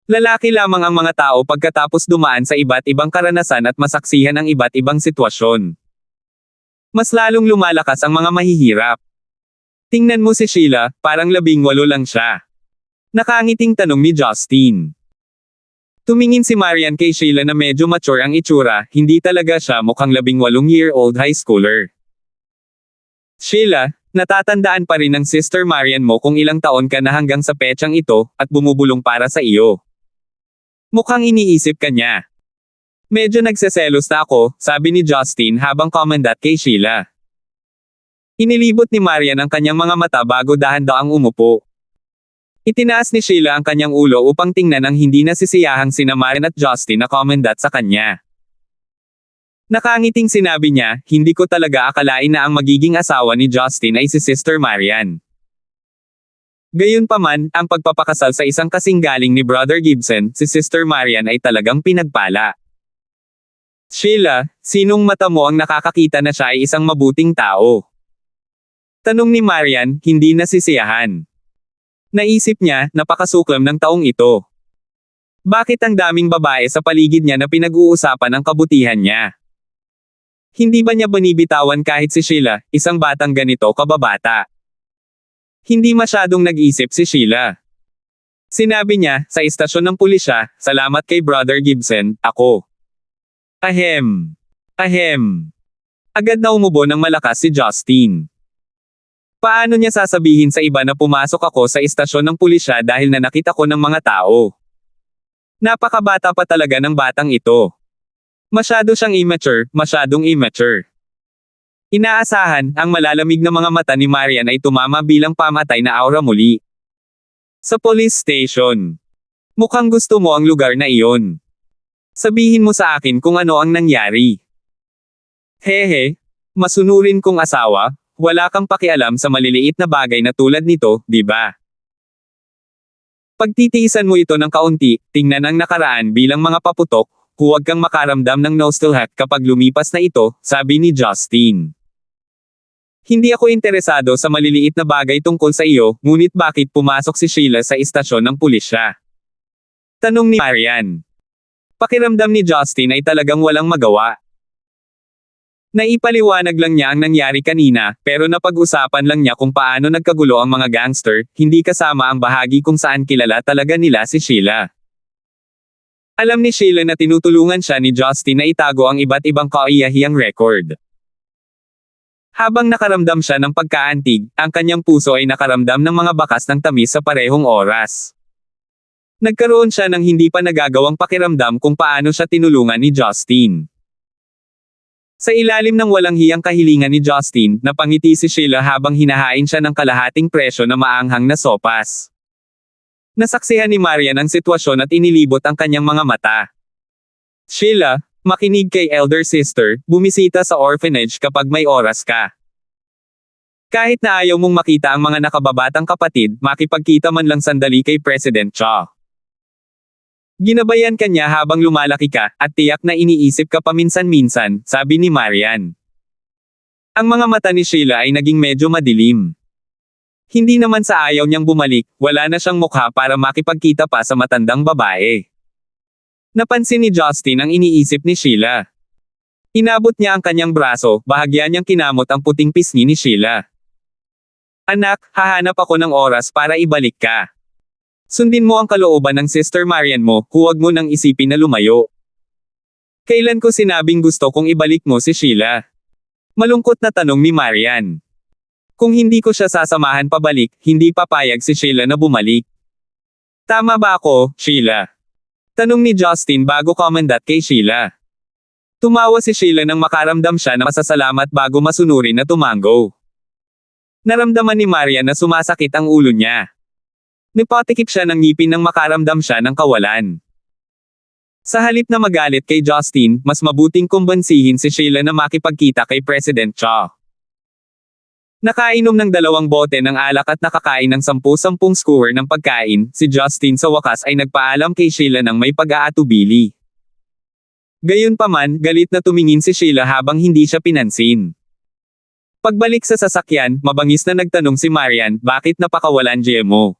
Lalaki lamang ang mga tao pagkatapos dumaan sa iba't ibang karanasan at masaksihan ang iba't ibang sitwasyon. Mas lalong lumalakas ang mga mahihirap. Tingnan mo si Sheila, parang 18 lang siya. Nakangiting tanong ni Justin. Tumingin si Marian kay Sheila na medyo mature ang itsura, hindi talaga siya mukhang 18-year-old high schooler. Sheila, natatandaan pa rin ng Sister Marian mo kung ilang taon ka na hanggang sa petsang ito, at bumubulong para sa iyo. Mukhang iniisip ka niya. Medyo nagseselos na ako, sabi ni Justin habang komendat kay Sheila. Inilibot ni Marian ang kanyang mga mata bago dahan-daang umupo. Itinaas ni Sheila ang kanyang ulo upang tingnan ang hindi nasisiyahang sina Marian at Justin na komendat sa kanya. Nakangiting sinabi niya, hindi ko talaga akalain na ang magiging asawa ni Justin ay si Sister Marian. Gayunpaman, ang pagpapakasal sa isang kasinggaling ni Brother Gibson, si Sister Marian ay talagang pinagpala. Sheila, sinong mata mo ang nakakakita na siya ay isang mabuting tao? Tanong ni Marian, hindi nasisiyahan. Naisip niya, napakasuklam ng taong ito. Bakit ang daming babae sa paligid niya na pinag-uusapan ang kabutihan niya? Hindi ba niya binibitawan kahit si Sheila, isang batang ganito kababata? Hindi masyadong nag-isip si Sheila. Sinabi niya, sa istasyon ng pulisya, salamat kay Brother Gibson, ako. Ahem. Ahem. Agad na umubo ng malakas si Justin. Paano niya sasabihin sa iba na pumasok ako sa istasyon ng pulisya dahil nanakit ako ng mga tao? Napakabata pa talaga ng batang ito. Masyado siyang immature, masyadong immature. Inaasahan, ang malalamig na mga mata ni Marian ay tumama bilang pamatay na aura muli. Sa police station. Mukhang gusto mo ang lugar na iyon. Sabihin mo sa akin kung ano ang nangyari. Hehe, masunurin kong asawa, wala kang pakialam sa maliliit na bagay na tulad nito, di ba? Pagtitiisan mo ito ng kaunti, tingnan ang nakaraan bilang mga paputok, huwag kang makaramdam ng nostalgia kapag lumipas na ito, sabi ni Justin. Hindi ako interesado sa maliliit na bagay tungkol sa iyo, ngunit bakit pumasok si Sheila sa istasyon ng pulisya? Tanong ni Marian. Pakiramdam ni Justin ay talagang walang magawa. Naipaliwanag lang niya ang nangyari kanina, pero napag-usapan lang niya kung paano nagkagulo ang mga gangster, hindi kasama ang bahagi kung saan kilala talaga nila si Sheila. Alam ni Sheila na tinutulungan siya ni Justin na itago ang iba't ibang kaiyahiyang record. Habang nakaramdam siya ng pagkaantig, ang kanyang puso ay nakaramdam ng mga bakas ng tamis sa parehong oras. Nagkaroon siya ng hindi pa nagagawang pakiramdam kung paano siya tinulungan ni Justin. Sa ilalim ng walang hiyang kahilingan ni Justin, napangiti si Sheila habang hinahain siya ng kalahating presyo na maanghang na sopas. Nasaksihan ni Marian ang sitwasyon at inilibot ang kanyang mga mata. Sheila, makinig kay elder sister, bumisita sa orphanage kapag may oras ka. Kahit na ayaw mong makita ang mga nakababatang kapatid, makipagkita man lang sandali kay President Cha. Ginabayan ka niya habang lumalaki ka, at tiyak na iniisip ka paminsan-minsan, sabi ni Marian. Ang mga mata ni Sheila ay naging medyo madilim. Hindi naman sa ayaw niyang bumalik, wala na siyang mukha para makipagkita pa sa matandang babae. Napansin ni Justin ang iniisip ni Sheila. Inabot niya ang kanyang braso, bahagya niyang kinamot ang puting pisngi ni Sheila. Anak, hahanap ako ng oras para ibalik ka. Sundin mo ang kalooban ng Sister Marian mo, huwag mo nang isipin na lumayo. Kailan ko sinabing gusto kong ibalik mo si Sheila? Malungkot na tanong ni Marian. Kung hindi ko siya sasamahan pabalik, hindi papayag si Sheila na bumalik. Tama ba ako, Sheila? Tanong ni Justin bago komendat kay Sheila. Tumawa si Sheila nang makaramdam siya na masasalamat bago masunurin na tumango. Naramdaman ni Marian na sumasakit ang ulo niya. Nipatikip siya ng ngipin nang makaramdam siya ng kawalan. Sa halip na magalit kay Justin, mas mabuting kumbansihin si Sheila na makipagkita kay President Cha. Nakainom ng 2 bote ng alak at nakakain ng 10 skewer ng pagkain, si Justin sa wakas ay nagpaalam kay Sheila ng may pag-aatubili. Gayunpaman, galit na tumingin si Sheila habang hindi siya pinansin. Pagbalik sa sasakyan, mabangis na nagtanong si Marian, bakit napakawalan GMO?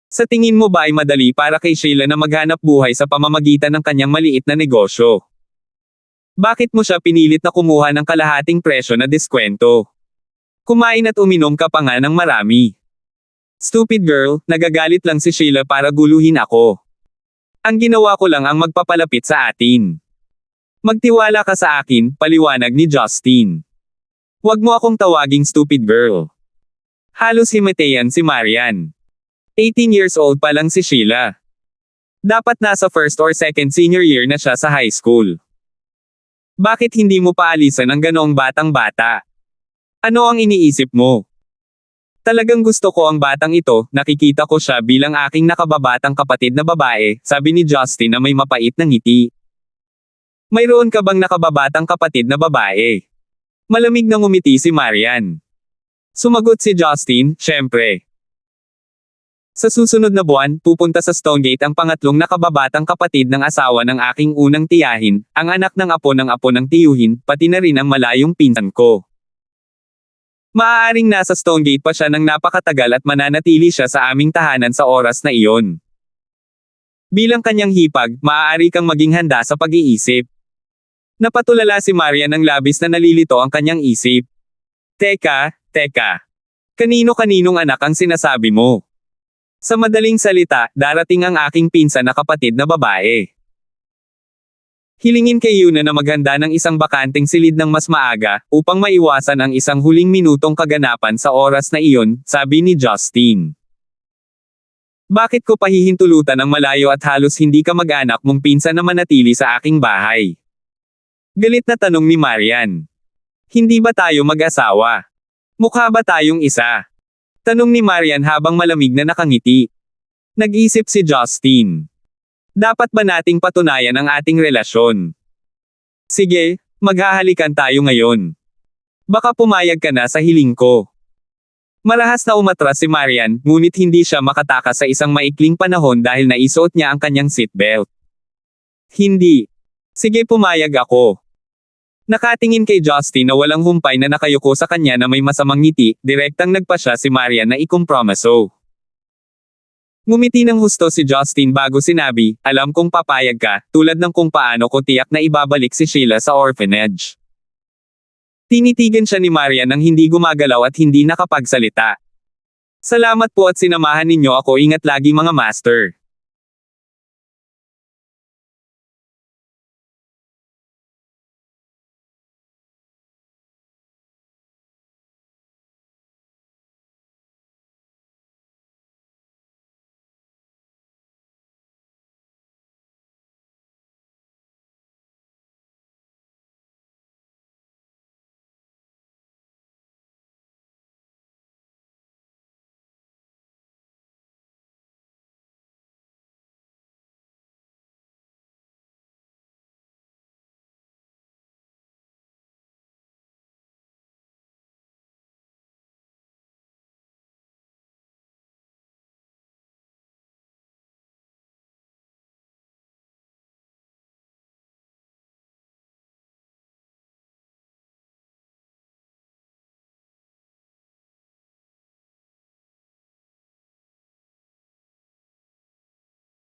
Sa tingin mo ba ay madali para kay Sheila na maghanap buhay sa pamamagitan ng kanyang maliit na negosyo? Bakit mo siya pinilit na kumuha ng kalahating presyo na diskwento? Kumain at uminom ka pa nga ng marami. Stupid girl, nagagalit lang si Sheila para guluhin ako. Ang ginawa ko lang ang magpapalapit sa atin. Magtiwala ka sa akin, paliwanag ni Justin. Huwag mo akong tawaging stupid girl. Halos himatayan si Marian. 18 years old pa lang si Sheila. Dapat nasa first or second senior year na siya sa high school. Bakit hindi mo paalisan ang ganoong batang-bata? Ano ang iniisip mo? Talagang gusto ko ang batang ito, nakikita ko siya bilang aking nakababatang kapatid na babae, sabi ni Justin na may mapait na ngiti. Mayroon ka bang nakababatang kapatid na babae? Malamig na ngumiti si Marian. Sumagot si Justin, syempre. Sa susunod na buwan, pupunta sa Stonegate ang pangatlong nakababatang kapatid ng asawa ng aking unang tiyahin, ang anak ng apo ng tiyuhin, pati na rin ang malayong pinsan ko. Maaaring nasa Stonegate pa siya ng napakatagal at mananatili siya sa aming tahanan sa oras na iyon. Bilang kanyang hipag, maaari kang maging handa sa pag-iisip. Napatulala si Maria ng labis na nalilito ang kanyang isip. Teka. Kanino-kaninong anak ang sinasabi mo? Sa madaling salita, darating ang aking pinsan na kapatid na babae. Hilingin kay Yuna na maghanda ng isang bakanteng silid ng mas maaga, upang maiwasan ang isang huling minutong kaganapan sa oras na iyon, sabi ni Justin. Bakit ko pahihintulutan ang malayo at halos hindi ka mag-anak mong pinsan na manatili sa aking bahay? Galit na tanong ni Marian. Hindi ba tayo mag-asawa? Mukha ba tayong isa? Tanong ni Marian habang malamig na nakangiti. Nag-isip si Justin. Dapat ba nating patunayan ang ating relasyon? Sige, maghahalikan tayo ngayon. Baka pumayag ka na sa hiling ko. Marahas na umatras si Marian, ngunit hindi siya makatakas sa isang maikling panahon dahil naisuot niya ang kanyang seatbelt. Hindi. Sige, pumayag ako. Nakatingin kay Justin na walang humpay na nakayuko sa kanya na may masamang ngiti, direktang nagpa siya si Marian na ikompromiso. Ngumiti ng husto si Justin bago sinabi, alam kong papayag ka, tulad ng kung paano ko tiyak na ibabalik si Sheila sa orphanage. Tinitigan siya ni Marian nang hindi gumagalaw at hindi nakapagsalita. Salamat po at sinamahan ninyo ako, ingat lagi mga master.